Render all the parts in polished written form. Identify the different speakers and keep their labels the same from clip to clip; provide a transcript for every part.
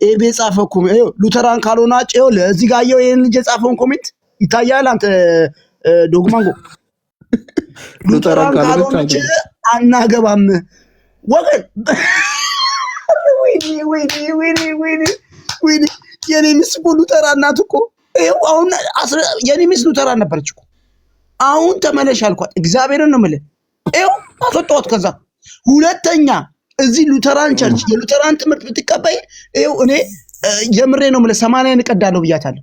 Speaker 1: ኤቤ ጻፈው ኮሜንት ሉተራን ካልሆናችሁ ለዚህ ጋር ይሄን ልጅ የጻፈውን ኮሜንት ይታያል። አንተ ዶግማንጎ ሉተራን ካልሆነች አናገባም ወገን። ወይኔ የኔ ሚስት እኮ ሉተራን ናት እኮ። ይኸው አሁን የኔ ሚስት ሉተራን ነበረች እኮ። አሁን ተመለሽ አልኳት። እግዚአብሔርን ነው የምልህ። ይኸው አስወጣኋት። ከዛ ሁለተኛ እዚህ ሉተራን ቸርች የሉተራን ትምህርት ብትቀበይ ይኸው እኔ የምሬ ነው የምልህ 80 እቀዳለሁ ብያታለሁ።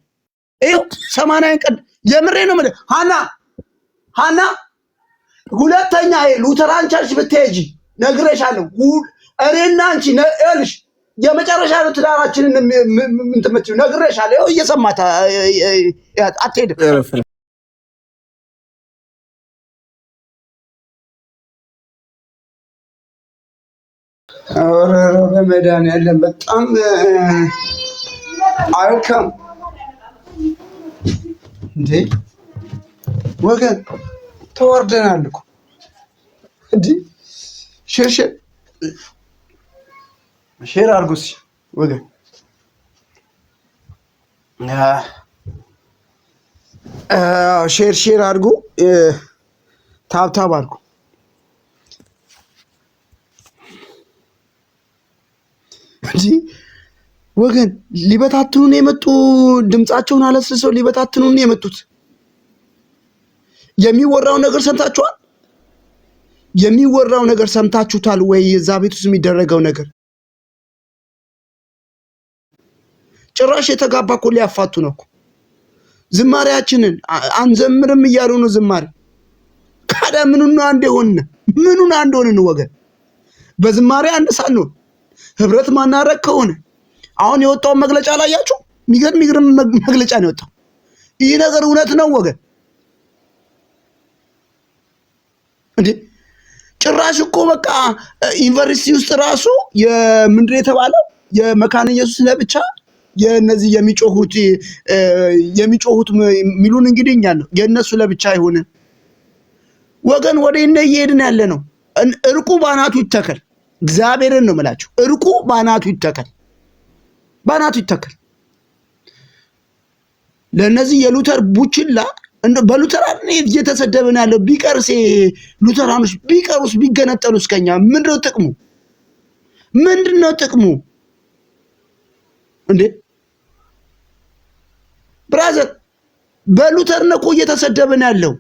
Speaker 1: ይኸው 80 እቀድ የምሬ ነው የምልህ ሃና ሁለተኛ ሉተራን ቸርች ብትሄጂ ነግሬሻለሁ። እኔና አንቺ ነልሽ የመጨረሻ ነው ትዳራችንን ምን ትመጪው ነግሬሻለሁ። ይኸው እየሰማታ አትሄድም። ኧረ በመድኃኒዓለም በጣም አልካም እንዴ ወገን ተወርደናል እኮ እንዴ። ሼር አድርጉ ወገን። ሼር አድርጉ፣ ታብታብ አድርጉ እንጂ ወገን። ሊበታትኑን የመጡ ድምፃቸውን አለስልሰው ሊበታትኑን የመጡት። የሚወራው ነገር ሰምታችኋል? የሚወራው ነገር ሰምታችሁታል ወይ? እዛ ቤት ውስጥ የሚደረገው ነገር ጭራሽ የተጋባ እኮ ሊያፋቱ ነው እኮ። ዝማሬያችንን አንዘምርም እያሉ ነው ዝማሬ። ካዳ ምኑን አንድ ሆነ ምኑን አንድ ሆነን ወገን። በዝማሬ አንድ ሳንሆን ህብረት ማናረግ ከሆነ አሁን የወጣው መግለጫ ላያችሁ፣ የሚገርም መግለጫ ነው የወጣው። ይህ ነገር እውነት ነው ወገን እንዴ? ጭራሽ እኮ በቃ ዩኒቨርሲቲ ውስጥ ራሱ የምንድን የተባለው የመካነ ኢየሱስ ለብቻ የነዚህ የሚጮሁት ሚሉን እንግዲህ እኛ ነው የነሱ ለብቻ ይሆነ ወገን። ወደ እነ እየሄድን ያለ ነው። እርቁ ባናቱ ይተከል። እግዚአብሔርን ነው የምላችሁ። እርቁ ባናቱ ይተከል፣ ባናቱ ይተከል። ለነዚህ የሉተር ቡችላ በሉተራን እየተሰደበን ያለው ቢቀርስ ሉተራኖች ቢቀሩስ ቢገነጠሉስ ከኛ ምንድነው ጥቅሙ? ምንድነው ጥቅሙ እንዴ? ብራዘር በሉተር ነው እኮ እየተሰደበን ያለው።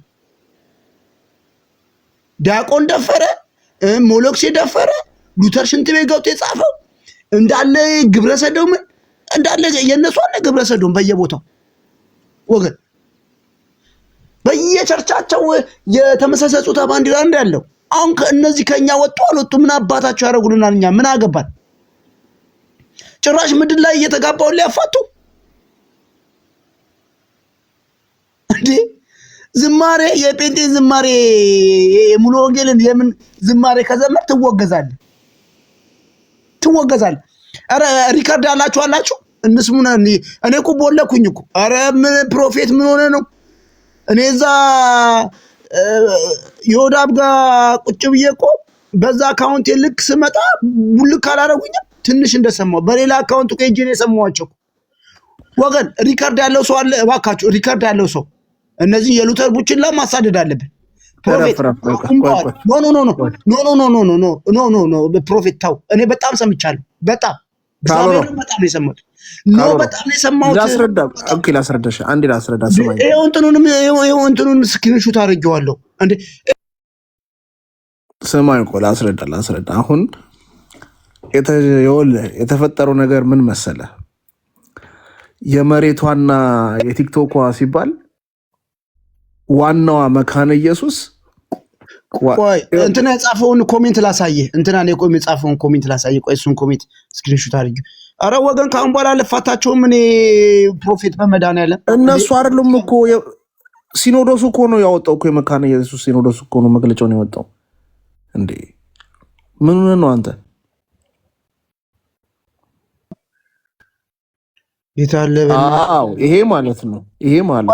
Speaker 1: ዲያቆን ደፈረ፣ ሞሎክሴ ደፈረ፣ ሉተር ሽንት ቤት ገብቶ የጻፈው እንዳለ ግብረ ሰዶም እንዳለ የነሱ አለ ግብረ ሰዶም በየቦታው ወገን። በየቸርቻቸው የተመሰሰ ጾታ ባንዲራ እንዳለው። አሁን ከእነዚህ ከኛ ወጡ አልወጡ ምን አባታቸው ያደርጉልናል? እኛ ምን አገባን? ጭራሽ ምድር ላይ እየተጋባውን ሊያፋቱ እንዴ! ዝማሬ የጴንጤ ዝማሬ የሙሉ ወንጌልን የምን ዝማሬ ከዘመር ትወገዛለህ። አረ ሪካርድ አላችሁ እንስሙና እኔ እኮ ቦለኩኝ እኮ። አረ ምን ፕሮፌት ምን ሆነ ነው? እኔ እዛ ዮዳብ ጋር ቁጭ ብዬ እኮ በዛ አካውንት ልክ ስመጣ ቡልክ አላረጉኝም። ትንሽ እንደሰማው በሌላ አካውንት እኮ ነው የሰማዋቸው ወገን። ሪካርድ ያለው ሰው አለ እባካችሁ፣ ሪካርድ ያለው ሰው። እነዚህ የሉተር ቡችላ ማሳደድ አለብን። ፕሮፌት ኖ ፕሮፌት ታው እኔ በጣም ሰምቻለሁ። በጣም እግዚአብሔር በጣም ነው የሰማሁት። በጣም ነው የሰማሁት።
Speaker 2: ላስረዳሽ አንዴ ላስረዳ።
Speaker 1: ይኸው እንትኑን ስክሪንሾት አድርጌዋለሁ። እንዴ
Speaker 2: ስማኝ እኮ ላስረዳ። አሁን የተፈጠረው ነገር ምን መሰለ? የመሬቷና የቲክቶኳ ሲባል ዋናዋ መካነ ኢየሱስ
Speaker 1: ቆይ እንትና የጻፈውን ኮሜንት ላሳየህ። እንትና ነው ቆይ የጻፈውን ኮሜንት ላሳየህ። ቆይ እሱን ኮሜንት ስክሪንሾት አድርጌ። አረ ወገን ካሁን በኋላ ልፋታቸውም። እኔ ፕሮፌት በመድኃኒዓለም
Speaker 2: እነሱ አይደሉም እኮ ሲኖዶሱ እኮ ነው ያወጣው እኮ የመካነ ኢየሱስ ሲኖዶሱ እኮ ነው መግለጫውን ያወጣው። እንዴ ምን ነው አንተ?
Speaker 1: የታለ?
Speaker 2: አዎ ይሄ ማለት ነው።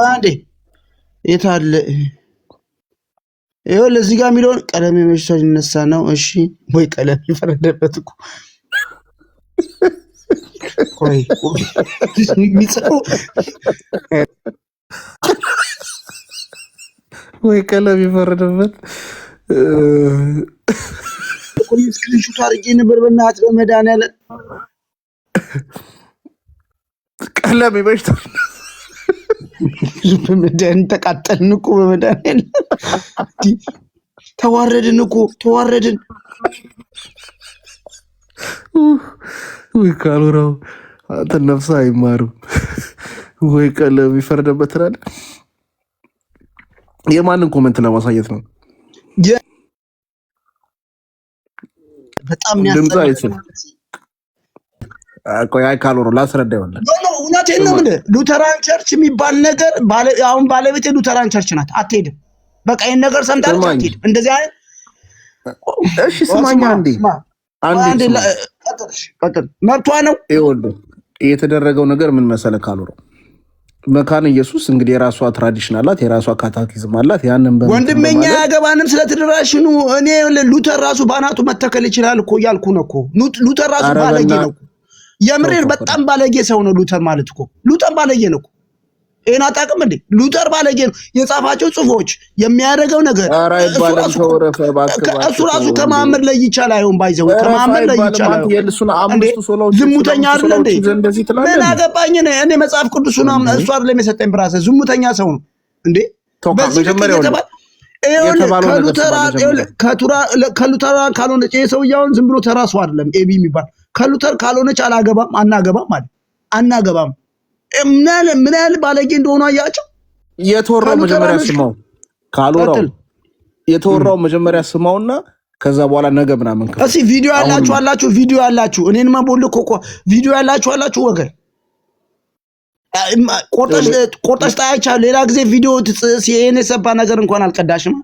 Speaker 1: አንዴ የታለ? ይኸው ለዚህ ጋር የሚለውን ቀለም የመሽቷል ይነሳ ነው። እሺ ወይ ቀለም ይፈረደበት እኮ ቆይ የሚጽፈው
Speaker 2: ወይ ቀለም ይፈረድበት።
Speaker 1: ቆይ ስክሪንሾት አድርጌ ነበር። በእናትህ በመድኃኒዓለም
Speaker 2: ቀለም ይበሽታል።
Speaker 1: በመድኃኒዓለም ተቃጠልን እኮ በመድኃኒዓለም ተዋረድን እኮ ተዋረድን።
Speaker 2: ወይ ካሎራው አንተ ነፍስ አይማርም። ወይ ቀለም ይፈረድበት ትላለህ። የማንን ኮሜንት ለማሳየት ነው?
Speaker 1: በጣም
Speaker 2: ድምፅ አይስም። ቆይ ካሎሮ ላስረዳ ይሆናል።
Speaker 1: እውነቴን ነው የምልህ። ሉተራን ቸርች የሚባል ነገር አሁን ባለቤቴ ሉተራን ቸርች ናት። አትሄድም። በቃ ይሄን ነገር ሰምታለች። አትሄድም። እንደዚህ አይነት
Speaker 2: እሺ፣ ስማኛ አንዴ
Speaker 1: መብቷ ነው።
Speaker 2: ይኸውልህ የተደረገው ነገር ምን መሰለህ ካሎሮ፣ መካነ ኢየሱስ እንግዲህ የራሷ ትራዲሽን አላት፣ የራሷ ካታኪዝም አላት። ያንን
Speaker 1: ወንድሜኛ ያገባንም ስለተደራሽኑ እኔ ሉተር ራሱ ባናቱ መተከል ይችላል እኮ እያልኩ ነው እኮ። ሉተር ራሱ ባለጌ ነው። የምሬን በጣም ባለጌ ሰው ነው ሉተር ማለት እኮ። ሉተር ባለጌ ነው እኮ። ይሄን አታውቅም እንዴ? ሉተር ባለጌ ነው። የጻፋቸው ጽፎች የሚያደርገው ነገር እሱ ራሱ ከማመድ ላይ ይቻላል። አይሆን ባይዘው ከማመድ ላይ ይቻላል። ዝሙተኛ አይደል እንዴ? ምን አገባኝ እኔ መጽሐፍ ቅዱስና እሱ አይደለም የሰጠኝ ብራሰ ዝሙተኛ ሰው ነው እንዴ? ከሉተራን ካልሆነች የሰውየውን ዝም ብሎ ተራ ሰው አይደለም። ኤቢ የሚባል ከሉተር ካልሆነች አላገባም አናገባም ማለት አናገባም። ምን ያህል ባለጌ እንደሆኑ አያቸው።
Speaker 2: የተወራው መጀመሪያ ስማው ካሎራው፣ የተወራው መጀመሪያ ስማውና ከዛ በኋላ ነገ ምናምን
Speaker 1: እስኪ ቪዲዮ ያላችሁ ቪዲዮ ያላችሁ እኔን ማቦልኮ እኮ ቪዲዮ ያላችሁ ወገን ቆርጠሽ ጣያቻለሁ። ሌላ ጊዜ ቪዲዮ ይሄን የሰባ ነገር እንኳን አልቀዳሽም።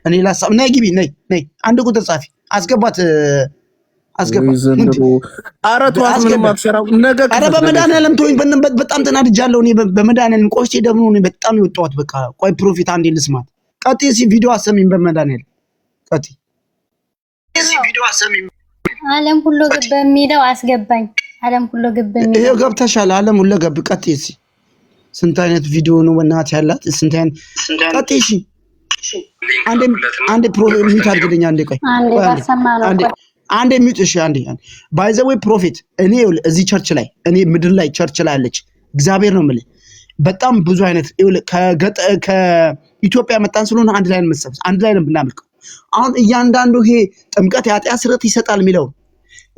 Speaker 1: እኔ ላሳብ ነይ ግቢ ነይ አንድ ቁጥር ጻፊ አስገባት በመድኃኒዓለም ተወኝ። በጣም ተናድጃለሁ እኔ በመድኃኒዓለም ቆይቼ ደግሞ በጣም የወጣሁት በቃ። ቆይ ፕሮፊት አንዴ ልስማት። ቀጥይ እስኪ ቪዲዮ አሰሚኝ በመድኃኒዓለም ቀጥይ እስኪ ቪዲዮ አሰሚኝ።
Speaker 3: ዓለም ሁሉ ግብ በሚለው አስገባኝ። ዓለም ሁሉ ግብ በሚለው
Speaker 1: ይሄ ገብተሻል። ዓለም ሁሉ ገብ ቀጥይ እስኪ። ስንት አይነት ቪዲዮ ነው በእናትህ ያላት? ስንት አይነት ቀጥይ። እሺ አንዴ ፕሮፊት አድርግልኝ። አንዴ ቆይ አንዴ ሚውት። እሺ አንዴ ባይ ዘ ወይ ፕሮፊት እኔ እዚህ ቸርች ላይ እኔ ምድር ላይ ቸርች ላይ አለች። እግዚአብሔር ነው የምልህ በጣም ብዙ አይነት ከኢትዮጵያ መጣን ስለሆነ አንድ ላይ ነው የምንሰብሰብ፣ አንድ ላይ ነው የምናመልከው። አሁን እያንዳንዱ ይሄ ጥምቀት የኃጢአት ስርየት ይሰጣል የሚለው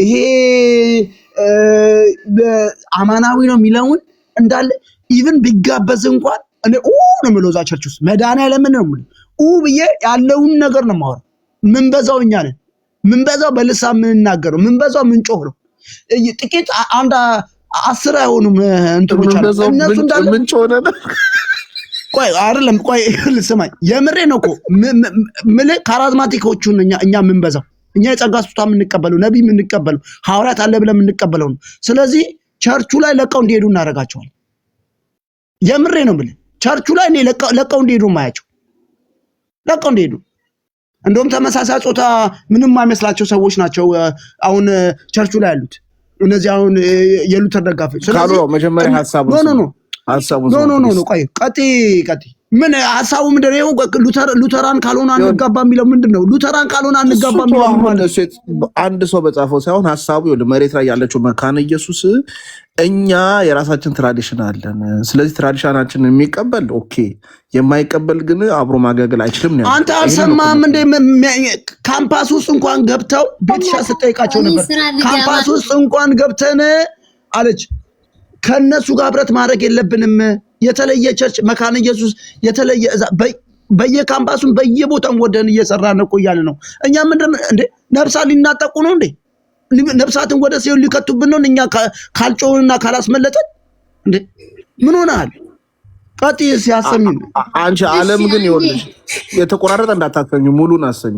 Speaker 1: ይሄ አማናዊ ነው የሚለውን እንዳለ ኢቭን ቢጋበዝ እንኳን እኔ ነው የምለው እዛ ቸርች ውስጥ መድኃኒዓለም ነው የምልህ ብዬ ያለውን ነገር ነው የማወራው። ምን በዛው እኛ ነን ምን በዛው በልሳን የምንናገረው ምን በዛው ምን ጮህ ነው። ጥቂት አንድ 10 አይሆኑም እንትኖች አሉ። እነሱ እንዳለ
Speaker 2: ምን ጮህ ነው።
Speaker 1: ቆይ አይደለም ቆይ ልስማኝ። የምሬ ነው እኮ ምልህ ካራዝማቲኮቹን እኛ ምን በዛው እኛ የጸጋ ስጦታ የምንቀበለው ነብይ የምንቀበለው ሐዋርያት አለ ብለን የምንቀበለው ነው። ስለዚህ ቸርቹ ላይ ለቀው እንዲሄዱ እናደርጋቸዋለን። የምሬ ነው የምልህ ቸርቹ ላይ እኔ ለቀው እንዲሄዱ ማያቸው ለቀው እንዲሄዱ። እንደውም ተመሳሳይ ጾታ ምንም አይመስላቸው ሰዎች ናቸው አሁን ቸርቹ ላይ ያሉት እነዚህ አሁን የሉተር ደጋፊዎች።
Speaker 2: ስለዚህ መጀመሪያ ሐሳቡ
Speaker 1: ኖ ቆይ ቀጥይ ምን ሐሳቡ ምንድን ነው? ሉተራን ካልሆነ አንጋባ የሚለው ምንድን ነው? ሉተራን ካልሆነ አንጋባ የሚለው
Speaker 2: አንድ ሰው በጻፈው ሳይሆን ሐሳቡ መሬት ላይ ያለችው መካነ ኢየሱስ እኛ የራሳችን ትራዲሽን አለን። ስለዚህ ትራዲሽናችንን የሚቀበል ኦኬ፣ የማይቀበል ግን አብሮ ማገልገል አይችልም ነው።
Speaker 1: አንተ አልሰማህም እንደ ካምፓስ ውስጥ እንኳን ገብተው ቤትሻ ስጠይቃቸው ነበር። ካምፓስ ውስጥ እንኳን ገብተን አለች ከነሱ ጋር ህብረት ማድረግ የለብንም። የተለየ ቸርች መካነ ኢየሱስ የተለየ በየካምፓሱን በየቦታም ወደን እየሰራን ነው እያለ ነው። እኛ ምንድን እንዴ ነፍሳት ሊናጠቁ ነው እንዴ? ነፍሳትን ወደ ሲኦል ሊከቱብን ነው እኛ ካልጮህንና ካላስመለጠን እንዴ? ምን ሆነሃል? ቀጥይ ሲያሰሚን
Speaker 2: አንቺ ዓለም ግን ይኸውልሽ የተቆራረጠ እንዳታሰኙ ሙሉን አሰኙ።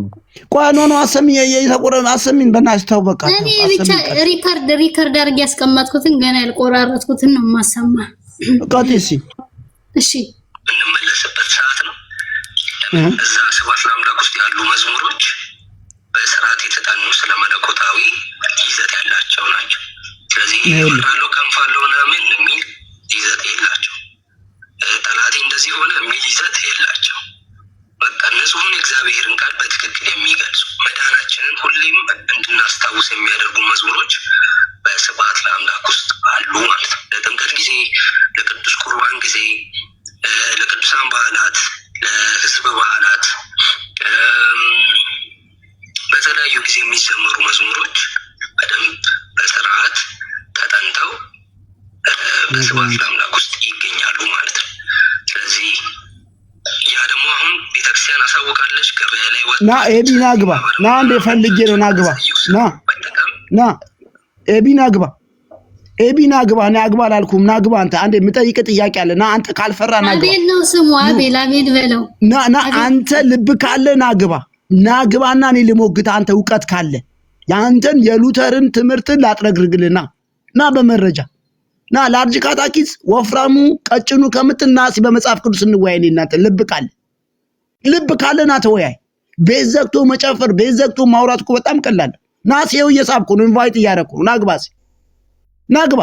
Speaker 1: ቆይ ኖ አሰሚ የተቆራረጠ አሰሚን በእናትሽ ተው በቃ።
Speaker 3: እኔ ብቻ ሪከርድ አድርጌ ያስቀመጥኩትን ገና ያልቆራረጥኩትን ነው የማሰማ።
Speaker 1: ቀጥይ
Speaker 3: እሺ
Speaker 4: እንመለስበት ሰዓት ነው። እዛ ሰባት ለአምላክ ውስጥ ያሉ መዝሙሮች በስርዓት የተጠኑ ስለ መለኮታዊ ይዘት ያላቸው ናቸው። ስለዚህ ይፈራለሁ ከንፋለሁ ምናምን የሚል ይዘት የላቸው። ጠላቴ እንደዚህ ሆነ የሚል ይዘት የላቸው። በቃ ንጹሑን የእግዚአብሔርን ቃል በትክክል የሚገልጹ መዳናችንን ሁሌም እንድናስታውስ የሚያደርጉ መዝሙሮች በስብሐት ለአምላክ ውስጥ አሉ ማለት ነው። ለጥምቀት ጊዜ፣ ለቅዱስ ቁርባን ጊዜ፣ ለቅዱሳን በዓላት፣ ለህዝብ በዓላት፣ በተለያዩ ጊዜ የሚዘመሩ መዝሙሮች በደንብ በስርዓት ተጠንተው በስብሐት ለአምላክ ውስጥ ይገኛሉ ማለት ነው። ስለዚህ ያ ደግሞ አሁን ቤተክርስቲያን አሳውቃለች። ገበያ ላይ ወጥ
Speaker 1: ና ኤቢና ግባ ና አንዴ ፈልጌ ነው ና ግባ ና ኤቢና ግባ ኤቢና ግባ ና ግባ አላልኩም። ና ግባ አንተ አንዴ የምጠይቅ ጥያቄ አለ። ና አንተ ካልፈራ ና ግባ።
Speaker 3: አቤል ነው ስሙ አቤል አቤል በለው።
Speaker 1: ና አንተ ልብ ካለ ና ግባ ግባና እኔ ልሞግት። አንተ እውቀት ካለ ያንተን የሉተርን ትምህርትን ላጥረግርግልና ና በመረጃ ና ላርጅ ካታኪስ ወፍራሙ ቀጭኑ ከምትናሲ በመጽሐፍ ቅዱስ እንወያይ። እናንተ ልብ ካለ ና ተወያይ። ቤት ዘግቶ መጨፈር ቤት ዘግቶ ማውራት እኮ በጣም ቀላል። ና ሲው እየሳብኩ ነው ኢንቫይት እያደረኩ ነው። ና ግባ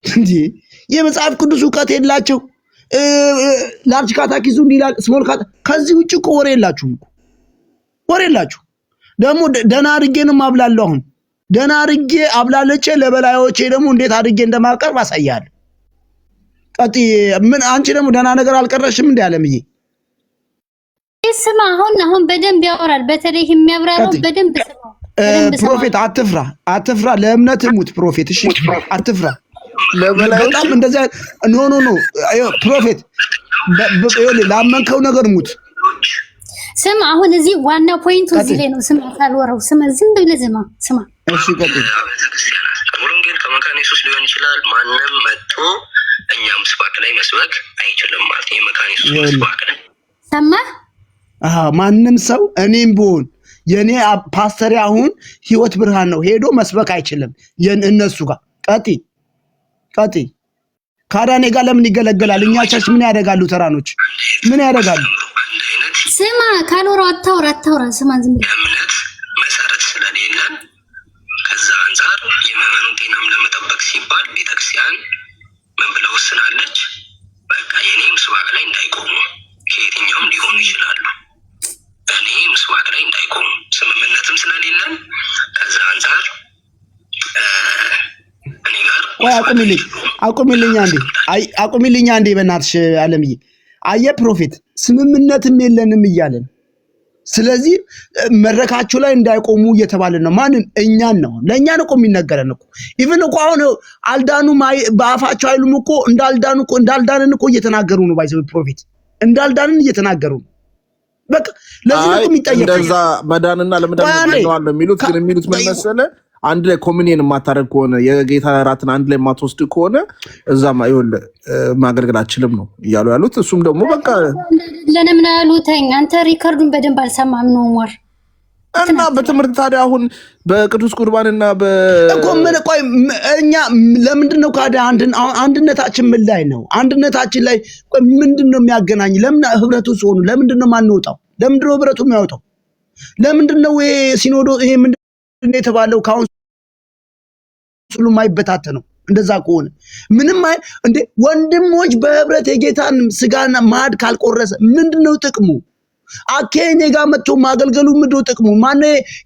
Speaker 1: እንዴ የመጽሐፍ ቅዱስ እውቀት የላቸው። ላርጅ ካታኪሱ እንዲላል ስሞል ካታ ከዚህ ውጭ እኮ ወሬ የላችሁ ደግሞ ደና አድርጌ ነው ማብላለሁ። አሁን ደና አድርጌ አብላለቼ ለበላዮቼ ደግሞ እንዴት አድርጌ እንደማቀርብ አሳያለሁ። ምን አንቺ ደግሞ ደና ነገር አልቀረሽም እንዴ አለምዬ?
Speaker 3: ስማ አሁን በደንብ ያወራል። በተለይ የሚያብራራው በደንብ ስማ።
Speaker 1: ፕሮፌት አትፍራ ለእምነት ሙት ፕሮፌት። እሺ አትፍራ በጣም እንደዛ ኖ ፕሮፌት ላመንከው ነገር ሙት።
Speaker 3: ስማ አሁን እዚህ ዋና ፖይንቱ እዚህ ላይ ነው። ስማ ካልወራው ስማ ዝም ብለህ ስማ።
Speaker 1: እሺ ቀጥል።
Speaker 4: ወንጌል ከመካነ ኢየሱስ ሊሆን ይችላል። ማንም መጥቶ እኛ ምስባክ ላይ መስበክ አይችልም ማለት ነው። የመካነ ኢየሱስ ምስባክ ላይ
Speaker 3: ሰማህ?
Speaker 1: ማንም ሰው እኔም ብሆን የኔ ፓስተር አሁን ህይወት ብርሃን ነው ሄዶ መስበክ አይችልም። እነሱ ጋር ቀጥይ ካዳኔ ጋር ለምን ይገለገላል? እኛ ቸርች ምን ያደርጋሉ? ተራኖች ምን ያደርጋሉ?
Speaker 3: ስማ ካልወራው አታውራ። ስማ ዝም ብለህ
Speaker 4: እምነት መሰረት ስለሌለን ከዛ አንፃር የመመኑን ጤናም ለመጠበቅ ሲባል ቤተክርስቲያን ምን ብላ ወስናለች? በቃ የኔ ምስባክ ላይ እንዳይቆሙ ከየትኛውም ሊሆኑ ይችላሉ። እኔ ምስባክ ላይ እንዳይቆሙ ስምምነትም ስለሌለን ከዛ አንፃር እኔ ጋር አቁሚልኝ አንዴ በእናትሽ አለምዬ። አየ ፕሮፌት ስምምነትም የለንም እያለን ስለዚህ መድረካችሁ ላይ እንዳይቆሙ እየተባለን ነው። ማንን? እኛን ነው። ለእኛ ነው እኮ የሚነገረን እኮ። ኢቭን እኮ አሁን አልዳኑም በአፋቸው አይሉም እኮ እንዳልዳንን እኮ እየተናገሩ ነው። ባይዘው ፕሮፌት እንዳልዳንን እየተናገሩ ነው። በቃ ለዚህ ነው የሚጠየቀው።
Speaker 2: እንደዛ መዳንና ለመዳን ነው የሚሉት። ግን የሚሉት ምን መሰለህ? አንድ ላይ ኮሚኒየን የማታደርግ ከሆነ የጌታ እራትን አንድ ላይ የማትወስድ ከሆነ እዛማ ይኸውልህ ማገልገል አችልም ነው እያሉ ያሉት። እሱም ደግሞ በቃ
Speaker 3: ለምን ያሉተኝ አንተ ሪከርዱን በደንብ አልሰማም ነው ሞር
Speaker 2: እና በትምህርት ታዲያ አሁን በቅዱስ ቁርባንና
Speaker 1: እኮ ምን ቆይ እኛ ለምንድን ነው ካዳ አንድነታችን ምን ላይ ነው? አንድነታችን ላይ ቆይ ምንድን ነው የሚያገናኝ? ለምን ህብረቱ ሲሆኑ ለምንድን ነው ማንወጣው? ለምንድን ነው ህብረቱ የሚያወጣው? ለምንድን ነው ይሄ ሲኖዶ ይሄ ምንድን ነው የተባለው? ካውንስሉ ማይበታተነው እንደዛ ከሆነ ምንም እንዴ ወንድሞች በህብረት የጌታን ስጋና ማዕድ ካልቆረሰ ምንድነው ጥቅሙ? አኬኔ ጋር መጥቶ ማገልገሉ ምንድነው ጥቅሙ? ማን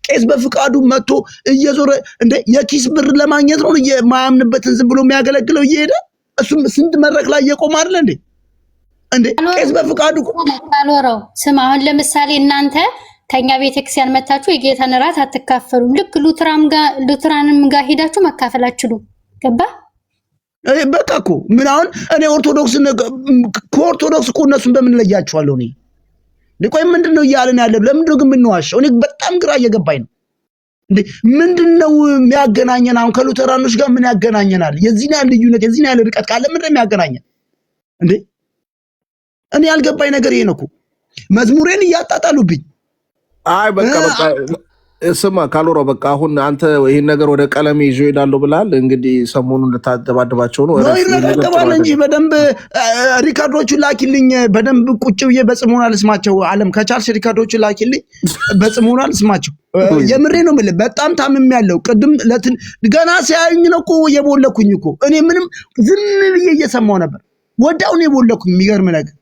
Speaker 1: ቄስ በፍቃዱ መጥቶ እየዞረ እንዴ የኪስ ብር ለማግኘት ነው የማያምንበትን ዝም ብሎ የሚያገለግለው እየሄደ እሱም ስንት መድረክ ላይ እየቆመ አይደል እንዴ ቄስ በፍቃዱ
Speaker 3: ካልወራው ስማ አሁን ለምሳሌ እናንተ ከኛ ቤተክርስቲያን መታችሁ የጌታን እራት አትካፈሉም። ልክ ሉትራንም ጋር ሄዳችሁ መካፈል አትችሉም። ገባ?
Speaker 1: በቃ እኮ ምን አሁን እኔ ከኦርቶዶክስ እኮ እነሱን በምን ለያቸዋለሁ? እኔ ቆይ ምንድነው እያልን ያለ? ለምንድነው ግን የምንዋሸው? እኔ በጣም ግራ እየገባኝ ነው። እንዴ ምንድነው የሚያገናኘን? አሁን ከሉተራኖች ጋር ምን ያገናኘናል? የዚህን ያህል ልዩነት የዚህን ያህል ርቀት ካለ ምንድነው የሚያገናኘን? እንዴ እኔ ያልገባኝ ነገር ይሄ ነው እኮ። መዝሙሬን እያጣጣሉብኝ።
Speaker 2: አይ በቃ ስማ ካሎራው በቃ አሁን አንተ ይሄን ነገር ወደ ቀለም ይዞ ይሄዳሉ ብላል። እንግዲህ ሰሞኑን ልታደባደባቸው ነው።
Speaker 1: ይረጋገባል እንጂ በደንብ ሪካርዶቹን ላኪልኝ። በደንብ ቁጭ ብዬ በጽሞና ልስማቸው። ዓለም ከቻልሽ ሪካርዶቹን ላኪልኝ፣ በጽሞና ልስማቸው። የምሬ ነው የምልህ። በጣም ታምሜያለሁ። ቅድም ገና ሲያዩኝ ነው እኮ የቦለኩኝ እኮ። እኔ ምንም ዝም ብዬ እየሰማሁ ነበር። ወዲያው ነው የቦለኩኝ። የሚገርም ነገር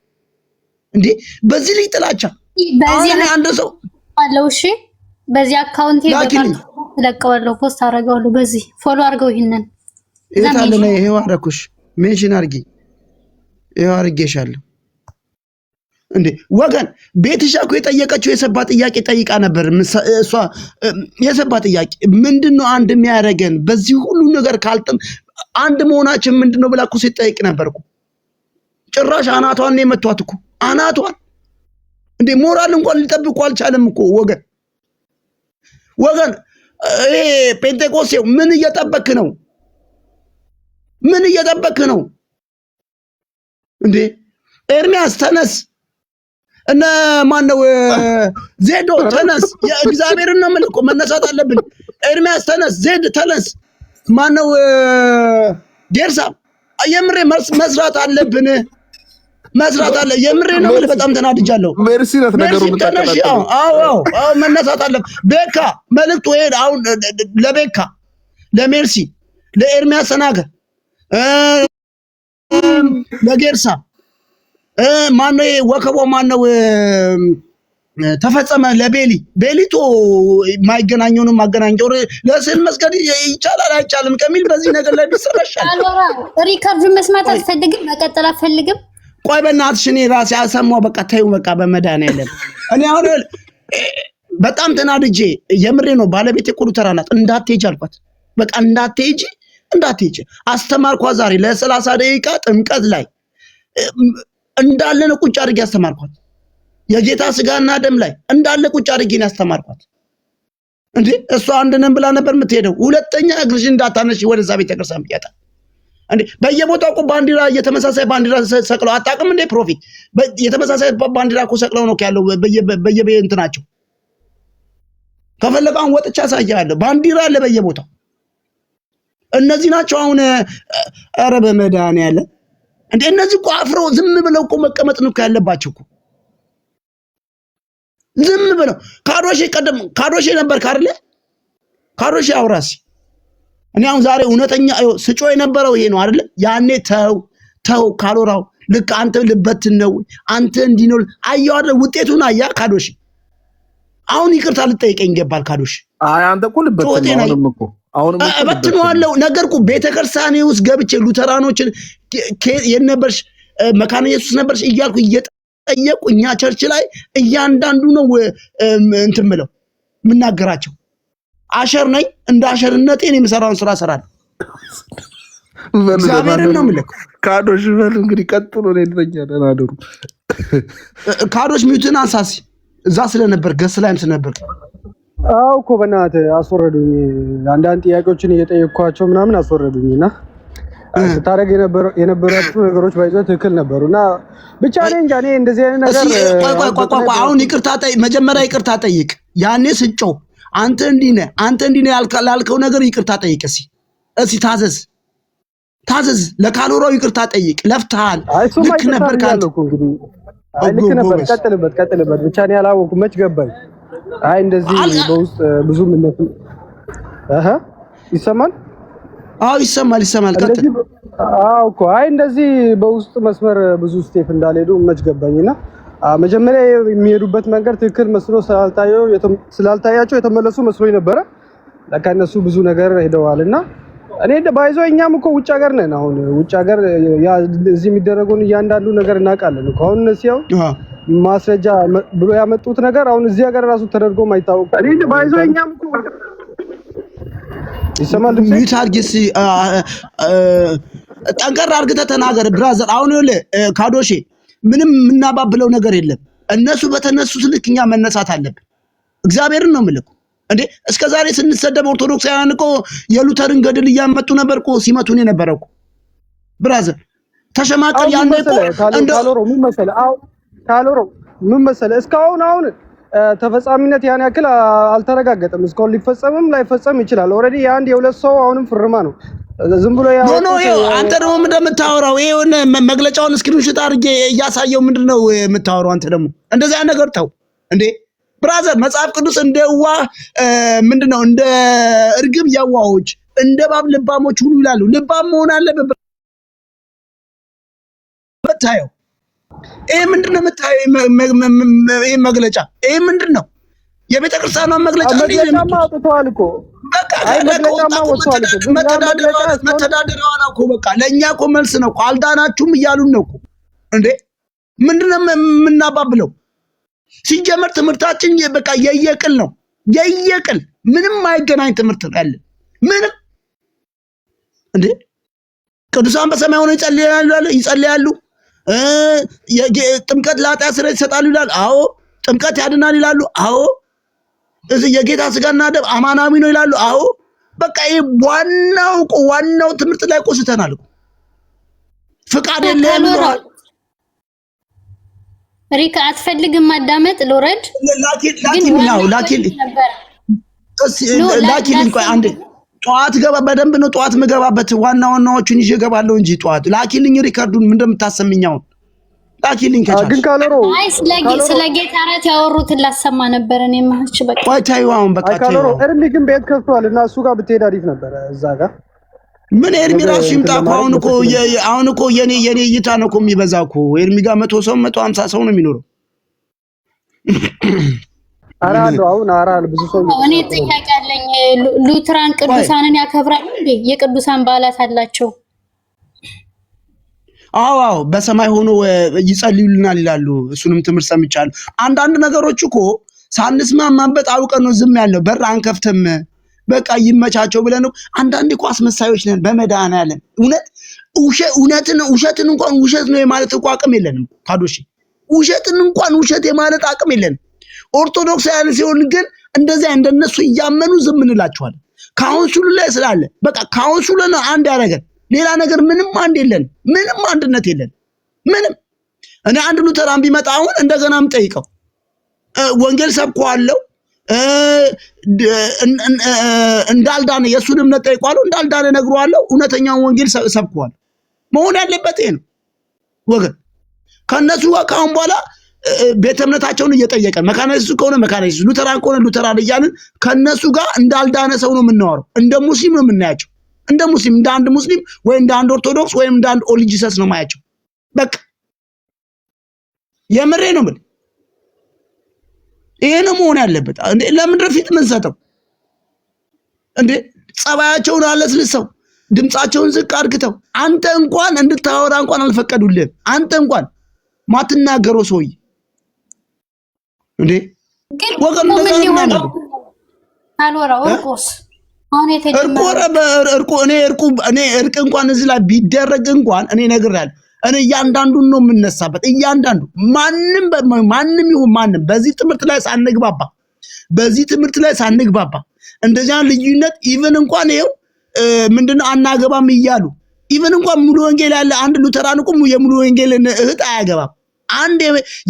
Speaker 1: እንዴ! በዚህ ልጅ ጥላቻ አሁን አንድ ሰው
Speaker 3: አለው። እሺ በዚህ አካውንቴ ለቀዋለሁ፣ ፖስት አደርገዋለሁ። በዚህ ፎሎ አድርገው። ይሄንን
Speaker 1: እታለ ነው ይሄው አደረኩሽ። ሜንሽን አድርጊ። ይሄው አድርጌሻለሁ። እንዴ ወገን ቤትሻ እኮ የጠየቀችው የሰባ ጥያቄ ጠይቃ ነበር። እሷ የሰባ ጥያቄ ምንድነው አንድ የሚያደርገን በዚህ ሁሉ ነገር ካልጥም አንድ መሆናችን ምንድነው ብላ እኮ ሲጠይቅ ነበርኩ። ጭራሽ አናቷን ነው የመቷት እኮ አናቷን። እንዴ ሞራል እንኳን ሊጠብቁ አልቻለም እኮ ወገን። ይሄ ጴንጤቆስቴው ምን እየጠበክ ነው? ምን እየጠበክ ነው እንዴ? ኤርሚያስ ተነስ፣ እነ ማነው ዜዶ ተነስ። የእግዚአብሔርን ነው የምልህ እኮ መነሳት አለብን። ኤርሚያስ ተነስ፣ ዜድ ተነስ፣ ማነው ጌርሳ የምሬ መስራት አለብን። መስራት አለ። የምሬ ነው የምልህ። በጣም ተናድጃለሁ።
Speaker 2: ሜርሲ ናት ነገሩ
Speaker 1: ተነሽ። አዎ መነሳት አለ። ቤካ መልእክቱ ይሄ አሁን ለቤካ፣ ለሜርሲ፣ ለኤርሚያስ ተናገር፣ ለጌርሳ ማነው ወከቦ ማነው ተፈጸመ፣ ቤሊቶ የማይገናኘውንም ማገናኘው ለስዕል መስገድ ይቻላል አይቻልም ከሚል በዚህ ነገር ላይ ቢሰራሻል።
Speaker 3: ሪካርዱን መስማት አልፈልግም፣ መቀጠል አልፈልግም።
Speaker 1: ቆይ በእናትሽ እኔ ራሴ አሰማው። በቃ ተይው፣ በቃ በመድኃኒዓለም እኔ አሁን በጣም ተናድጄ የምሬ ነው። ባለቤቴ እኮ ሉተራ ናት። እንዳትሄጂ አልኳት። በቃ እንዳትሄጂ አስተማርኳት። ዛሬ ለ30 ደቂቃ ጥምቀት ላይ እንዳለ ቁጭ አድርጌ አስተማርኳት። የጌታ ስጋና ደም ላይ እንዳለ ቁጭ አድርጌ ነው ያስተማርኳት። እንዴ እሷ አንድ ነን ብላ ነበር የምትሄደው። ሁለተኛ እግርሽን እንዳታነሺ ወደዛ ቤተክርስቲያን ብያታል። እንዴ በየቦታው እኮ ባንዲራ የተመሳሳይ ባንዲራ ሰቅለው አጣቅም እንዴ ፕሮፊት የተመሳሳይ ባንዲራ እኮ ሰቅለው ነው ያለው እንትናቸው። ከፈለጋውን ወጥቻ ሳያለሁ ባንዲራ አለ በየቦታው። እነዚህ ናቸው አሁን። ኧረ በመድኃኒዓለም እንዴ እነዚህ እኮ አፍረው ዝም ብለው እኮ መቀመጥ ነው ያለባቸው እኮ። ዝም ብለው ካዶሼ ነበር ካርለ ካዶሼ አውራሲ። እኔ አሁን ዛሬ እውነተኛ ስጮ የነበረው ይሄ ነው አይደል? ያኔ ተው ካሎራው ልክ አንተ ልበትን ነው አንተ እንዲህ ነው አየው አይደል? ውጤቱን አያ ካዶሼ። አሁን ይቅርታ ልጠይቀኝ ይገባል ካዶሼ።
Speaker 2: አይ አንተ እኮ ልበትን ነው አሁንም
Speaker 1: እበትነዋለሁ ነገርኩ። ቤተክርስቲያኔ ውስጥ ገብቼ ሉተራኖችን የነበርሽ መካነ ኢየሱስ ነበርሽ እያልኩ እየጠየቁ እኛ ቸርች ላይ እያንዳንዱ ነው እንትን ምለው የምናገራቸው። አሸር ነኝ፣ እንደ አሸርነቴ እኔ የምሰራውን ስራ እሰራለሁ። እግዚአብሔርን ነው የምልህ።
Speaker 2: ካዶሽ በል እንግዲህ ቀጥሎ ነው እንደኛለን አደሩ።
Speaker 1: ካዶሽ ሚውትን አንሳሲ እዛ ስለነበር ገስ ላይም ስለነበር
Speaker 5: አው እኮ በእናትህ አስወረዱኝ። አንዳንድ ጥያቄዎችን እየጠየቅኳቸው ምናምን አስወረዱኝና ስታደርግ የነበራችሁ ነገሮች ባይዘው ትክክል ነበሩና ብቻ ነኝ እንጃ። እኔ እንደዚህ አይነት ነገር
Speaker 1: አሁን መጀመሪያ ይቅርታ ጠይቅ። ያኔ ስጮ አንተ እንዲህ ነህ ያልከው ነገር ይቅርታ ጠይቅ። እስኪ ታዘዝ። ለካሎራው ይቅርታ ጠይቅ። ለፍተሃል። ልክ ነበር ካንተ
Speaker 5: እንግዲህ ልክ ነበር። ቀጥልበት። ብቻ እኔ አላወኩም መች ገባኝ። አይ እንደዚህ በውስጥ ብዙ ምንነት ይሰማል።
Speaker 1: አዎ ይሰማል። ቀጥል።
Speaker 5: አዎ እኮ አይ እንደዚህ በውስጥ መስመር ብዙ ስቴፕ እንዳልሄዱ መች ገባኝና መጀመሪያ የሚሄዱበት መንገድ ትክክል መስሎ ስላልታያቸው የተመለሱ መስሎኝ ነበረ። ለካ እነሱ ብዙ ነገር ሄደዋልና እኔ ባይዞ እኛም እኮ ውጭ ሀገር ነን። አሁን ውጭ ሀገር እዚህ የሚደረገውን እያንዳንዱ ነገር እናውቃለን እኮ። አሁን እነሲያው ማስረጃ ብሎ ያመጡት ነገር አሁን እዚህ ሀገር ራሱ ተደርጎ ማይታወቅ። እኔ ባይዞ እኛም እኮ ይሰማል።
Speaker 1: ሚዩት አድርጊስ ጠንቀር አድርገህ ተናገር ብራዘር። አሁን ካዶሼ ምንም የምናባብለው ነገር የለም። እነሱ በተነሱት ልክ እኛ መነሳት አለብን። እግዚአብሔርን ነው የምልህ እንዴ። እስከዛሬ ስንሰደብ ኦርቶዶክሳውያን እኮ የሉተርን ገድል እያመጡ ነበር እኮ ሲመቱን የነበረው እኮ ብራዘር። ተሸማቀል ያኔ እኮ
Speaker 5: ካሎሮ ምን መሰለህ እስካሁን አሁን ተፈጻሚነት ያን ያክል አልተረጋገጠም። እስካሁን ሊፈጸምም ላይፈጸም ይችላል። ኦልሬዲ የአንድ የሁለት ሰው አሁንም ፍርማ ነው። ዝም ብሎ ያው
Speaker 1: ኖ አንተ ደግሞ ምን እንደምታወራው ይሄን መግለጫውን ስክሪንሾት አድርጌ እያሳየው ምንድነው የምታወራው? አንተ ደግሞ እንደዛ ነገር ተው እንዴ ብራዘር። መጽሐፍ ቅዱስ እንደዋ ምንድነው እንደ እርግብ ያዋዎች እንደ ባብ ልባሞች ሁሉ ይላሉ። ልባም መሆን አለበት። በታየው ይሄ ምንድነው የምታየው? ይሄ መግለጫ ይሄ ምንድነው? የቤተክርስቲያኗ መግለጫ
Speaker 5: መግለጫማ አውጥተዋል እኮ በቃ መግለጫማ ወጥቷል እኮ
Speaker 1: መተዳደሪያዋ ነው እኮ በቃ ለእኛ እኮ መልስ ነው እኮ አልዳናችሁም እያሉን ነው እኮ እንዴ። ምንድነው የምናባብለው? ሲጀመር ትምህርታችን በቃ የየቅል ነው የየቅል ምንም አይገናኝ ትምህርት ያለ ምንም እንዴ። ቅዱሳን በሰማይ ሆነው ይጸልያሉ። ጥምቀት ለኃጢአት ስርየት ይሰጣሉ ይላል። አዎ ጥምቀት ያድናል ይላሉ። አዎ የጌታ ስጋና ደም አማናዊ ነው ይላሉ። አዎ በቃ ይሄ ዋናው ትምህርት ላይ ቆስተናል እኮ ፍቃድ የለም ይላል።
Speaker 3: ሪካ አትፈልግም ማዳመጥ ሎረድ
Speaker 1: ላኪልኝ ቆይ አንዴ ጠዋት ገባ በደንብ ነው ጠዋት ምገባበት ዋናዎቹን ይዤ እገባለሁ እንጂ ጠዋት ላኪልኝ ሪከርዱን ምን እንደምታሰምኛው ላኪልኝ ከቻልሽ።
Speaker 5: ግን ካሎሮ
Speaker 3: አይ ስለ ጌታ ራት ያወሩትን ላሰማ ነበር እኔ ማህች በቃ
Speaker 1: ቆይ ታዩ አሁን በቃ
Speaker 5: ካሎሮ ኤርሚ ግን ቤት ከፍቷል እና እሱ ጋር ብትሄድ አሪፍ ነበር። እዛ ጋር
Speaker 1: ምን ኤርሚ ራሱ ይምጣ እኮ አሁን እኮ የኔ እይታ ነው እኮ የሚበዛ እኮ ኤርሚ ጋር 100 ሰው 150 ሰው ነው የሚኖረው።
Speaker 5: አራዶ አሁን አራል ብዙ ሰው
Speaker 3: እኔ ጥያቄ አለኝ። ሉትራን ቅዱሳንን ያከብራሉ እንዴ? የቅዱሳን በዓላት አላቸው?
Speaker 1: አዎ በሰማይ ሆኖ ይጸልዩልናል ይላሉ። እሱንም ትምህርት ሰምቻለሁ። አንዳንድ ነገሮች እኮ ሳንስማማበት አውቀን ነው ዝም ያለው። በር አንከፍትም በቃ ይመቻቸው ብለን ነው። አንዳንድ እኮ አስመሳዮች ነን በመድኃኒዓለም ውሸትን እንኳን ውሸት ነው የማለት እኮ አቅም የለንም። ካዶሽ ውሸትን እንኳን ውሸት የማለት አቅም የለንም። ኦርቶዶክሳውያን ሲሆን ግን እንደዚያ እንደነሱ እያመኑ ዝም እንላቸዋለን። ካውንስሉ ላይ ስላለ በቃ ካውንስሉ ነው አንድ ያደረገን። ሌላ ነገር ምንም አንድ የለን፣ ምንም አንድነት የለን። ምንም እኔ አንድ ሉተራን ቢመጣ አሁን እንደገናም ጠይቀው ወንጌል ሰብከዋለሁ እንዳልዳነ የእሱን እምነት ጠይቀዋለሁ እንዳልዳነ ነግረዋለሁ። እውነተኛውን ወንጌል ሰብከዋለሁ። መሆን ያለበት ይሄ ነው ወገን። ከነሱ ጋር ካሁን በኋላ ቤተ እምነታቸውን እየጠየቀን መካነ ኢየሱስ ከሆነ መካነ ኢየሱስ፣ ሉተራን ከሆነ ሉተራን እያልን ከነሱ ጋር እንዳልዳነ ሰው ነው የምናወራው። እንደ ሙስሊም ነው የምናያቸው። እንደ ሙስሊም እንደ አንድ ሙስሊም ወይ እንደ አንድ ኦርቶዶክስ ወይም እንደ አንድ ኦል ጂሰስ ነው ማያቸው። በቃ የምሬ ነው ምን ይሄ ነው መሆን ያለበት። ለምን ረፊት ምን ሰጠው እንዴ? ጸባያቸውን አለስልሰው ድምጻቸውን ዝቅ አድርገው አንተ እንኳን እንድታወራ እንኳን አልፈቀዱልህም። አንተ እንኳን ማትናገረው ሰውዬ እንዴ ወገን እንደዛ ነው
Speaker 3: አልወራው እርቁስ አሁን
Speaker 1: እኔ እርቅ እንኳን እዚህ ላይ ቢደረግ እንኳን እኔ ነግሬያለሁ። እኔ እያንዳንዱን ነው የምነሳበት። እያንዳንዱ ማንም ይሁን ማንም በዚህ ትምህርት ላይ ሳንግባባ እንደዚያ ልዩነት ኢቭን እንኳን ይኸው ምንድነው አናገባም እያሉ ኢቭን እንኳን ሙሉ ወንጌል ያለ አንድ ሉተራን እኮ የሙሉ ወንጌልን እህት አያገባም። አንድ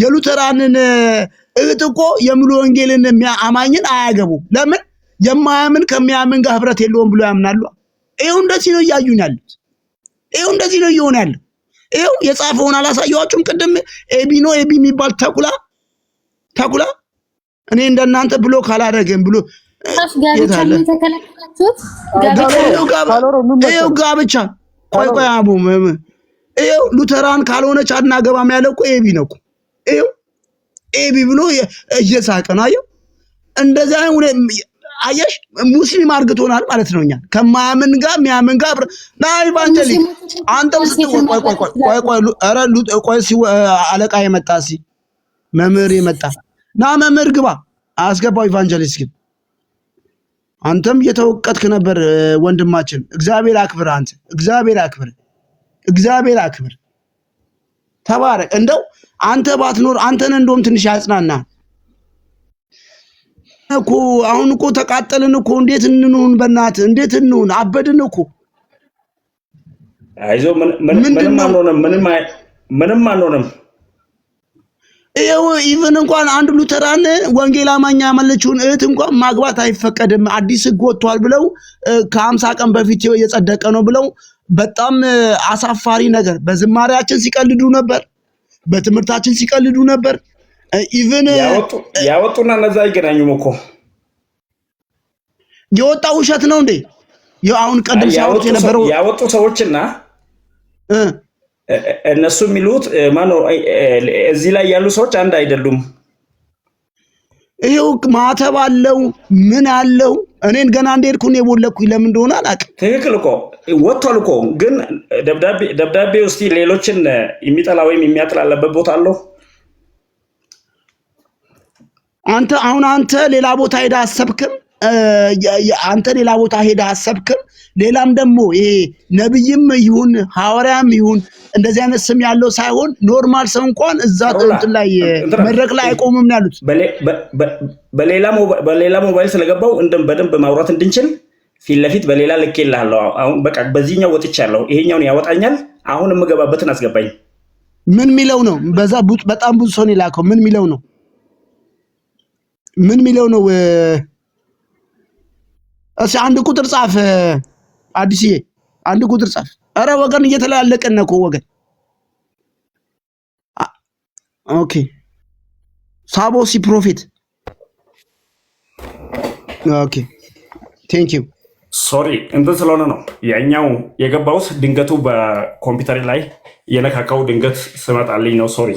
Speaker 1: የሉተራንን እህት እኮ የሙሉ ወንጌልን አማኝን አያገቡም። ለምን? የማያምን ከሚያምን ጋር ህብረት የለውም ብሎ ያምናሉ። ይሄው እንደዚህ ነው እያዩን ያሉት። ይሄው እንደዚህ ነው እየሆነ ያለው። ይሄው የጻፈውን አላሳየኋችሁም? ቅድም ኤቢ የሚባል ተኩላ እኔ እንደናንተ ብሎ ካላደረገን ብሎ ጋብቻ ቆይ አቡ ይሄው ሉተራን ካልሆነች አናገባም ያለው እኮ ኤቢ ነው እኮ። ይሄው ኤቢ ብሎ እየሳቀ ነው። አየው እንደዛ አየሽ ሙስሊም አርግቶናል ማለት ነው። እኛ ከማያምን ጋር የሚያምን ጋር ኢቫንጀሊክ አንተም አለቃ የመጣ መምህር የመጣ መምህር ግባ አስገባው። ኢቫንጀሊስት ግን አንተም እየተወቀጥክ ነበር ወንድማችን። እግዚአብሔር አክብር። አንተ እግዚአብሔር አክብር። ተባረክ። እንደው አንተ ባትኖር አንተን እንደውም ትንሽ ያጽናና እኮ። አሁን እኮ ተቃጠልን እኮ። እንዴት እንኑን? በእናትህ እንዴት እንኑን? አበድን እኮ።
Speaker 6: አይዞህ ምንም አንሆንም።
Speaker 1: ይኸው ኢቭን እንኳን አንድ ሉተራን ወንጌል አማኝ ያመለችውን እህት እንኳን ማግባት አይፈቀድም አዲስ ሕግ ወጥቷል ብለው ከ50 ቀን በፊት የጸደቀ ነው ብለው በጣም አሳፋሪ ነገር በዝማሬያችን ሲቀልዱ ነበር፣ በትምህርታችን ሲቀልዱ ነበር። ኢቭን
Speaker 6: ያወጡና እነዛ አይገናኙም እኮ
Speaker 1: የወጣው ውሸት ነው እንዴ? አሁን ቀደም ሲያወጡ የነበረው
Speaker 6: ያወጡ ሰዎችና እነሱ የሚሉት ማነው? እዚህ ላይ ያሉ ሰዎች አንድ አይደሉም።
Speaker 1: ይሄው ማተብ አለው ምን አለው? እኔን ገና እንደሄድኩ ነው የቦለኩኝ። ለምን እንደሆነ አላውቅም።
Speaker 6: ትክክል እኮ ወጥቷል እኮ ግን ደብዳቤ ውስጥ ሌሎችን የሚጠላ ወይም የሚያጥላለበት ቦታ አለው። አንተ ሌላ ቦታ ሄዳ አሰብክም? አንተ ሌላ ቦታ ሄዳ አሰብክም? ሌላም ደግሞ ይሄ ነብይም ይሁን ሐዋርያም ይሁን እንደዚህ አይነት ስም ያለው ሳይሆን ኖርማል ሰው እንኳን እዛ እንትን ላይ መድረክ ላይ አይቆምም ነው ያሉት። በሌላ ሞባይል ስለገባው በደንብ ማውራት እንድንችል ፊት ለፊት በሌላ ልኬልሃለሁ። አሁን በቃ በዚህኛው ወጥቻለሁ፣ ይሄኛውን ያወጣኛል። አሁን የምገባበትን አስገባኝ።
Speaker 1: ምን ሚለው ነው? በዛ በጣም ብዙ ሰው ነው የላከው። ምን ሚለው ነው? እሺ አንድ ቁጥር ጻፍ አዲስዬ፣ አንድ ቁጥር ጻፍ። አረ ወገን እየተላለቀን ነው እኮ ወገን። ኦኬ ሳቦሲ ፕሮፌት። ኦኬ ቴንክ ዩ
Speaker 6: ሶሪ እንትን ስለሆነ ነው ያኛው የገባውት ድንገቱ በኮምፒውተር ላይ የነካካው ድንገት ስመጣልኝ ነው። ሶሪ።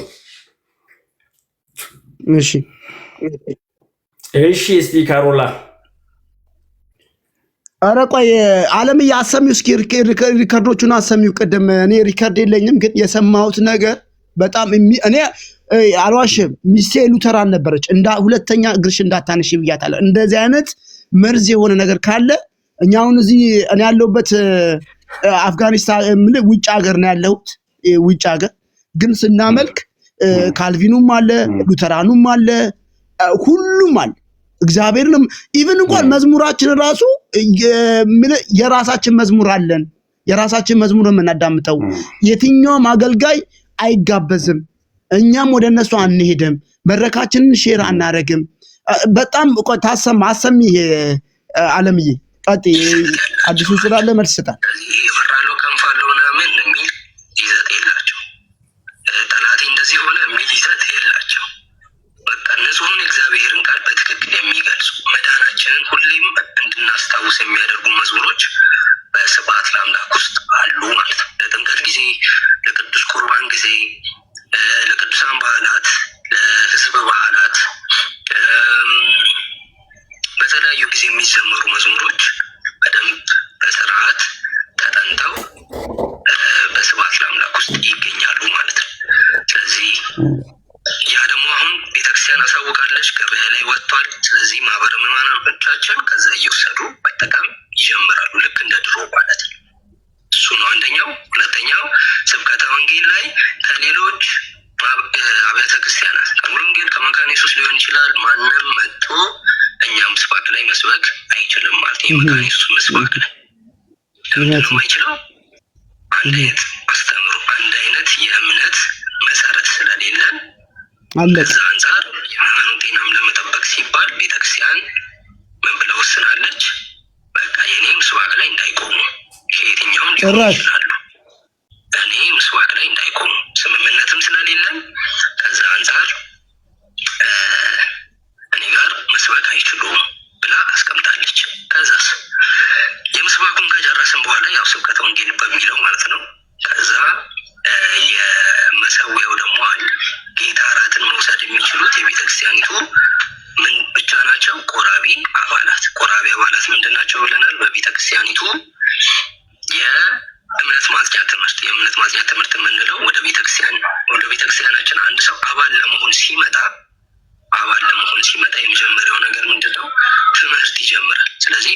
Speaker 6: እሺ እስቲ ካሮላ
Speaker 1: አረ ቆይ ዓለምዬ አሰሚው እስኪ ሪከርዶቹን አሰሚው። ቅድም እኔ ሪከርድ የለኝም ግን የሰማሁት ነገር በጣም እኔ አልዋሽም። ሚስቴ ሉተራን ነበረች። ሁለተኛ እግርሽ እንዳታነሺ ብያታለሁ። እንደዚህ አይነት መርዝ የሆነ ነገር ካለ እኛውን እዚህ እኔ ያለሁበት አፍጋኒስታን ውጭ ሀገር ነው ያለሁት። ውጭ ሀገር ግን ስናመልክ ካልቪኑም አለ ሉተራኑም አለ ሁሉም አለ። እግዚአብሔርንም ኢቭን እንኳን መዝሙራችን ራሱ የራሳችን መዝሙር አለን። የራሳችን መዝሙር የምናዳምጠው የትኛውም አገልጋይ አይጋበዝም። እኛም ወደ እነሱ አንሄድም። መድረካችንን ሼር አናረግም። በጣም አሰሚ ዓለምዬ ቀጥ አዲሱ ስላለ መልስ ስጣ።
Speaker 4: ይፈራለው ከንፋለው ምናምን የሚል ይዘት የላቸው። ጠላቴ እንደዚህ ሆነ የሚል ይዘት የላቸው። በቃ ንጹሑን የእግዚአብሔርን ቃል በትክክል የሚገልጹ መዳናችንን ሁሌም እንድናስታውስ የሚያደርጉ መዝሙሮች በስብሐት ለአምላክ ውስጥ አሉ ማለት ነው። ለጥምቀት ጊዜ፣ ለቅዱስ ቁርባን ጊዜ፣ ለቅዱሳን በዓላት፣ ለሕዝብ በዓላት፣ በተለያዩ ጊዜ የሚዘመሩ መዝሙሮች በደንብ በስርዓት ተጠንተው በስብሐት ለአምላክ ውስጥ ይገኛሉ ማለት ነው። ስለዚህ ያ ደግሞ አሁን ቤተክርስቲያን አሳውቃለች፣ ገበያ ላይ ወጥቷል። ስለዚህ ማህበረ ምዕመናኖቻችን ከዛ እየወሰዱ መጠቀም ይጀምራሉ፣ ልክ እንደ ድሮ ማለት ነው። እሱ ነው አንደኛው። ሁለተኛው ስብከተ ወንጌል ላይ ከሌሎች አብያተ ክርስቲያናት ከሙሉ ወንጌል ከመካነ ኢየሱስ ሊሆን ይችላል ማንም መጥቶ እኛ ምስባክ ላይ መስበክ አይችልም ማለት ነው። የመካነ ኢየሱስ ምስባክ ላይ ለምንድን ነው አይችልም? አንድ አይነት አስተምሮ አንድ አይነት የእምነት መሰረት ስለሌለን ከዛ አንጻር የሃይማኖት ጤናም ለመጠበቅ ሲባል ቤተክርስቲያን ምን ብላ ወስናለች? በቃ የኔ ምስባክ ላይ እንዳይቆሙ ከየትኛውም ሊሆኑ ይችላሉ፣ እኔ ምስባክ ላይ እንዳይቆሙ ስምምነትም ስለሌለን ከዛ አንጻር እኔ ጋር መስበክ አይችሉም ብላ አስቀምጣለች። ከዛስ የምስባኩን ከጨረስን በኋላ ያው ስብከተ ወንጌል በሚለው ማለት ነው። ከዛ የመሰዊያው ደግሞ አለ። ጌታ እራትን መውሰድ የሚችሉት የቤተክርስቲያኒቱ ምን ብቻ ናቸው? ቆራቢ አባላት። ቆራቢ አባላት ምንድን ናቸው ብለናል? በቤተክርስቲያኒቱ የእምነት ማጽኛ ትምህርት የምንለው ወደ ቤተክርስቲያናችን አንድ ሰው አባል ለመሆን ሲመጣ የመጀመሪያው ነገር ምንድነው? ትምህርት ይጀምራል። ስለዚህ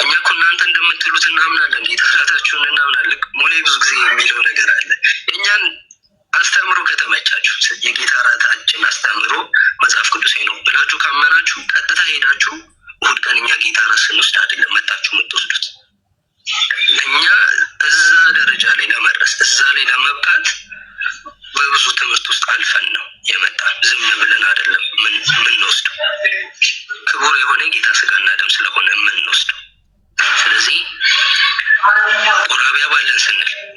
Speaker 4: እኛ እኮ እናንተ እንደምትሉት እናምናለን፣ ጌታ እራታችሁን እናምናለን። ሞሌ ብዙ ጊዜ የሚለው ነገር አለ። የእኛን አስተምሮ ከተመቻችሁ የጌታ እራታችን አስተምሮ መጽሐፍ ቅዱሳዊ ነው ብላችሁ ካመናችሁ ቀጥታ ሄዳችሁ እሑድ ቀን እኛ ጌታ እራት ስንወስድ አይደለም መጣችሁ የምትወስዱት። እኛ እዛ ደረጃ ላይ ለመድረስ እዛ ላይ ለመብቃት በብዙ ትምህርት ውስጥ አልፈን ነው የመጣ። ዝም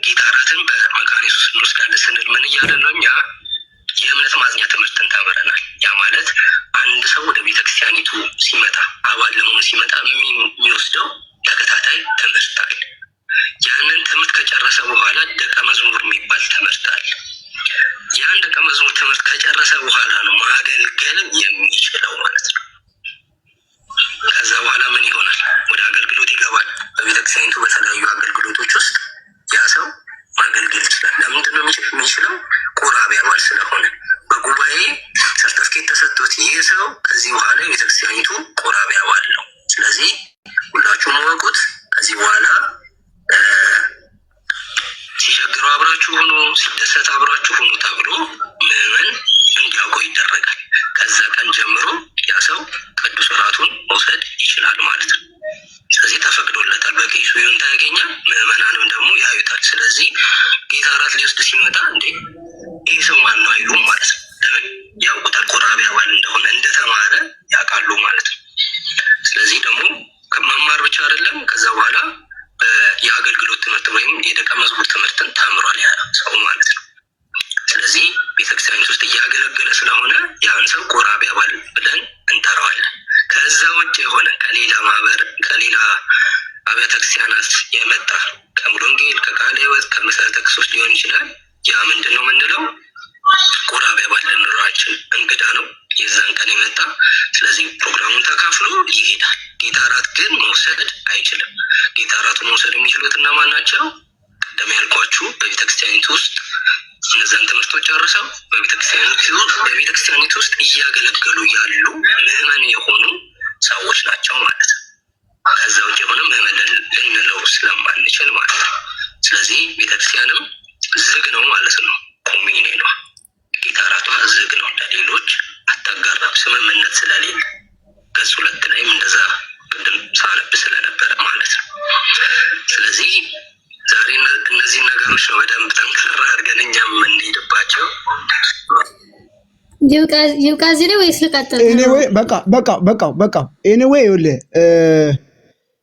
Speaker 4: ጌታ እራትን በመካነ ኢየሱስ እንወስዳለን ስንል ምን እያለን ነው? እኛ የእምነት ማጽኛ ትምህርትን ተምረናል። ያ ማለት አንድ ሰው ወደ ቤተክርስቲያኒቱ ሲመጣ አባል ለመሆን ሲመጣ የሚወስደው ተከታታይ ትምህርት አለ። ያንን ትምህርት ከጨረሰ በኋላ ደቀ መዝሙር የሚባል ትምህርት አለ። ያን ደቀ መዝሙር ትምህርት ከጨረሰ በኋላ ነው ማገልገል የሚችለው ማለት ነው። ከዛ በኋላ ምን ይሆናል? ወደ አገልግሎት ይገባል። በቤተክርስቲያኒቱ በተለያዩ አገልግሎቶች ውስጥ ያ ሰው ማገልገል ይችላል። ለምንድን ነው የሚችለው? ቆራቢ አባል ስለሆነ በጉባኤ ሰርተፍኬት ተሰጥቶት ይህ ሰው ከዚህ በኋላ የቤተክርስቲያኒቱ ቆራቢ አባል ነው። ስለዚህ ሁላችሁም ወቁት። ከዚህ በኋላ ሲቸግረው አብራችሁ ሆኖ ሲደሰት አብራችሁ ሆኖ ተብሎ ምዕመን እንዲያውቀው ይደረጋል። ከዛ ቀን ጀምሮ ያ ሰው ቅዱስ እራቱን መውሰድ ይችላል ማለት ነው። ስለዚህ ተፈቅዶለታል። በቄሱ ይሁንታ ያገኛል። ምዕመናንም ደግሞ ያዩታል። ስለዚህ ጌታ እራት ሊወስድ ሲመጣ እንዴ ይህ ሰው ማን ነው አይሉም ማለት ነው። ለምን? ያውቁታል። ቆራቢ አባል እንደሆነ እንደተማረ ያውቃሉ ማለት ነው። ስለዚህ ደግሞ መማር ብቻ አይደለም፣ ከዛ በኋላ የአገልግሎት ትምህርት ወይም የደቀ መዝሙር ትምህርትን ተምሯል ያ ሰው ማለት ነው። ስለዚህ ቤተክርስቲያን ውስጥ እያገለገለ ስለሆነ ያን ሰው ቆራቢ አባል ብለን እንጠራዋለን። ከዛ ውጭ የሆነ ከሌላ ማህበር ከሌላ አብያተ ክርስቲያናት የመጣ ከሙሉ ወንጌል ከቃለ ሕይወት ከመሰረተ ክርስቶስ ሊሆን ይችላል። ያ ምንድን ነው የምንለው? ቆራቢ አባል ልንለው አንችልም። እንግዳ ነው የዛን ቀን የመጣ። ስለዚህ ፕሮግራሙን ተካፍሎ ይሄዳል። ጌታ እራት ግን መውሰድ አይችልም። ጌታ እራቱን መውሰድ የሚችሉት እነማን ናቸው? ቀደም ያልኳችሁ በቤተክርስቲያኒቱ ውስጥ እነዛን ትምህርቶች ጨርሰው በቤተክርስቲያኒቱ ውስጥ እያገለገሉ ያሉ ምዕመን የሆኑ ሰዎች ናቸው ማለት ነው። ከዛ ውጭ የሆነ ምዕመን ልንለው ስለማንችል ማለት ነው። ስለዚህ ቤተክርስቲያንም ዝግ ነው ማለት ነው። ኮሚኔ ነው። ጌታ እራቷ ዝግ ነው፣ ለሌሎች አታጋራም፣ ስምምነት ስለሌለ። ገጽ 2 ላይም እንደዛ ቅድም ሳነብ ስለነበረ ማለት ነው። ስለዚህ ዛሬ እነዚህ ነገሮች ነው በደንብ ጠንከራ አድርገን እኛ የምንሄድባቸው።
Speaker 3: ይብቃ እዚህ ላይ ወይስ ልቀጥል?
Speaker 1: ኤኒዌይ በቃ ኤኒዌይ ይኸውልህ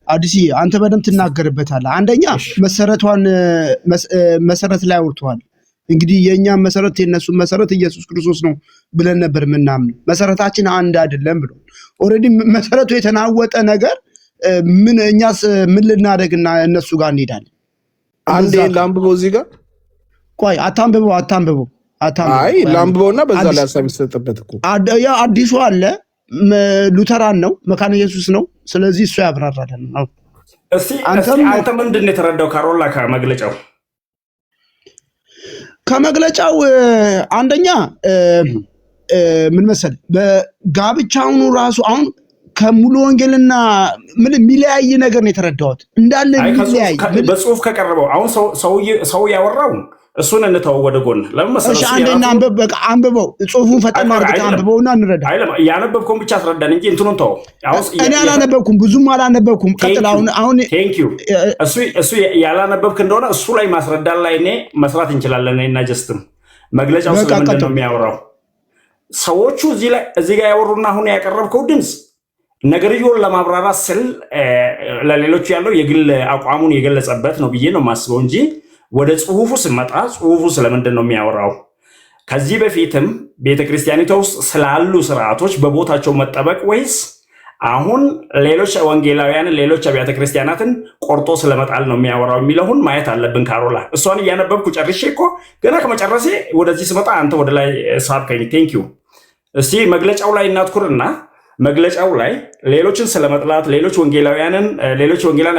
Speaker 1: አዲስዬ አንተ በደንብ ትናገርበታለህ። አንደኛ መሰረት ላይ አውርተዋል። እንግዲህ የእኛም መሰረት የነሱን መሰረት ኢየሱስ ክርስቶስ ነው ብለን ነበር የምናምነው። መሰረታችን አንድ አይደለም ብሎ ኦልሬዲ መሰረቱ የተናወጠ ነገር ምን እኛስ ምን ልናደርግና እነሱ ጋር እንሄዳለን?
Speaker 2: አንዴ ላምብበው እዚህ ጋር
Speaker 1: ቆይ አታንብበው።
Speaker 2: አይ ላምብበውና በዛ ላይ ሀሳብ ይሰጥበት እኮ
Speaker 1: ያ አዲሱ አለ ሉተራን ነው መካነ ኢየሱስ ነው። ስለዚህ እሱ ያብራራለን ነው።
Speaker 7: እስቲ አንተ ምንድን ነው የተረዳው ካሮላ ከመግለጫው?
Speaker 1: አንደኛ ምን መሰለህ በጋብቻውኑ ራሱ አሁን ከሙሉ ወንጌልና ምን የሚለያይ ነገር ነው የተረዳሁት። እንዳለ የሚለያይ
Speaker 7: በጽሁፍ ከቀረበው አሁን ሰው ያወራው እሱን እንተው ወደ ጎን። ለምን መሰለህ?
Speaker 1: እሺ አንዴና አንብበው ጽሁፉን ፈጠን አድርገህ አንብበውና እንረዳ።
Speaker 7: ያነበብከውን ብቻ አስረዳን እንጂ እንትኑን ተው።
Speaker 1: እኔ አላነበብኩም፣ ብዙም አላነበብኩም። ቀጥል። አሁን
Speaker 7: ቴንክ ዩ። እሱ ያላነበብክ እንደሆነ እሱ ላይ ማስረዳት ላይ እኔ መስራት እንችላለን። እና ጀስትም መግለጫው ስለምንድን ነው የሚያወራው? ሰዎቹ እዚህ ጋር ያወሩና አሁን ያቀረብከው ድምፅ ነገርየውን ለማብራራት ስል ለሌሎቹ ያለው የግል አቋሙን የገለጸበት ነው ብዬ ነው የማስበው እንጂ ወደ ጽሁፉ ስመጣ ጽሁፉ ስለምንድን ነው የሚያወራው? ከዚህ በፊትም ቤተክርስቲያኒቷ ውስጥ ስላሉ ስርዓቶች በቦታቸው መጠበቅ ወይስ አሁን ሌሎች ወንጌላውያንን ሌሎች አብያተ ክርስቲያናትን ቆርጦ ስለመጣል ነው የሚያወራው የሚለውን ማየት አለብን። ካሮላ እሷን እያነበብኩ ጨርሼ እኮ ገና ከመጨረሴ ወደዚህ ስመጣ አንተ ወደ ላይ ሳብከኝ። ቴንክ ዩ። እስቲ መግለጫው ላይ እናትኩርና መግለጫው ላይ ሌሎችን ስለመጥላት ሌሎች ወንጌላውያን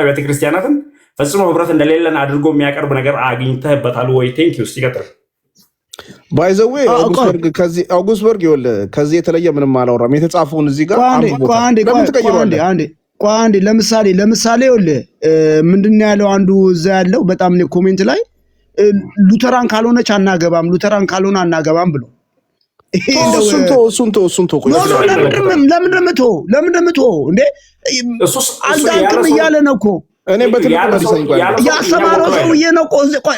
Speaker 7: አብያተ ክርስቲያናትን ፈጽሞ ህብረት እንደሌለን አድርጎ የሚያቀርብ ነገር አግኝተህበታል ወይ? ቴንክ ዩ። ሲቀጥል
Speaker 2: ባይዘዌ አውጉስበርግ ይኸውልህ ከዚህ የተለየ ምንም አላወራም። የተጻፈውን እዚህ ጋር
Speaker 1: አንዴ ለምሳሌ ይኸውልህ ምንድን ነው ያለው? አንዱ እዛ ያለው በጣም ኮሜንት ላይ ሉተራን ካልሆነች አናገባም፣ ሉተራን ካልሆነ አናገባም ብሎ
Speaker 2: እሱን ተው።
Speaker 1: ለምን እንዴ አልዳንክም እያለ ነው እኮ
Speaker 2: እኔ
Speaker 1: ያስተማረው ሰውዬ ነው እኮ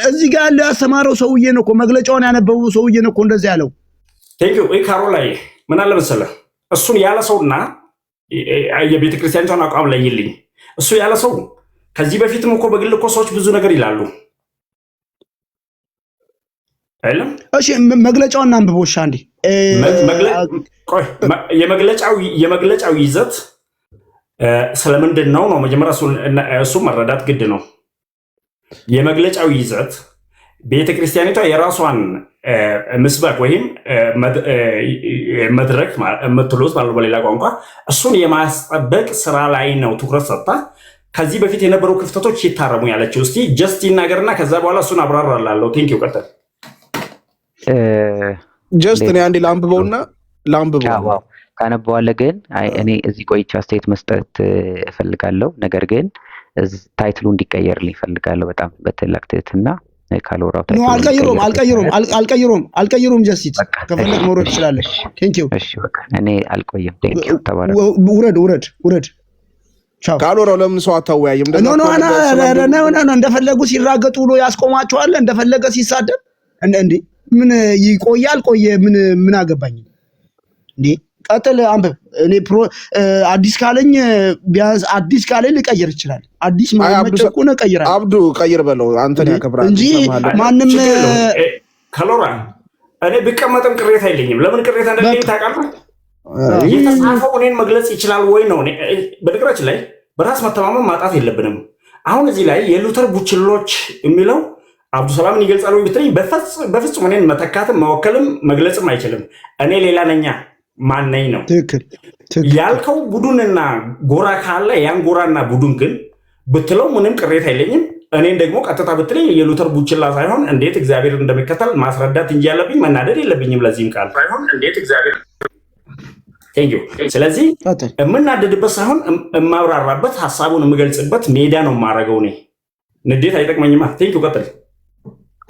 Speaker 1: እዚህ ጋር ያለው ያስተማረው ሰውዬ ነው እኮ መግለጫውን ያነበበው ሰውዬ ነው እኮ እንደዚህ ያለው።
Speaker 7: ቴንኪው። ካሮላይ ምን አለ መሰለህ እሱን ያለ ሰውና የቤተክርስቲያኒቷን አቋም ለይልኝ። እሱ ያለ ሰው ከዚህ በፊትም እኮ በግል እኮ ሰዎች ብዙ ነገር ይላሉ። አይደለም?
Speaker 6: እሺ መግለጫውን አንብቦሽ አንዴ።
Speaker 7: የመግለጫው ይዘት ስለምንድን ነው መጀመሪያ እሱ መረዳት ግድ ነው። የመግለጫው ይዘት ቤተክርስቲያኒቷ የራሷን ምስበክ ወይም መድረክ የምትሉት ማለት በሌላ ቋንቋ እሱን የማስጠበቅ ስራ ላይ ነው ትኩረት ሰጥታ ከዚህ በፊት የነበሩ ክፍተቶች ይታረሙ ያለችው። እስቲ ጀስት ይናገርና ከዛ በኋላ እሱን አብራራላለሁ። ቴንክ ዩ ቀጥል።
Speaker 2: ጀስት እኔ አንዴ ላንብበውና
Speaker 8: ካነበዋለህ ግን እኔ እዚህ ቆይቼ አስተያየት መስጠት እፈልጋለሁ። ነገር ግን ታይትሉ እንዲቀየርልኝ እፈልጋለሁ በጣም በትልቅ ትህትና። ካልወራው ታይትሉ
Speaker 6: አልቀይሩም ጀስት ከፈለክ መውረድ ትችላለህ። ቴንክ ዩ።
Speaker 8: እሺ በቃ እኔ አልቆይም። ቴንክ ዩ። ተባረክ።
Speaker 6: ውረድ። ቻው።
Speaker 2: ካልወራው ለምን ሰው አታወያይም?
Speaker 6: እንደፈለጉ ሲራገጡ ብሎ ያስቆማቸዋል። እንደፈለገ ሲሳደብ እንዴ ምን ይቆያል? ቆየ ምን አገባኝ እንዴ? ቀጥል አንብብ። እኔ አዲስ ካለኝ ቢያንስ አዲስ ካለኝ ልቀይር ይችላል። አዲስ ማመጭ እኮ ነው ቀይራለሁ።
Speaker 2: አብዱ ቀይር በለው አንተን ያከብራል
Speaker 6: እንጂ ማንም
Speaker 7: ከሎራ እኔ ብቀመጥም ቅሬታ የለኝም። ለምን ቅሬታ እንደሌለኝ ታውቃለህ? የተጻፈው እኔን መግለጽ ይችላል ወይ ነው። በነገራችን ላይ በራስ መተማመን ማጣት የለብንም። አሁን እዚህ ላይ የሉተር ቡችሎች የሚለው አብዱሰላምን ይገልጻል ወይ ብትለኝ በፍጹም እኔን መተካትም መወከልም መግለጽም አይችልም። እኔ ሌላ ነኛ ማነኝ ነው ያልከው። ቡድንና ጎራ ካለ ያን ጎራና ቡድን ግን ብትለው ምንም ቅሬታ የለኝም። እኔን ደግሞ ቀጥታ ብትለኝ የሉተር ቡችላ ሳይሆን እንዴት እግዚአብሔር እንደሚከተል ማስረዳት እንጂ ያለብኝ መናደድ የለብኝም። ለዚህም ቃል ሳይሆን እንዴት እግዚአብሔር ስለዚህ የምናደድበት ሳይሆን የማብራራበት ሀሳቡን የምገልጽበት ሜዳ ነው የማደርገው። እኔ ንዴት አይጠቅመኝማ። ቴንኪው ቀጥል።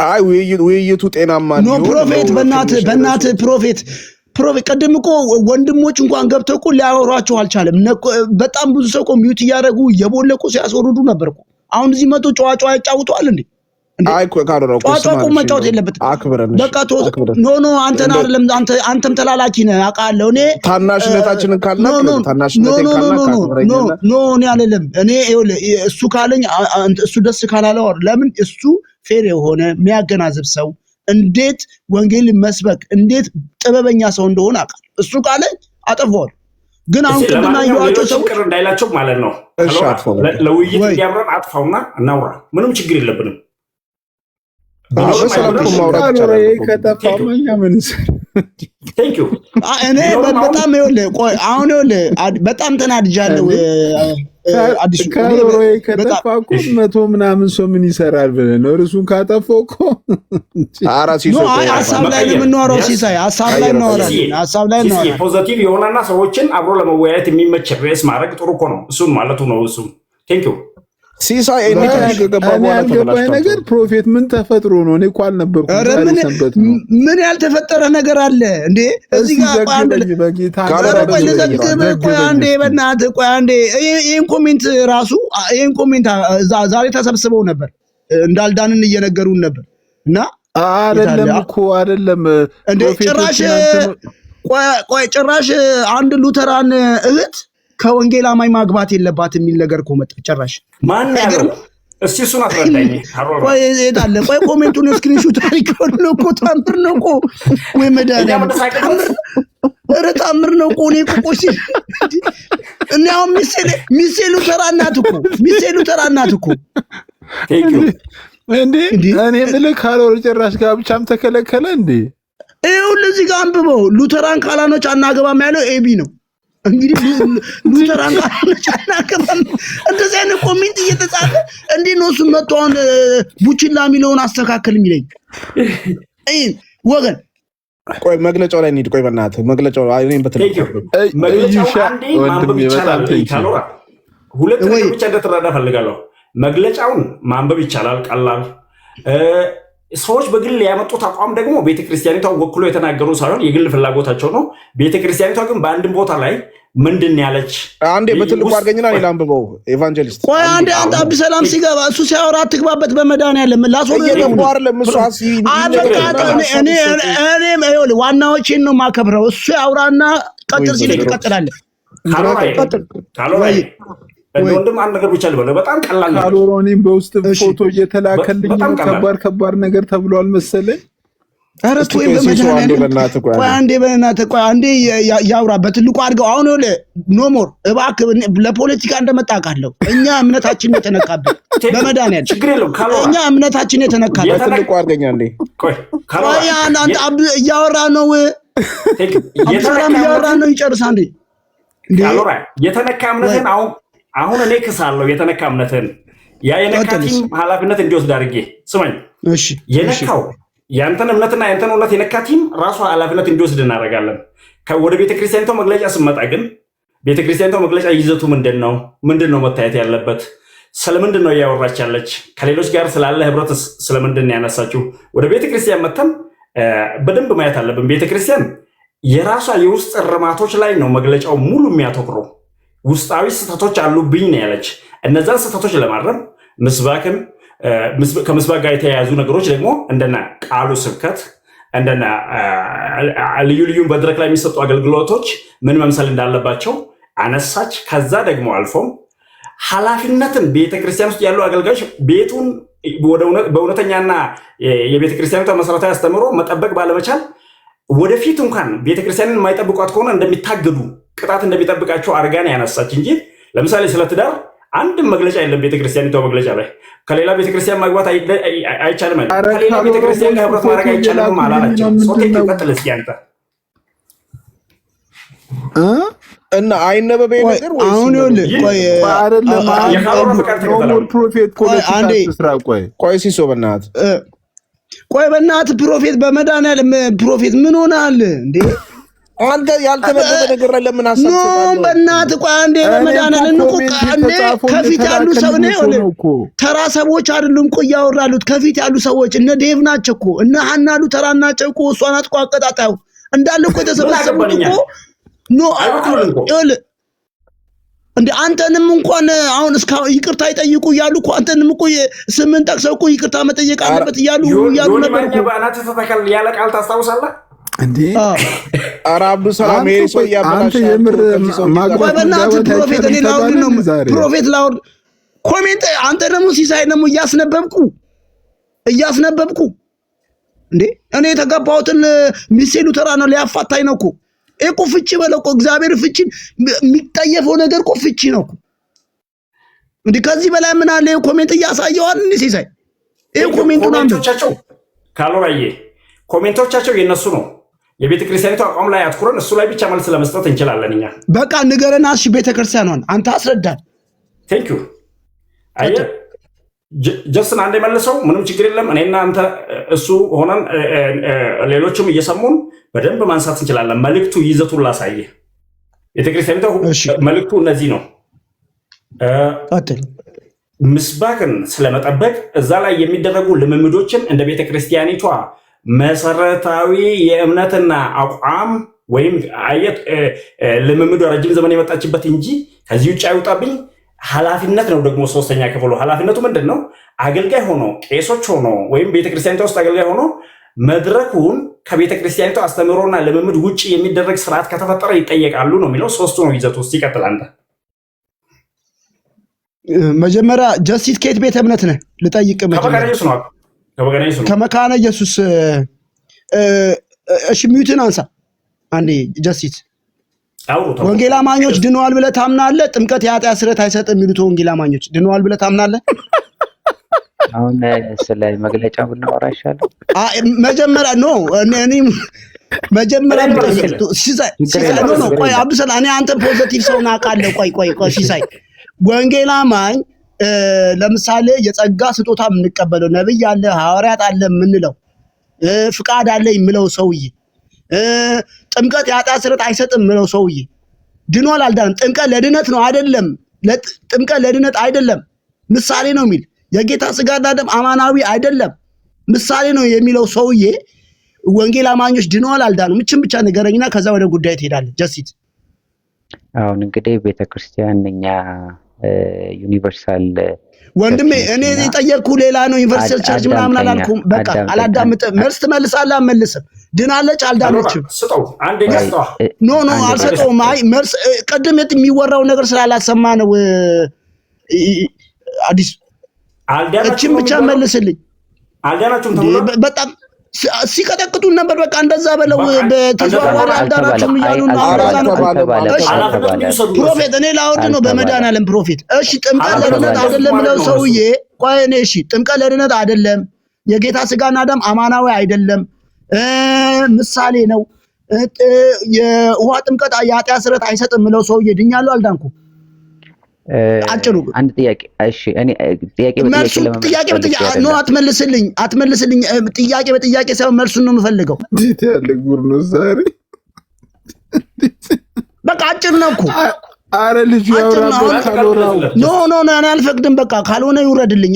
Speaker 2: አይ ውይይቱ ጤናማ
Speaker 6: ነው። ፕሮፌት በእናትህ ፕሮፌት ቅድም እኮ ወንድሞች እንኳን ገብተው እኮ ሊያወሯቸው አልቻለም። በጣም ብዙ ሰው እኮ ሚዩት እያደረጉ እየቦለቁ ሲያስወርዱ ነበር እኮ። አሁን እዚህ መቶ ጨዋጨዋ ያጫውተዋል እንዴ? ጨዋጨዋ እኮ መጫወት የለበትም። በቃ ኖ አንተን አይደለም አንተም ተላላኪ ነህ አውቃለሁ። እኔ
Speaker 2: ታናሽነታችንን
Speaker 6: ኖ እኔ አይደለም እኔ እሱ ካለኝ እሱ ደስ ካላለው ለምን እሱ ፌር የሆነ የሚያገናዝብ ሰው እንዴት ወንጌል መስበክ እንዴት ጥበበኛ ሰው እንደሆነ አውቃለሁ። እሱ ካለኝ አጠፋዋለሁ። ግን አሁን ቅድም ያዩዋቸው ሰው
Speaker 7: ቅር እንዳይላቸው ማለት ነው ለውይይት እንዲያምረን አጥፋውና እናውራ። ምንም ችግር የለብንም።
Speaker 6: እኔ በጣም ቆይ አሁን በጣም ተናድጃለሁ። አዲሱ
Speaker 9: ከጠፋ እኮ 100 ምናምን ሰው ምን ይሰራል ብለህ ነው? እርሱን ካጠፋው እኮ
Speaker 6: ሀሳብ ላይ ነው የምናወራው። ሲሳይ ሀሳብ ላይ እናወራለን።
Speaker 7: ፖዘቲቭ የሆነና ሰዎችን አብሮ ለመወያየት የሚመች ርዕስ ማድረግ ጥሩ እኮ ነው። እሱን ማለቱ ነው። እሱ ቴንኪው
Speaker 2: ሲሳይ
Speaker 9: ያልገባኝ ነገር ፕሮፌት ምን ተፈጥሮ ነው? እኔ እኮ አልነበርኩም።
Speaker 6: ምን ያልተፈጠረ ነገር አለ እንዴ? እዚህ ጋር ይህን ኮሜንት ዛሬ ተሰብስበው ነበር እንዳልዳንን እየነገሩን ነበር። እና
Speaker 9: አይደለም እኮ አይደለም
Speaker 6: እንዴ ጭራሽ አንድ ሉተራን እህት ከወንጌል አማኝ ማግባት የለባት የሚል ነገር እኮ መጣ። ጭራሽ
Speaker 7: ማን ያለው? እስቲ እሱን አስረዳኝ።
Speaker 6: ቆይ እሄዳለ። ቆይ ኮሜንቱን ስክሪንሾት አድርገው ነው እኮ ታምር ነው እኮ ወይ መድኃኒዓለም ታምር ነው እኮ እኔ እኮ እኔ አሁን ሚስቴ ሉተራ እናት እኮ
Speaker 9: እንዴ እኔ የምልህ ካልሆነ ጭራሽ ጋብቻም ተከለከለ እንዴ?
Speaker 6: ይኸውልህ እዚህ ጋር አንብበው ሉተራን ካላኖች አናገባም ያለው ኤቢ ነው። እንግዲህ ሉተራን ካላኖች አናገባም እንደዚህ አይነት ኮሜንት እየተጻፈ እንዴት ነው እሱ መጥቶ አሁን ቡችላ የሚለውን አስተካክል የሚለኝ ወገን?
Speaker 2: ቆይ መግለጫው ላይ እንሂድ። ቆይ በእናትህ መግለጫው እኔም
Speaker 7: ሁለት ነገር ብቻ እንደተረዳ ፈልጋለሁ። መግለጫውን ማንበብ ይቻላል፣ ቀላል። ሰዎች በግል ያመጡት አቋም ደግሞ ቤተክርስቲያኒቷ ወክሎ የተናገሩ ሳይሆን የግል ፍላጎታቸው ነው። ቤተክርስቲያኒቷ ግን በአንድም ቦታ ላይ ምንድን ያለች
Speaker 2: አንዴ በትልቁ አድርገኝና እኔ ላንብበው። ኤቫንጀሊስት
Speaker 6: ቆይ አንዴ አንተ አብዱሰላም ሲገባ እሱ ሲያወራ አትግባበት። በመድኃኒዓለም እኔ ዋናዎችን ነው የማከብረው። እሱ ያውራና ቀጥል ሲል ትቀጥላለህ።
Speaker 7: ወንድም አንድ ነገር ብቻ ልበለው፣ በጣም ቀላል ነው።
Speaker 9: እኔም በውስጥ ፎቶ እየተላከልኝ ከባድ ነገር ተብሏል መሰለኝ።
Speaker 1: አረቱ አንዴ በእናትህ ያውራ በትልቁ አድርገው። አሁን ኖ ሞር እባክህ ለፖለቲካ እንደመጣ ቃለው እኛ እምነታችን የተነካብን በመድኃኒዓለም
Speaker 7: ችግር የለም
Speaker 1: እኛ እምነታችን የተነካብን
Speaker 2: በትልቁ አድርገኛል።
Speaker 1: ቆይ አንተ እያወራ ነው ሰላም እያወራ ነው ይጨርስ አንዴ
Speaker 7: ካሎራ የተነካ እምነትን አሁን እኔ ክሳለሁ የተነካ እምነትን ያ የነካቲም ኃላፊነት እንዲወስድ አድርጌ ስማኝ።
Speaker 1: እሺ
Speaker 7: የነካው ያንተን እምነትና ያንተን እውነት የነካቲም ራሷ ኃላፊነት እንዲወስድ እናደርጋለን። ወደ ቤተክርስቲያኒቷ መግለጫ ስመጣ ግን ቤተክርስቲያኒቷ መግለጫ ይዘቱ ምንድነው መታየት ያለበት? ስለምንድን ነው እያወራች ያለች? ከሌሎች ጋር ስላለ ህብረት ስለምንድን ነው ያነሳችው? ወደ ቤተክርስቲያን መተን በደንብ ማየት አለብን። ቤተክርስቲያን የራሷ የውስጥ እርማቶች ላይ ነው መግለጫው ሙሉ የሚያተኩረው። ውስጣዊ ስህተቶች አሉብኝ ነው ያለች። እነዛን ስህተቶች ለማረም ምስባክን ከምስባክ ጋር የተያያዙ ነገሮች ደግሞ እንደና ቃሉ ስብከት እንደና ልዩ ልዩ መድረክ ላይ የሚሰጡ አገልግሎቶች ምን መምሰል እንዳለባቸው አነሳች። ከዛ ደግሞ አልፎም ኃላፊነትን ቤተክርስቲያን ውስጥ ያሉ አገልጋዮች ቤቱን በእውነተኛና የቤተክርስቲያኒቷ መሰረታዊ አስተምሮ መጠበቅ ባለመቻል ወደፊት እንኳን ቤተክርስቲያንን የማይጠብቋት ከሆነ እንደሚታገዱ ቅጣት እንደሚጠብቃቸው አርጋን ያነሳች እንጂ ለምሳሌ ስለ ትዳር አንድም መግለጫ የለም። ቤተክርስቲያኒቷ መግለጫ ላይ ከሌላ ቤተክርስቲያን ማግባት አይቻልም፣ ከሌላ ቤተክርስቲያን ጋር ህብረት ማድረግ አይቻልም አላላቸው። ሶቴ ተቀጥል እስኪ አንተ
Speaker 2: እና አይነበበ ነገር ወይ
Speaker 1: አሁን ቆይ
Speaker 9: አይደለም ፕሮፌት
Speaker 1: አንዴ
Speaker 2: ቆይ ሲሶ በእናትህ
Speaker 1: ቆይ በእናትህ ፕሮፌት በመድኃኒዓለም ፕሮፌት ምን ሆነሃል እንዴ?
Speaker 2: አንተ ያልተነበበ ነገር ላይ ለምን አሳስባለሁ?
Speaker 1: ኖ በእናትህ ቆይ አንዴ በመድኃኒዓለም ከፊት ያሉ ሰው ነው ተራ ሰዎች አይደሉም እኮ እያወራሉት። ከፊት ያሉ ሰዎች እነ ዴቭ ናቸው እኮ እነ ሀናሉ ተራ ናቸው እኮ። እሷ ናት እኮ አቀጣጣዩ እንዳለ እኮ የተሰበሰቡት እኮ ኖ አይወክሉም እንዴ? አንተንም እንኳን አሁን እስካሁን ይቅርታ ይጠይቁ እያሉ እኮ አንተንም እኮ ስምን ጠቅሰው እኮ ይቅርታ መጠየቅ አለበት እያሉ ነበር እኮ።
Speaker 7: በአናት ተተከል ያለ ቃል ታስታውሳለህ እንዴ?
Speaker 2: ኧረ አብዱ ሰላም ይሄ ሰው ያበላሽ
Speaker 9: የምር ማግባት
Speaker 1: በእናትህ ፕሮፌት እኔ ላውርድ ነው ፕሮፌት ላውርድ ኮሜንት። አንተ ደግሞ ሲሳይ ደግሞ እያስነበብኩ እንዴ እኔ የተገባሁትን ሚስቴ ሉተራ ነው ሊያፋታኝ ነው እኮ እኮ ፍቺ በለው እኮ እግዚአብሔር ፍቺን የሚጠየፈው ነገር እኮ ፍቺ ነው እኮ እንዴ። ከዚህ በላይ ምን አለ? ኮሜንት እያሳየዋል እንዴ ሲሳይ? ኮሜንቱን
Speaker 7: አንብቻቸው ካሎራዬ ኮሜንቶቻቸው የነሱ ነው። የቤተክርስቲያኒቱ አቋም ላይ አትኩረን እሱ ላይ ብቻ መልስ ለመስጠት እንችላለን እኛ።
Speaker 1: በቃ ንገረና እሺ ቤተክርስቲያኗን አንተ አስረዳን።
Speaker 7: ቴንክ ዩ አየህ ጀስትን አንዴ መልሰው ምንም ችግር የለም። እኔና አንተ እሱ ሆነን ሌሎችም እየሰሙን በደንብ ማንሳት እንችላለን። መልእክቱ ይዘቱን ላሳየ። ቤተክርስቲያኒቷ መልእክቱ እነዚህ ነው። ምስባክን ስለመጠበቅ እዛ ላይ የሚደረጉ ልምምዶችን እንደ ቤተክርስቲያኒቷ መሰረታዊ የእምነትና አቋም ወይም አየት ልምምዱ ረጅም ዘመን የመጣችበት እንጂ ከዚህ ውጭ አይውጣብኝ ኃላፊነት ነው። ደግሞ ሶስተኛ ክፍሉ ኃላፊነቱ ምንድን ነው? አገልጋይ ሆኖ ቄሶች ሆኖ ወይም ቤተክርስቲያኒቷ ውስጥ አገልጋይ ሆኖ መድረኩን ከቤተክርስቲያኒቷ አስተምህሮና ልምምድ ውጭ የሚደረግ ስርዓት ከተፈጠረ ይጠየቃሉ ነው የሚለው። ሶስቱ ነው ይዘቱ። ውስጥ ይቀጥል። አንተ
Speaker 1: መጀመሪያ ጀስቲስ ከየት ቤተ እምነት ነህ ልጠይቅ። ከመካነ ኢየሱስ። እሺ ሚዩትን አንሳ አንዴ ጀስቲስ። ወንጌል አማኞች ድነዋል ብለህ ታምናለህ? ጥምቀት የኃጢአት ስርየት አይሰጥም የሚሉት ወንጌል አማኞች ድነዋል ብለህ ታምናለህ?
Speaker 8: አሁን ስለ መግለጫው ብናወራ ይሻላል።
Speaker 1: መጀመሪያ ኖ እኔ መጀመሪያ ሲሳይ ነው። ቆይ አብዱሰላም እኔ አንተ ፖዚቲቭ ሰው አውቃለሁ። ቆይ ሲሳይ ወንጌል አማኝ ለምሳሌ የጸጋ ስጦታ የምንቀበለው ነብይ አለ ሐዋርያት አለ የምንለው ፍቃድ አለ የሚለው ሰውዬ ጥምቀት የኃጢአት ስርየት አይሰጥም የሚለው ሰውዬ ድኗል አልዳንም? ጥምቀት ለድነት ነው አይደለም? ጥምቀት ለድነት አይደለም ምሳሌ ነው የሚል የጌታ ስጋና ደም አማናዊ አይደለም ምሳሌ ነው የሚለው ሰውዬ ወንጌል አማኞች ድኗል አልዳኑም? ምችን ብቻ ንገረኝና ከዛ ወደ ጉዳይ ትሄዳለህ። ጀስቲስ
Speaker 8: አሁን እንግዲህ ቤተክርስቲያን እኛ ዩኒቨርሳል
Speaker 1: ወንድሜ እኔ የጠየቅኩ ሌላ ነው። ዩኒቨርሳል ቸርች ምናምን አላልኩም። በቃ አላዳምጥም። መልስ ትመልሳለህ አልመልስም። ድናለች አልዳነችም? ኖ አልሰጠውም። አይ መልስ ቅድም የሚወራው ነገር ስላላሰማ ነው። አዲስ እችን ብቻ መልስልኝ።
Speaker 7: አልዳናችሁም?
Speaker 1: በጣም
Speaker 6: ሲቀጠቅጡን ነበር። በቃ እንደዛ በለው በተዘዋዋሪ አልዳናችሁም እያሉ ነው። ፕሮፌት እኔ ላውርድ ነው በመድኃኒዓለም ፕሮፌት። እሺ ጥምቀት ለድነት አይደለም ብለው ሰውዬ ቆይ እኔ እሺ ጥምቀት ለድነት አይደለም፣ የጌታ ስጋና ደም አማናዊ አይደለም፣ ምሳሌ ነው። የውሃ ጥምቀት የኃጢአት ስርየት አይሰጥም ብለው ሰውዬ ድኛለሁ አልዳንኩም። አጭሩ
Speaker 8: አንድ ጥያቄ እሺ እኔ ጥያቄ
Speaker 6: በጥያቄ ነው አትመልስልኝ ጥያቄ በጥያቄ ሳይሆን መልሱን ነው የምፈልገው።
Speaker 9: እንዴት ያለ ጉር ነው ዛሬ።
Speaker 6: በቃ አጭር ነው እኮ
Speaker 9: አረ ልጅ ያወራበት ካልወራው
Speaker 6: ኖ እኔ አልፈቅድም። በቃ ካልሆነ ይውረድልኝ።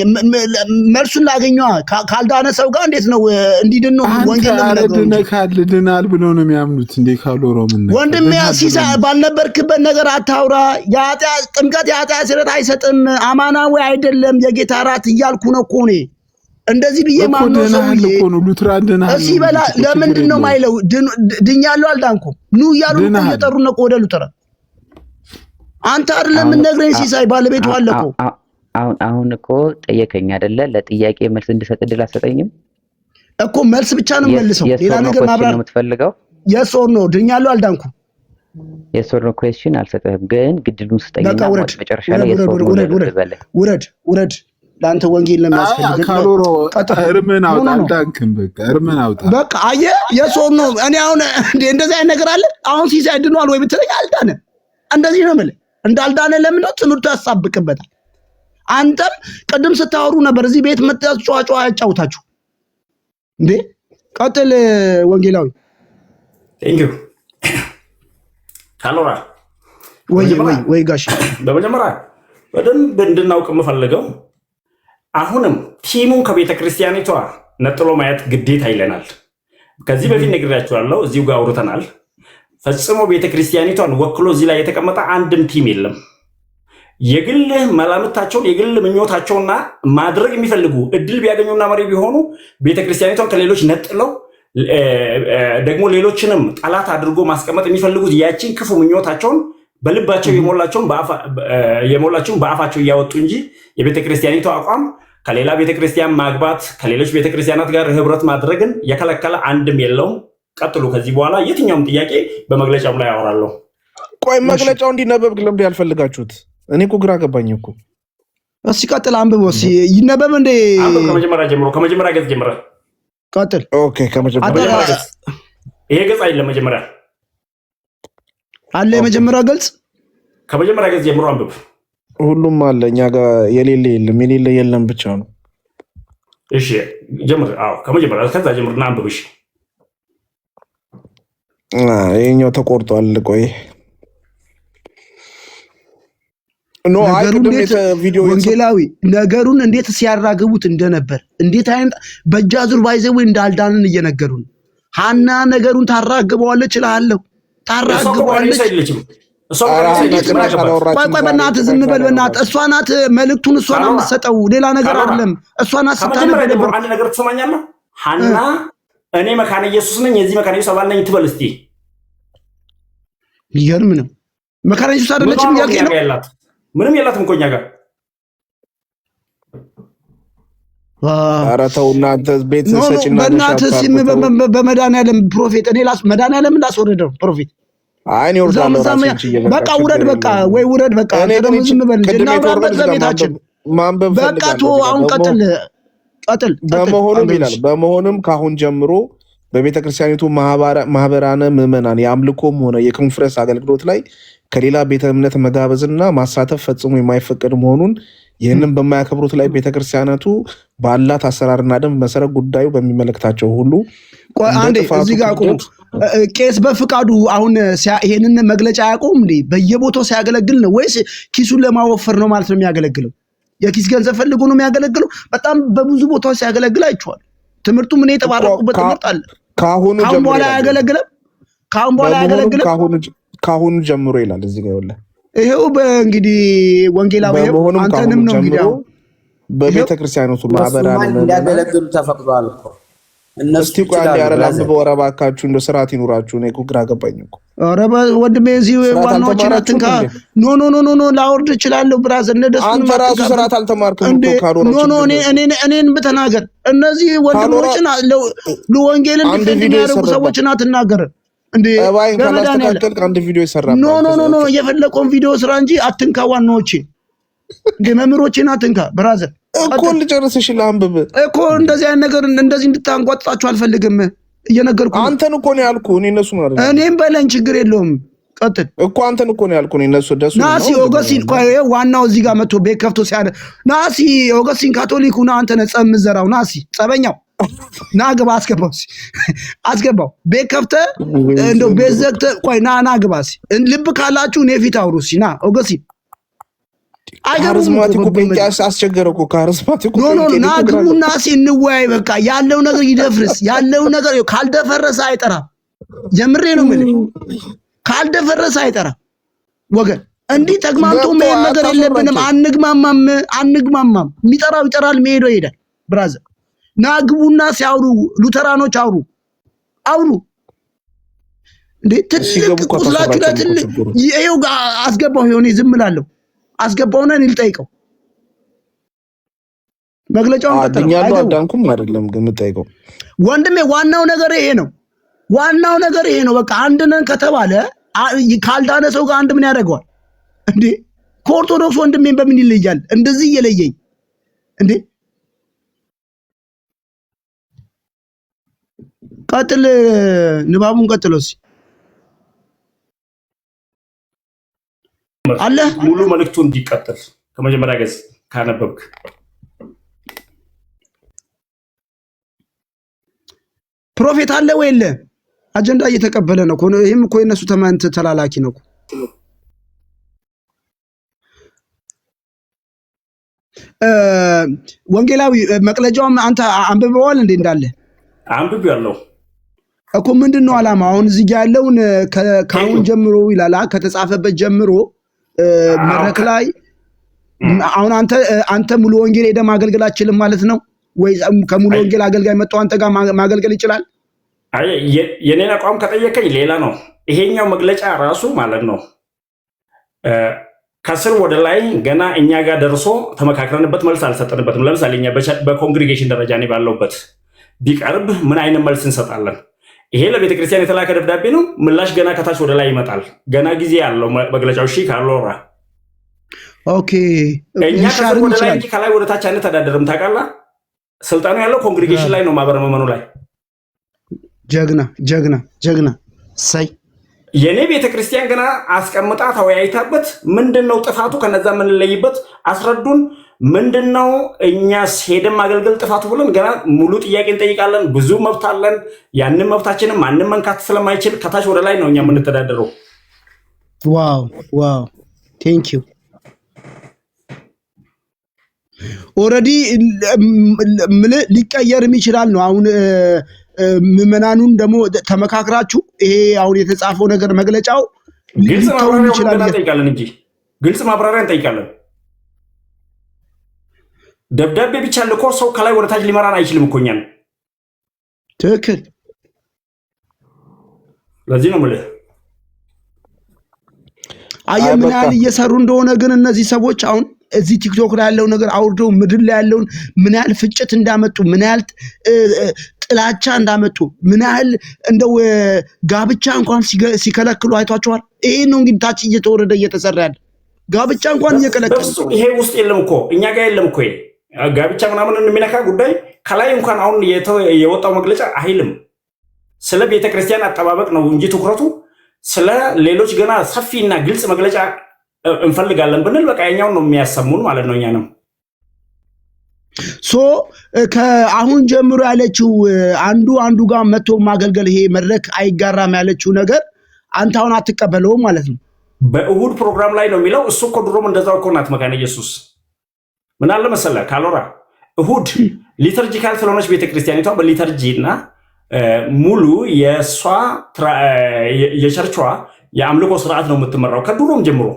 Speaker 6: መልሱን ላገኘዋ ካልዳነ ሰው ጋር እንዴት ነው እንዲድን ነው ወንጌል
Speaker 9: ድናል ብሎ ነው የሚያምኑት እንዴ? ካልወራው ምን ነው
Speaker 6: ወንድም ሲሳ ባልነበርክበት ነገር አታውራ። የኃጢአት ጥምቀት የኃጢአት ስርየት አይሰጥም፣ አማናዊ አይደለም፣ የጌታ ራት እያልኩ ነው እኮ እኔ እንደዚህ ብዬ ማምነው ሰው
Speaker 9: ነው። ሉትራን ድናል
Speaker 6: እሺ በላ ለምንድን ነው ማይለው? ድኛለሁ አልዳንኩም ኑ እያሉ እየጠሩ ነው ወደ ሉትራ። አንተ አይደለም ነግረኝ ሲሳይ ባለቤቱ አለ እኮ።
Speaker 8: አሁን እኮ ጠየቀኝ አይደለ? ለጥያቄ መልስ እንድሰጥ እድል አሰጠኝም
Speaker 6: እኮ። መልስ ብቻ ነው መልሰው፣ ሌላ ነገር ማብራሪያ ነው
Speaker 8: የምትፈልገው?
Speaker 6: የስ ኦር ኖ ድኛለሁ አልዳንኩም።
Speaker 8: የስ ኦር ኖ ኩዌስችን አልሰጠህም፣ ግን ግድሉን ስጠኝና መጨረሻ ላይ የስ ኦር ኖ
Speaker 6: ውረድ። ለአንተ ወንጌል ለሚያስፈልግ
Speaker 9: ካልወሮ እርምን አውጣ አልዳንክም። በቃ እርምን አውጣ
Speaker 6: በቃ። አየህ የስ ኦር ኖ እኔ አሁን እንደዚህ አይነት ነገር አለ። አሁን ሲሳይ ድኗል ወይ ብትለኝ አልዳነም። እንደዚህ ነው የምልህ። እንዳልዳነ ለምን ነው ትምህርቱ ያሳብቅበታል። አንተም ቅድም ስታወሩ ነበር እዚህ ቤት መጣችሁ ጫጫ ያጫውታችሁ እንዴ? ቀጥል ወንጌላዊ።
Speaker 7: ቴንኪው ካሎራ
Speaker 6: ወይ ጋሽ
Speaker 7: በመጀመሪያ በደንብ እንድናውቅ የምፈልገው አሁንም ቲሙን ከቤተ ክርስቲያኒቷ ነጥሎ ማየት ግዴታ ይለናል። ከዚህ በፊት ነግሬያችኋለሁ፣ እዚሁ ጋር አውርተናል። ፈጽሞ ቤተክርስቲያኒቷን ወክሎ እዚህ ላይ የተቀመጠ አንድም ቲም የለም። የግል መላምታቸውን የግል ምኞታቸውና ማድረግ የሚፈልጉ እድል ቢያገኙና መሪ ቢሆኑ ቤተክርስቲያኒቷን ከሌሎች ነጥለው ደግሞ ሌሎችንም ጠላት አድርጎ ማስቀመጥ የሚፈልጉት ያቺን ክፉ ምኞታቸውን በልባቸው የሞላቸውን በአፋቸው እያወጡ እንጂ የቤተክርስቲያኒቷ አቋም ከሌላ ቤተክርስቲያን ማግባት ከሌሎች ቤተክርስቲያናት ጋር ህብረት ማድረግን የከለከለ አንድም የለውም። ቀጥሉ። ከዚህ በኋላ የትኛውም ጥያቄ በመግለጫው ላይ ያወራለሁ።
Speaker 2: ቆይ መግለጫው እንዲነበብ ለምን ያልፈልጋችሁት? እኔ እኮ ግራ ገባኝ እኮ።
Speaker 6: እስኪ ቀጥል አንብቦ ይነበብ እንዴ?
Speaker 7: ከመጀመሪያ ገጽ ጀምረ
Speaker 6: ቀጥል።
Speaker 2: ኦኬ ከመጀመሪያ
Speaker 7: ይሄ ገጽ አይደለም፣ መጀመሪያ
Speaker 6: አለ። የመጀመሪያ ገጽ
Speaker 7: ከመጀመሪያ ገጽ ጀምሮ አንብብ።
Speaker 2: ሁሉም አለ፣ እኛ ጋር የሌለ የለም፣ የሌለ የለም ብቻ ነው።
Speaker 7: እሺ ጀምር። አዎ ከመጀመሪያ ከዛ ጀምርና አንብብ። እሺ
Speaker 2: ይሄኛው ተቆርጧል። ቆይ ኖ
Speaker 6: ወንጌላዊ ነገሩን እንዴት ሲያራግቡት እንደነበር እንዴት አይነት በእጅ አዙር ባይዘው እንዳልዳንን እየነገሩን ሐና ነገሩን ታራግበዋለች እላለሁ። ታራግበዋለች። ቆይ በእናትህ ዝም በል በእናትህ። እሷ ናት መልእክቱን እሷ ናት የምትሰጠው፣ ሌላ ነገር አይደለም። እሷ ናት ስታነብ ነበር።
Speaker 7: አንድ ነገር ትሰማኛለህ? ሐና እኔ መካነ ኢየሱስ ነኝ የዚህ መካነ ኢየሱስ አባል ነኝ ትበል እስቲ።
Speaker 6: ይገርም ነው። መካነ ኢየሱስ አይደለችም እያልከኝ ነው?
Speaker 7: ምንም የላትም እኮ እኛ ጋር።
Speaker 2: ኧረ ተው እናንተ ቤት ሰጪና
Speaker 6: በእናትህ ሲም በመድኃኒዓለም ፕሮፌት እኔ መድኃኒዓለም ላስወረደው ፕሮፌት
Speaker 2: አይኔ
Speaker 6: በቃ ውረድ፣ በቃ ወይ ውረድ፣ በቃ ደግሞ ዝም በል እናውራበት በቤታችን። በቃ ተው አሁን ቀጥል።
Speaker 2: በመሆኑም ይላል በመሆኑም ካሁን ጀምሮ በቤተክርስቲያኒቱ ማህበራነ ምዕመናን የአምልኮም ሆነ የኮንፈረንስ አገልግሎት ላይ ከሌላ ቤተ እምነት መጋበዝና ማሳተፍ ፈጽሞ የማይፈቀድ መሆኑን ይህንን በማያከብሩት ላይ ቤተክርስቲያናቱ ባላት አሰራርና ደንብ መሰረት ጉዳዩ በሚመለከታቸው ሁሉ
Speaker 6: አንዴ እዚህ ጋር ቆም። ቄስ በፍቃዱ አሁን ይሄንን መግለጫ ያቆም እንዴ? በየቦታው ሲያገለግል ነው ወይስ ኪሱን ለማወፈር ነው ማለት ነው የሚያገለግለው? የኪስ ገንዘብ ፈልጎ ነው የሚያገለግለው? በጣም በብዙ ቦታዎች ሲያገለግል አይቼዋል። ትምህርቱ ምን የተባረኩበት ትምህርት አለ። ካሁን በኋላ ያገለግለም
Speaker 2: ካሁን ጀምሮ ይላል እዚህ ጋር ይወለ
Speaker 6: ይሄው በእንግዲህ ወንጌላዊ አንተንም ነው እንግዲህ
Speaker 2: በቤተክርስቲያኑ ማህበራን
Speaker 10: እንዲያገለግሉ ተፈቅዷል እኮ
Speaker 2: እስቲ ቆይ አንዴ አረላም በወራባካችሁ እንደ ስርዓት ይኑራችሁ። እኔ እኮ ግራ ገባኝ እኮ።
Speaker 1: ኧረ ወንድሜ እዚህ ዋናዎችን አትንካ። ኖ ላወርድ እችላለሁ ብራዘር። እንደሱ
Speaker 2: አንተ ራሱ ስርዓት አልተማርክም እኮ ካሮሮች።
Speaker 1: ኖ እኔን ብተናገር እነዚህ ወንድሞችን ለወንጌልን የሚያደርጉ ሰዎችን አትናገር እንዴ።
Speaker 2: ካላስተካከልክ አንድ ቪዲዮ ይሰራል።
Speaker 1: ኖ የፈለቀውን ቪዲዮ ስራ እንጂ አትንካ ዋናዎቼ እንዴ መምህሮቼን አትንካ ብራዘር
Speaker 2: እኮ ልጨርስሽ ላንብብ
Speaker 1: እኮ እንደዚህ አይነት ነገር እንደዚህ እንድታንቋጥጣችሁ አልፈልግም። እየነገርኩ
Speaker 2: አንተን እኮ ነው ያልኩ እኔ እነሱ ነው አይደል?
Speaker 1: እኔም በለን ችግር የለውም ቀጥል
Speaker 2: እኮ አንተን እኮ ነው ያልኩ እኔ እነሱ ደሱ ነው።
Speaker 1: ናሲ ኦገስቲን ቆይ ዋናው እዚህ ጋር መጥቶ ቤት ከፍቶ ሲያደ ናሲ ኦገስቲን ካቶሊኩ ነው አንተ ነህ ጸም ዘራው ናሲ ጸበኛው ና ግባ አስገባው ቤት ከፍተህ እንደው ቤት ዘግተህ ቆይ ና ግባ ልብ ካላችሁ እኔ ፊት አውሩሲ ና ኦገስቲን
Speaker 2: ካሪዝማቲኩ ጴንጤያስ አስቸገረኩ። ካሪዝማቲኩ
Speaker 1: ና ግቡና እንወያይ። በቃ ያለው ነገር ይደፍርስ። ያለው ነገር ካልደፈረሰ አይጠራም። ጀምሬ ነው የምልህ ካልደፈረሰ አይጠራም። ወገን እንዲህ ተግማምቶ መሄድ ነገር የለብንም። አንግማማም። የሚጠራው ይጠራል፣ የሚሄደው ይሄዳል። ብራዘር ና ግቡና ሲያወሩ ሉተራኖች አውሩ እንዴ ትልቅ ቁስላችሁ ላይ ትልቅ ይሄው አስገባው ይሆን ዝም እላለሁ። አስገባውና እኔ ልጠይቀው መግለጫውን
Speaker 2: ቀጥታ አዳንኩም አይደለም ግን ልጠይቀው
Speaker 1: ወንድሜ። ዋናው ነገር ይሄ ነው። በቃ አንድ ነን ከተባለ ካልዳነ ሰው ጋር አንድ ምን ያደርገዋል እንዴ? ከኦርቶዶክስ ወንድሜን በምን ይለያል? እንደዚህ እየለየኝ እንዴ? ቀጥል፣ ንባቡን ቀጥሎስ አለ
Speaker 7: ሙሉ መልእክቱ እንዲቀጥል ከመጀመሪያ ገጽ ካነበብክ
Speaker 1: ፕሮፌት አለ ወይ የለ? አጀንዳ እየተቀበለ ነው። ይህም እኮ የነሱ ተላላኪ ነው። ወንጌላዊ መቅለጃውም አንተ አንብበዋል እንዴ? እንዳለ
Speaker 7: አንብብ ያለው
Speaker 1: እኮ ምንድን ነው ዓላማ? አሁን እዚህ ያለውን ከአሁን ጀምሮ ይላል ከተጻፈበት ጀምሮ መድረክ ላይ አሁን አንተ ሙሉ ወንጌል ሄደህ ማገልገል አትችልም ማለት ነው ወይ? ከሙሉ ወንጌል አገልጋይ መጥቶ አንተ ጋር ማገልገል ይችላል?
Speaker 7: አይ የኔን አቋም ከጠየቀኝ ሌላ ነው። ይሄኛው መግለጫ ራሱ ማለት ነው ከስር ወደ ላይ ገና እኛ ጋር ደርሶ ተመካክረንበት መልስ አልሰጠንበትም። ለምሳሌ እኛ በኮንግሪጌሽን ደረጃ ነው ባለውበት ቢቀርብ ምን አይነት መልስ እንሰጣለን? ይሄ ለቤተክርስቲያን የተላከ ደብዳቤ ነው። ምላሽ ገና ከታች ወደ ላይ ይመጣል። ገና ጊዜ ያለው መግለጫው። እሺ ካሎራ
Speaker 1: ኦኬ።
Speaker 7: እኛ ከስር ወደ ላይ እንጂ ከላይ ወደ ታች አንተዳደርም። ታውቃለህ? ስልጣኑ ያለው ኮንግሪጌሽን ላይ ነው፣ ማህበረ ምዕመኑ ላይ። ጀግና ሳይ የኔ ቤተክርስቲያን ገና አስቀምጣ ተወያይታበት ምንድነው ጥፋቱ ከነዛ የምንለይበት አስረዱን። ምንድነው እኛስ ሄደን ማገልገል ጥፋቱ ብለን ገና ሙሉ ጥያቄ እንጠይቃለን። ብዙ መብት አለን። ያንን መብታችንን ማንም መንካት ስለማይችል ከታች ወደ ላይ ነው እኛ የምንተዳደረው።
Speaker 1: ዋው ቴንክ ዩ። ኦልሬዲ ሊቀየርም ይችላል ነው አሁን ምዕመናኑን ደግሞ ተመካክራችሁ ይሄ አሁን የተጻፈው ነገር መግለጫው
Speaker 7: ግልጽ ማብራሪያ እንጠይቃለን እንጂ ግልጽ ማብራሪያ እንጠይቃለን። ደብዳቤ ብቻ ልኮ ሰው ከላይ ወደ ታች ሊመራን አይችልም እኮ እኛን።
Speaker 1: ትክክል።
Speaker 7: ለዚህ ነው የምልህ
Speaker 1: አየህ ምን ያህል እየሰሩ እንደሆነ ግን እነዚህ ሰዎች አሁን እዚህ ቲክቶክ ላይ ያለው ነገር አውርደው ምድር ላይ ያለውን ምን ያህል ፍጭት እንዳመጡ፣ ምን ያህል ጥላቻ እንዳመጡ፣ ምን ያህል እንደው ጋብቻ እንኳን ሲከለክሉ አይቷቸዋል። ይሄ ነው እንግዲህ ታች እየተወረደ እየተሰራ ያለ ጋብቻ እንኳን እየከለከሉ።
Speaker 7: ይሄ ውስጥ የለም እኮ እኛ ጋር የለም እኮ ጋብቻ ምናምን የሚነካ ጉዳይ ከላይ እንኳን አሁን የወጣው መግለጫ አይልም። ስለ ቤተክርስቲያን አጠባበቅ ነው እንጂ ትኩረቱ ስለ ሌሎች ገና ሰፊና ግልጽ መግለጫ እንፈልጋለን ብንል በቃ ያኛውን ነው የሚያሰሙን ማለት ነው። እኛንም
Speaker 1: ከአሁን ጀምሮ ያለችው አንዱ ጋር መጥቶ ማገልገል ይሄ መድረክ አይጋራም ያለችው ነገር አንተ አሁን አትቀበለውም ማለት ነው።
Speaker 7: በእሁድ ፕሮግራም ላይ ነው የሚለው። እሱ እኮ ድሮም እንደዛው እኮ ናት መካነ ኢየሱስ። ምን አለ መሰለህ ካሎራ እሁድ ሊተርጂካል ስለሆነች ቤተክርስቲያኒቷ በሊተርጂ እና ሙሉ የእሷ የቸርቿ የአምልኮ ስርዓት ነው የምትመራው ከድሮም ጀምሮ።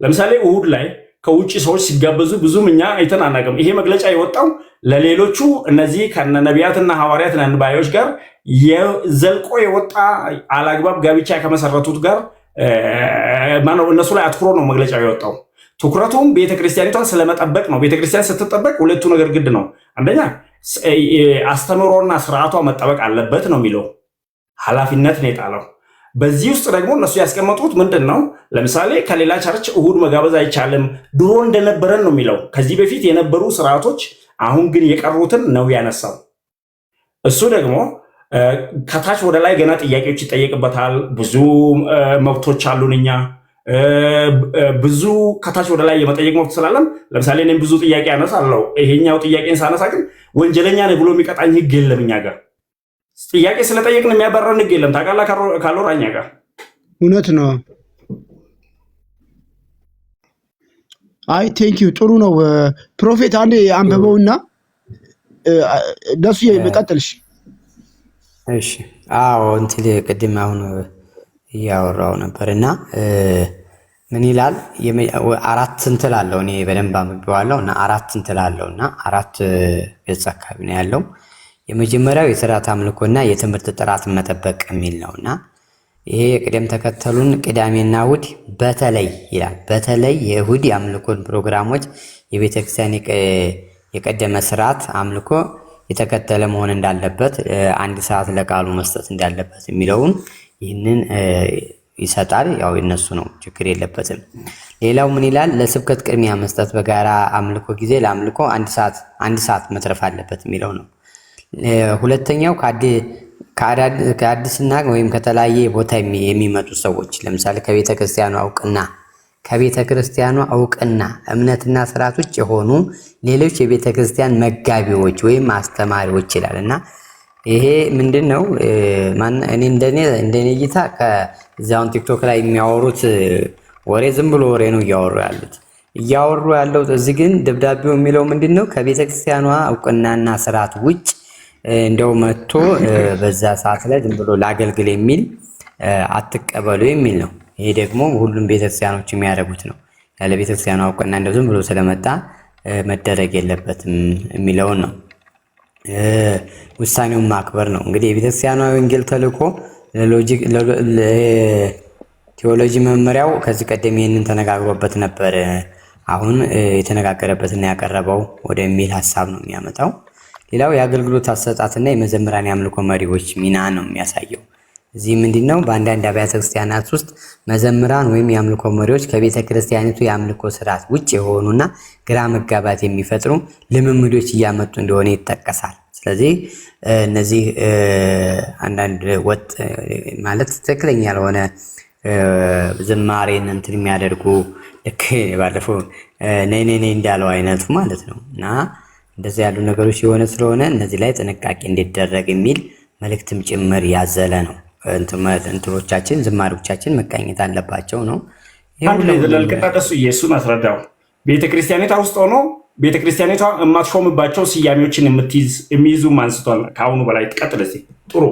Speaker 7: ለምሳሌ እሁድ ላይ ከውጭ ሰዎች ሲጋበዙ ብዙም እኛ አይተን አናውቅም። ይሄ መግለጫ የወጣው ለሌሎቹ እነዚህ ከነቢያትና ሐዋርያት ነንባዮች ጋር ዘልቆ የወጣ አላግባብ ጋብቻ ከመሰረቱት ጋር ማነው እነሱ ላይ አትኩሮ ነው መግለጫው የወጣው። ትኩረቱም ቤተክርስቲያኒቷን ስለመጠበቅ ነው። ቤተክርስቲያን ስትጠበቅ ሁለቱ ነገር ግድ ነው። አንደኛ አስተምህሮና ስርዓቷ መጠበቅ አለበት ነው የሚለው፣ ኃላፊነት ነው የጣለው። በዚህ ውስጥ ደግሞ እነሱ ያስቀመጡት ምንድን ነው? ለምሳሌ ከሌላ ቸርች እሁድ መጋበዝ አይቻልም፣ ድሮ እንደነበረን ነው የሚለው። ከዚህ በፊት የነበሩ ስርዓቶች አሁን ግን የቀሩትን ነው ያነሳው። እሱ ደግሞ ከታች ወደ ላይ ገና ጥያቄዎች ይጠየቅበታል። ብዙ መብቶች አሉን እኛ ብዙ ከታች ወደ ላይ የመጠየቅ መብት ስላለን፣ ለምሳሌ እኔም ብዙ ጥያቄ አነሳለሁ። ይሄኛው ጥያቄን ሳነሳ ግን ወንጀለኛ ነኝ ብሎ የሚቀጣኝ ህግ የለም እኛ ጋር። ጥያቄ ስለጠየቅን የሚያበረን ህግ የለም። ታውቃለህ ካልወራ እኛ ጋር
Speaker 6: እውነት ነው። አይ ቴንኪዩ ጥሩ ነው። ፕሮፌት አንዴ አንብበውና ደሱ ይቀጥልሽ።
Speaker 10: እሺ አዎ እንትን ቅድም አሁን እያወራው ነበርና ምን ይላል? አራት እንትን አለው። እኔ በደንብ አንብቤዋለሁ እና አራት እንትን አለው እና አራት ገጽ አካባቢ ነው ያለው። የመጀመሪያው የሥርዓት አምልኮና የትምህርት ጥራት መጠበቅ የሚል ነውና ይሄ የቅደም ተከተሉን ቅዳሜና እሑድ በተለይ ይላል። በተለይ የእሑድ የአምልኮን ፕሮግራሞች የቤተክርስቲያን የቀደመ ስርዓት አምልኮ የተከተለ መሆን እንዳለበት፣ 1 ሰዓት ለቃሉ መስጠት እንዳለበት የሚለውን ይህንን ይሰጣል። ያው የነሱ ነው፣ ችግር የለበትም። ሌላው ምን ይላል? ለስብከት ቅድሚያ መስጠት፣ በጋራ አምልኮ ጊዜ ለአምልኮ 1 ሰዓት መትረፍ አለበት የሚለው ነው። ሁለተኛው ከአዲስና ወይም ከተለያየ ቦታ የሚመጡ ሰዎች ለምሳሌ ከቤተ ክርስቲያኗ እውቅና እምነትና ስርዓት ውጭ የሆኑ ሌሎች የቤተ ክርስቲያን መጋቢዎች ወይም አስተማሪዎች ይላል እና ይሄ ምንድነው? እኔ እንደኔ እይታ ከዛውን ቲክቶክ ላይ የሚያወሩት ወሬ ዝም ብሎ ወሬ ነው እያወሩ ያለው። እዚህ ግን ደብዳቤው የሚለው ምንድነው? ከቤተ ክርስቲያኗ እውቅናና ስርዓት ውጭ እንደው መጥቶ በዛ ሰዓት ላይ ዝም ብሎ ላገልግል የሚል አትቀበሉ የሚል ነው። ይሄ ደግሞ ሁሉም ቤተክርስቲያኖች የሚያደርጉት ነው። ያለ ቤተክርስቲያኗ እውቅና እንደው ዝም ብሎ ስለመጣ መደረግ የለበትም የሚለውን ነው። ውሳኔውን ማክበር ነው። እንግዲህ የቤተክርስቲያኗ ወንጌል ተልእኮ ቴዎሎጂ መመሪያው ከዚህ ቀደም ይህንን ተነጋግሮበት ነበር። አሁን የተነጋገረበትና ያቀረበው ወደሚል ሀሳብ ነው የሚያመጣው። ሌላው የአገልግሎት አሰጣጥና የመዘምራን የአምልኮ መሪዎች ሚና ነው የሚያሳየው። እዚህ ምንድነው? በአንዳንድ አብያተ ክርስቲያናት ውስጥ መዘምራን ወይም የአምልኮ መሪዎች ከቤተ ክርስቲያኒቱ የአምልኮ ስርዓት ውጭ የሆኑና ግራ መጋባት የሚፈጥሩ ልምምዶች እያመጡ እንደሆነ ይጠቀሳል። ስለዚህ እነዚህ አንዳንድ ወጥ ማለት ትክክለኛ ያልሆነ ዝማሬን እንትን የሚያደርጉ ልክ ባለፈው ነይ እንዳለው አይነቱ ማለት ነው እና እንደዚህ ያሉ ነገሮች የሆነ ስለሆነ እነዚህ ላይ ጥንቃቄ እንዲደረግ የሚል መልእክትም ጭምር ያዘለ ነው። እንትኖቻችን ዝማሬዎቻችን መቃኘት አለባቸው ነው።
Speaker 7: ለልቅጣደሱ ኢየሱስን አስረዳው። ቤተክርስቲያኒቷ ውስጥ ሆኖ ቤተክርስቲያኒቷ የማትሾምባቸው ስያሜዎችን የሚይዙ አንስቷል። ከአሁኑ በላይ ትቀጥል እስኪ። ጥሩ።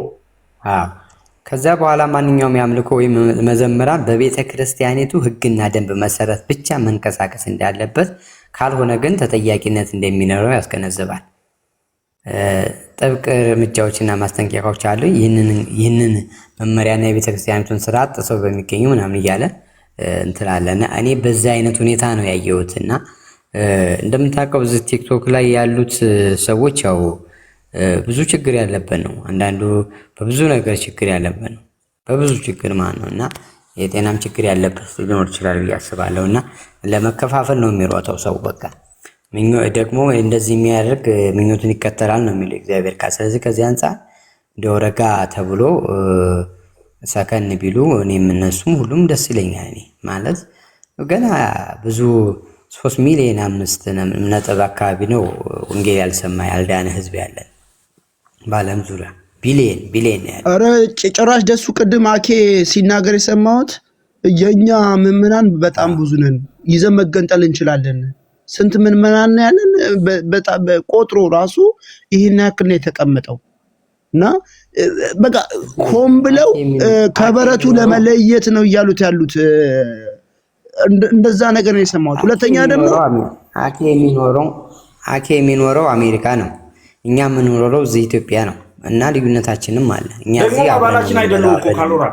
Speaker 10: ከዛ በኋላ ማንኛውም የአምልኮ ወይም መዘምራን በቤተ ክርስቲያኒቱ ሕግና ደንብ መሰረት ብቻ መንቀሳቀስ እንዳለበት፣ ካልሆነ ግን ተጠያቂነት እንደሚኖረው ያስገነዝባል። ጥብቅ እርምጃዎችና ማስጠንቀቂያዎች አሉ። ይህንን መመሪያና የቤተ ክርስቲያኒቱን ስርዓት ጥሰው በሚገኙ ምናምን እያለ እንትላለን። እኔ በዛ አይነት ሁኔታ ነው ያየሁትና እንደምታውቀው እዚህ ቲክቶክ ላይ ያሉት ሰዎች ያው ብዙ ችግር ያለበት ነው። አንዳንዱ በብዙ ነገር ችግር ያለበት ነው፣ በብዙ ችግር ማለት ነው። እና የጤናም ችግር ያለበት ሊኖር ይችላል ብዬ አስባለሁ። እና ለመከፋፈል ነው የሚሮጠው ሰው በቃ ደግሞ እንደዚህ የሚያደርግ ምኞቱን ይከተላል ነው የሚለው እግዚአብሔር ቃል። ስለዚህ ከዚህ አንጻር እንደው ረጋ ተብሎ ሰከን ቢሉ እኔም እነሱም ሁሉም ደስ ይለኛል። እኔ ማለት ገና ብዙ 3 ሚሊዮን 5 አካባቢ ነው ወንጌል ያልሰማ ያልዳነ ህዝብ ያለን በዓለም ዙሪያ ቢሊየን ያለ።
Speaker 6: ኧረ ጭራሽ ደሱ ቅድም አኬ ሲናገር የሰማሁት የኛ ምዕመናን በጣም ብዙ ነን፣ ይዘን መገንጠል እንችላለን። ስንት ምዕመናን ያለን በጣም ቆጥሮ ራሱ ይህን ያክል ነው የተቀመጠው። እና በቃ ሆን ብለው ከበረቱ ለመለየት ነው እያሉት ያሉት እንደዛ ነገር ነው የሰማሁት። ሁለተኛ ደግሞ
Speaker 10: አኬ የሚኖረው አሜሪካ ነው፣ እኛ የምንኖረው እዚህ ኢትዮጵያ ነው እና ልዩነታችንም አለ። እኛ
Speaker 7: እዚህ አባላችን አይደሉም እኮ ካሎራ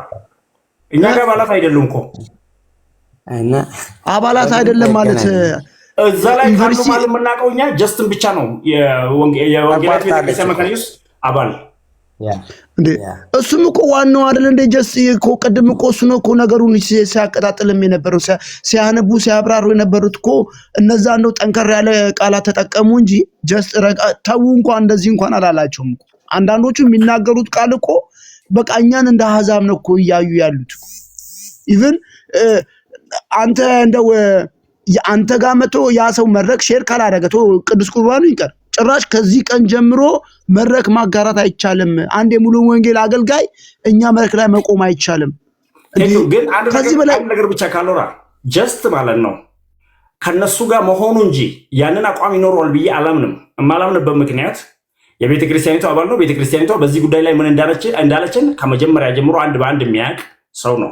Speaker 7: እኛ ጋር አባላት አይደሉም እኮ
Speaker 10: እና
Speaker 6: አባላት አይደለም ማለት
Speaker 7: እዛ ላይ ካሉ ማለት የምናውቀው እኛ ጀስትን ብቻ ነው የወንጌላዊት ቤተክርስቲያን መካነ ኢየሱስ አባል
Speaker 6: እንዴ። እሱም እኮ ዋናው አይደል እንደ ጀስት እኮ ቅድም እኮ እሱ ነው እኮ ነገሩን ሲያቀጣጥልም የነበረው ሲያነቡ ሲያብራሩ የነበሩት እኮ እነዛ እንደው ጠንከር ያለ ቃላት ተጠቀሙ እንጂ ጀስት ተው እንኳን እንደዚህ እንኳን አላላቸውም እኮ። አንዳንዶቹ የሚናገሩት ቃል እኮ በቃ እኛን እንደ አሕዛብ ነው እኮ እያዩ ያሉት። ኢቭን አንተ እንደው አንተ ጋር መቶ ያ ሰው መድረክ ሼር ካላደረገ ቅዱስ ቁርባኑ ይቀር ጭራሽ ከዚህ ቀን ጀምሮ መድረክ ማጋራት አይቻልም። አንድ የሙሉ ወንጌል አገልጋይ እኛ መድረክ ላይ መቆም አይቻልም።
Speaker 7: ግን ከዚህ በላይ ነገር ብቻ ካሎራ ጀስት ማለት ነው ከነሱ ጋር መሆኑ እንጂ ያንን አቋም ይኖረዋል ብዬ አላምንም። የማላምንበት ምክንያት የቤተ ክርስቲያኒቱ አባል ነው። ቤተ ክርስቲያኒቷ በዚህ ጉዳይ ላይ ምን እንዳለችን ከመጀመሪያ ጀምሮ አንድ በአንድ የሚያውቅ ሰው ነው።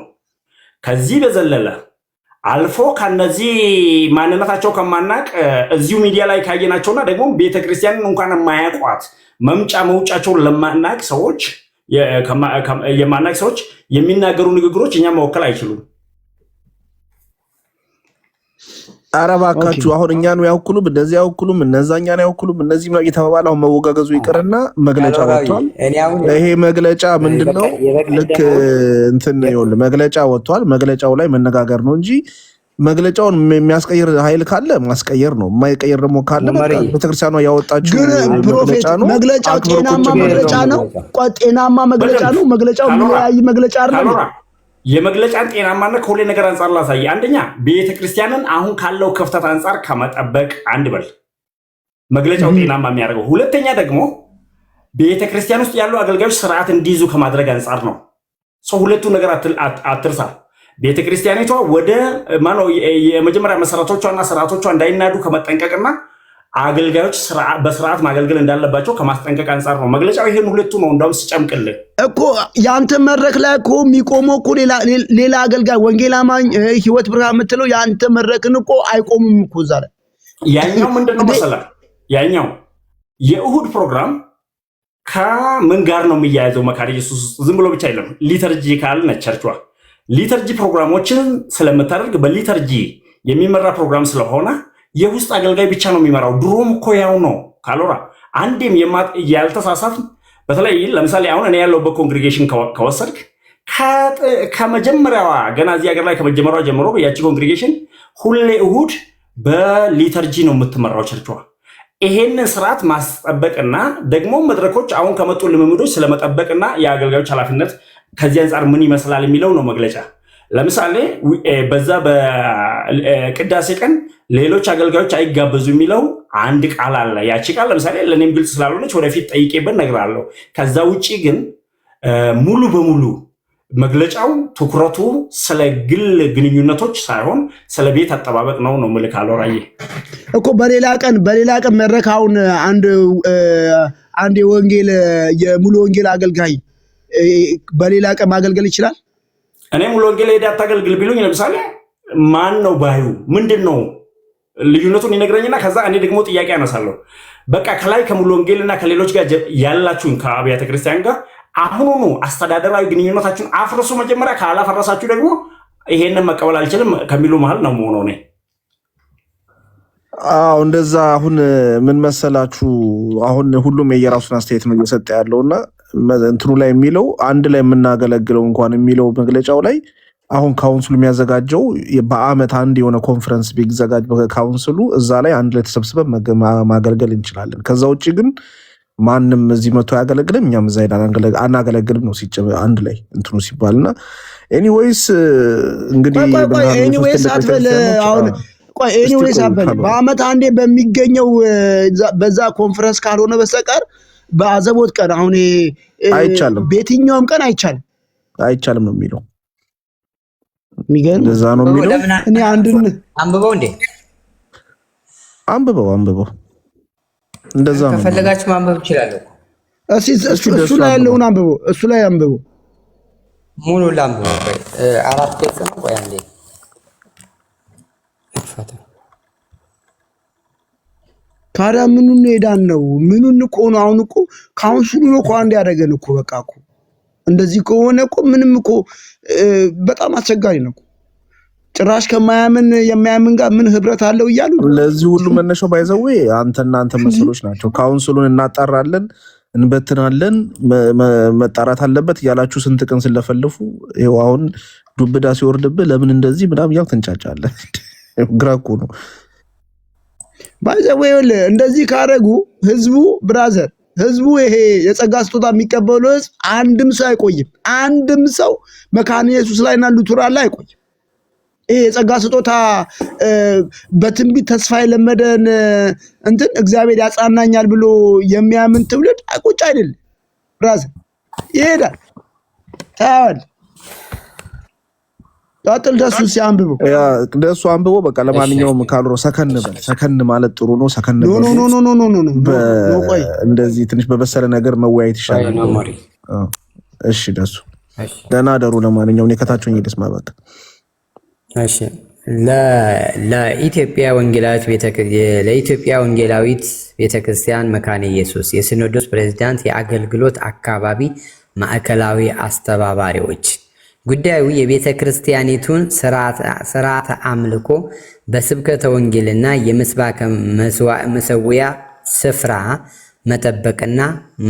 Speaker 7: ከዚህ በዘለለ አልፎ ከነዚህ ማንነታቸው ከማናቅ እዚሁ ሚዲያ ላይ ካየናቸውና ደግሞ ቤተክርስቲያንን እንኳን የማያውቋት መምጫ መውጫቸውን ለማናቅ ሰዎች የማናቅ ሰዎች የሚናገሩ ንግግሮች እኛ መወከል አይችሉም።
Speaker 2: ኧረ እባካችሁ አሁን እኛን ያውክሉም እንደዚህ ያውክሉም እነዛኛን ያውክሉም እነዚህ ነው እየተባባለ አሁን መወጋገዙ ይቅርና መግለጫ ወጥቷል። ይሄ መግለጫ ምንድነው? ልክ እንትን ይኸውልህ መግለጫ ወጥቷል። መግለጫው ላይ መነጋገር ነው እንጂ መግለጫውን የሚያስቀይር ኃይል ካለ ማስቀየር ነው፣ የማይቀይር ደግሞ ካለ ቤተክርስቲያኗ ያወጣችው መግለጫ ነው።
Speaker 6: መግለጫው ጤናማ መግለጫ ነው። ጤናማ መግለጫ ነው። መግለጫው የሚለያይ መግለጫ አይደለም።
Speaker 7: የመግለጫን ጤናማነት ከሁሌ ነገር አንጻር ላሳይ። አንደኛ ቤተክርስቲያንን አሁን ካለው ክፍተት አንጻር ከመጠበቅ አንድ በል መግለጫው ጤናማ የሚያደርገው። ሁለተኛ ደግሞ ቤተክርስቲያን ውስጥ ያሉ አገልጋዮች ስርዓት እንዲይዙ ከማድረግ አንጻር ነው። ሰው ሁለቱ ነገር አትርሳ። ቤተክርስቲያኒቷ ወደ ማነው የመጀመሪያ መሰረቶቿና ስርዓቶቿ እንዳይናዱ ከመጠንቀቅና አገልጋዮች በስርዓት ማገልገል እንዳለባቸው ከማስጠንቀቅ አንጻር ነው መግለጫው። ይሄን ሁለቱ ነው እንዳውም ሲጨምቅልህ
Speaker 6: እኮ ያንተ መድረክ ላይ እኮ የሚቆመው እኮ ሌላ አገልጋይ ወንጌል አማኝ ህይወት ብርሃን የምትለው ያንተ መድረክን እኮ አይቆምም እኮ እዛ ላይ።
Speaker 7: ያኛው ምንድነው መሰለህ? ያኛው የእሁድ ፕሮግራም ከምን ጋር ነው የሚያያዘው? መካነ ኢየሱስ ዝም ብሎ ብቻ አይደለም። ሊተርጂካል ነች ቸርቿ። ሊተርጂ ፕሮግራሞችን ስለምታደርግ በሊተርጂ የሚመራ ፕሮግራም ስለሆነ የውስጥ አገልጋይ ብቻ ነው የሚመራው። ድሮም እኮ ያው ነው ካሎራ። አንዴም ያልተሳሳት በተለይ ለምሳሌ አሁን እኔ ያለሁበት ኮንግሪጌሽን ከወሰድክ ከመጀመሪያዋ ገና እዚህ ሀገር ላይ ከመጀመሪያዋ ጀምሮ ያቺ ኮንግሪጌሽን ሁሌ እሁድ በሊተርጂ ነው የምትመራው ቸርቿ። ይሄንን ስርዓት ማስጠበቅና ደግሞ መድረኮች አሁን ከመጡ ልምምዶች ስለመጠበቅና የአገልጋዮች ኃላፊነት ከዚህ አንጻር ምን ይመስላል የሚለው ነው መግለጫ። ለምሳሌ በዛ በቅዳሴ ቀን ሌሎች አገልጋዮች አይጋበዙ የሚለው አንድ ቃል አለ። ያቺ ቃል ለምሳሌ ለእኔም ግልጽ ስላልሆነች ወደፊት ጠይቄበት እነግርሃለሁ። ከዛ ውጭ ግን ሙሉ በሙሉ መግለጫው ትኩረቱ ስለ ግል ግንኙነቶች ሳይሆን ስለ ቤት አጠባበቅ ነው ነው ምልክ አሎራዬ
Speaker 6: እኮ በሌላ ቀን መድረክ አሁን አንድ የሙሉ ወንጌል አገልጋይ በሌላ ቀን ማገልገል ይችላል።
Speaker 7: እኔ ሙሉ ወንጌል ሄዳ አታገልግል ቢሉኝ ለምሳሌ ማን ነው ባዩ ምንድን ነው ልዩነቱን ይነግረኝና ከዛ እኔ ደግሞ ጥያቄ አነሳለሁ። በቃ ከላይ ከሙሉ ወንጌልና ከሌሎች ጋር ያላችሁን ከአብያተ ክርስቲያን ጋር አሁኑኑ አስተዳደራዊ ግንኙነታችሁን አፍርሱ። መጀመሪያ ካላፈረሳችሁ ደግሞ ይሄንን መቀበል አልችልም ከሚሉ መሀል ነው መሆኑ ነው።
Speaker 2: አዎ እንደዛ። አሁን ምን መሰላችሁ፣ አሁን ሁሉም የየራሱን አስተያየት ነው እየሰጠ ያለውና እንትኑ ላይ የሚለው አንድ ላይ የምናገለግለው እንኳን የሚለው መግለጫው ላይ አሁን ካውንስሉ የሚያዘጋጀው በአመት አንድ የሆነ ኮንፈረንስ ቢዘጋጅ በካውንስሉ እዛ ላይ አንድ ላይ ተሰብስበን ማገልገል እንችላለን። ከዛ ውጭ ግን ማንም እዚህ መቶ ያገለግልም እኛም እዛ አናገለግልም ነው አንድ ላይ እንትኑ ሲባልና ኤኒዌይስ እንግዲህ
Speaker 6: በአመት አንዴ በሚገኘው በዛ ኮንፈረንስ ካልሆነ በስተቀር በአዘቦት ቀን አሁን
Speaker 2: አይቻልም፣
Speaker 6: በየትኛውም ቀን አይቻልም ነው የሚለው።
Speaker 2: እንደዛ ነው የሚለው።
Speaker 6: እኔ
Speaker 10: አንብበው እንዴ
Speaker 2: አንብበው እንደዛ ነው።
Speaker 10: ከፈለጋችሁ ማንበብ ይችላል።
Speaker 6: እሱ ላይ ያለውን አንብበው፣ እሱ ላይ አንብበው፣
Speaker 10: ሙሉ ላንብበው። 4 ገጽ ነው። ቆይ አንዴ
Speaker 6: ታዲያ ምኑን ሄዳን ነው? ምኑን እኮ ነው? አሁን እኮ ካውንስሉ ነው እኮ አንድ ያደረገን እኮ በቃ እኮ እንደዚህ ከሆነ እኮ ምንም እኮ በጣም አስቸጋሪ ነው። ጭራሽ ከማያምን የማያምን ጋር ምን ህብረት አለው እያሉ
Speaker 2: ለዚህ ሁሉ መነሻው ባይዘው አንተ መስሎች ናቸው። ካውንስሉን እናጣራለን እንበትናለን መጣራት አለበት ያላችሁ ስንት ቀን ስለፈልፉ ይሄው አሁን ዱብዳ ሲወርድብህ ለምን እንደዚህ ምናምን ያው ተንጫጫለህ። ግራ እኮ ነው
Speaker 6: ባይዘው እንደዚህ ካረጉ ህዝቡ ብራዘር ህዝቡ ይሄ የጸጋ ስጦታ የሚቀበለው ህዝብ አንድም ሰው አይቆይም። አንድም ሰው መካነ ኢየሱስ ላይና ሉትራን ላይ አይቆይም። ይሄ የጸጋ ስጦታ በትንቢት ተስፋ የለመደን እንትን እግዚአብሔር ያጽናናኛል ብሎ የሚያምን ትውልድ ቁጭ አይደለም ብራዘር፣ ይሄዳል። ታያል ታጥል ደሱ ሲያንብበው
Speaker 2: ደሱ አንብበው በቃ ለማንኛውም ካልሮ ሰከን ማለት ጥሩ ነው። ሰከን እንደዚህ ትንሽ በበሰለ ነገር መወያየት ይሻላል። እሺ ደሱ ደህና ደሩ። ለማንኛውም የከታችሁኝ ይደስ ማባክ
Speaker 10: እሺ ለኢትዮጵያ ወንጌላዊት ቤተክርስቲያን መካነ ኢየሱስ የሲኖዶስ ፕሬዝዳንት የአገልግሎት አካባቢ ማዕከላዊ አስተባባሪዎች ጉዳዩ የቤተ ክርስቲያኒቱን ስርዓተ አምልኮ በስብከተ ወንጌልና የምስባከ መሰዊያ ስፍራ መጠበቅና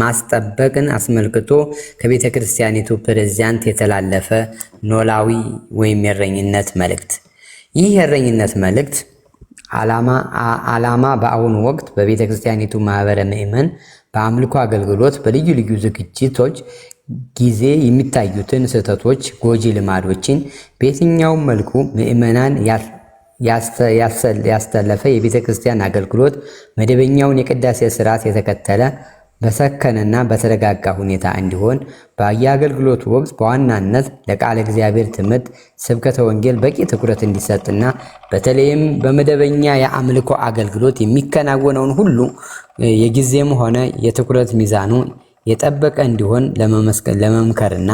Speaker 10: ማስጠበቅን አስመልክቶ ከቤተ ክርስቲያኒቱ ፕሬዝዳንት የተላለፈ ኖላዊ ወይም የእረኝነት መልእክት። ይህ የእረኝነት መልእክት ዓላማ በአሁኑ ወቅት በቤተ ክርስቲያኒቱ ማህበረ ምእመን በአምልኮ አገልግሎት በልዩ ልዩ ዝግጅቶች ጊዜ የሚታዩትን ስህተቶች፣ ጎጂ ልማዶችን በየትኛውም መልኩ ምእመናን ያስተለፈ የቤተ ክርስቲያን አገልግሎት መደበኛውን የቅዳሴ ስርዓት የተከተለ በሰከነና በተረጋጋ ሁኔታ እንዲሆን በየአገልግሎቱ ወቅት በዋናነት ለቃለ እግዚአብሔር ትምህርት፣ ስብከተ ወንጌል በቂ ትኩረት እንዲሰጥና በተለይም በመደበኛ የአምልኮ አገልግሎት የሚከናወነውን ሁሉ የጊዜም ሆነ የትኩረት ሚዛኑ የጠበቀ እንዲሆን ለመምከርና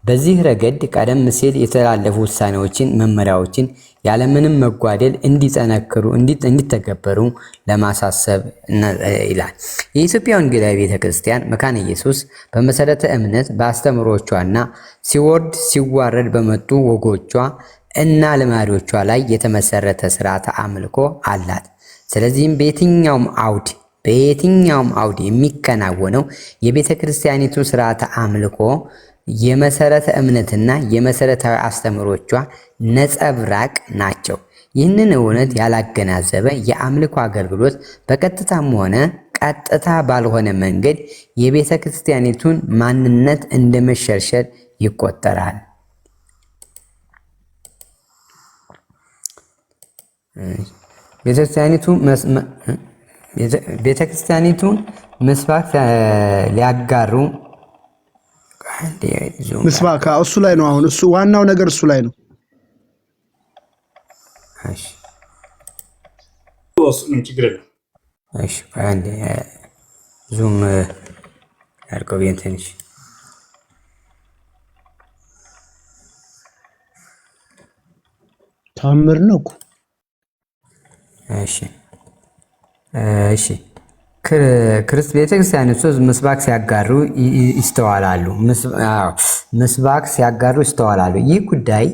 Speaker 10: በዚህ ረገድ ቀደም ሲል የተላለፉ ውሳኔዎችን፣ መመሪያዎችን ያለምንም መጓደል እንዲተገበሩ ለማሳሰብ ይላል። የኢትዮጵያ ወንጌላዊ ቤተክርስቲያን መካነ ኢየሱስ በመሰረተ እምነት በአስተምሮቿና ሲዋረድ በመጡ ወጎቿ እና ልማዶቿ ላይ የተመሰረተ ስርዓተ አምልኮ አላት። ስለዚህም በየትኛውም አውድ የሚከናወነው የቤተ ክርስቲያኒቱ ስርዓተ አምልኮ የመሰረተ እምነትና የመሰረታዊ አስተምሮቿ ነጸብራቅ ናቸው። ይህንን እውነት ያላገናዘበ የአምልኮ አገልግሎት በቀጥታም ሆነ ቀጥታ ባልሆነ መንገድ የቤተ ክርስቲያኒቱን ማንነት እንደመሸርሸር ይቆጠራል። ቤተክርስቲያኒቱን ምስባክ ሊያጋሩ
Speaker 6: ምስባክ እሱ ላይ ነው። አሁን እሱ ዋናው ነገር እሱ ላይ ነው።
Speaker 10: እሺ
Speaker 7: ችግር የለም።
Speaker 10: እሺ አንዴ ዙም አድርገው ትንሽ
Speaker 6: ታምር ነው እኮ።
Speaker 10: እሺ ቤተክርስቲያኒቱ ምስባክ ሲያጋሩ ይስተዋላሉ። ይህ ጉዳይ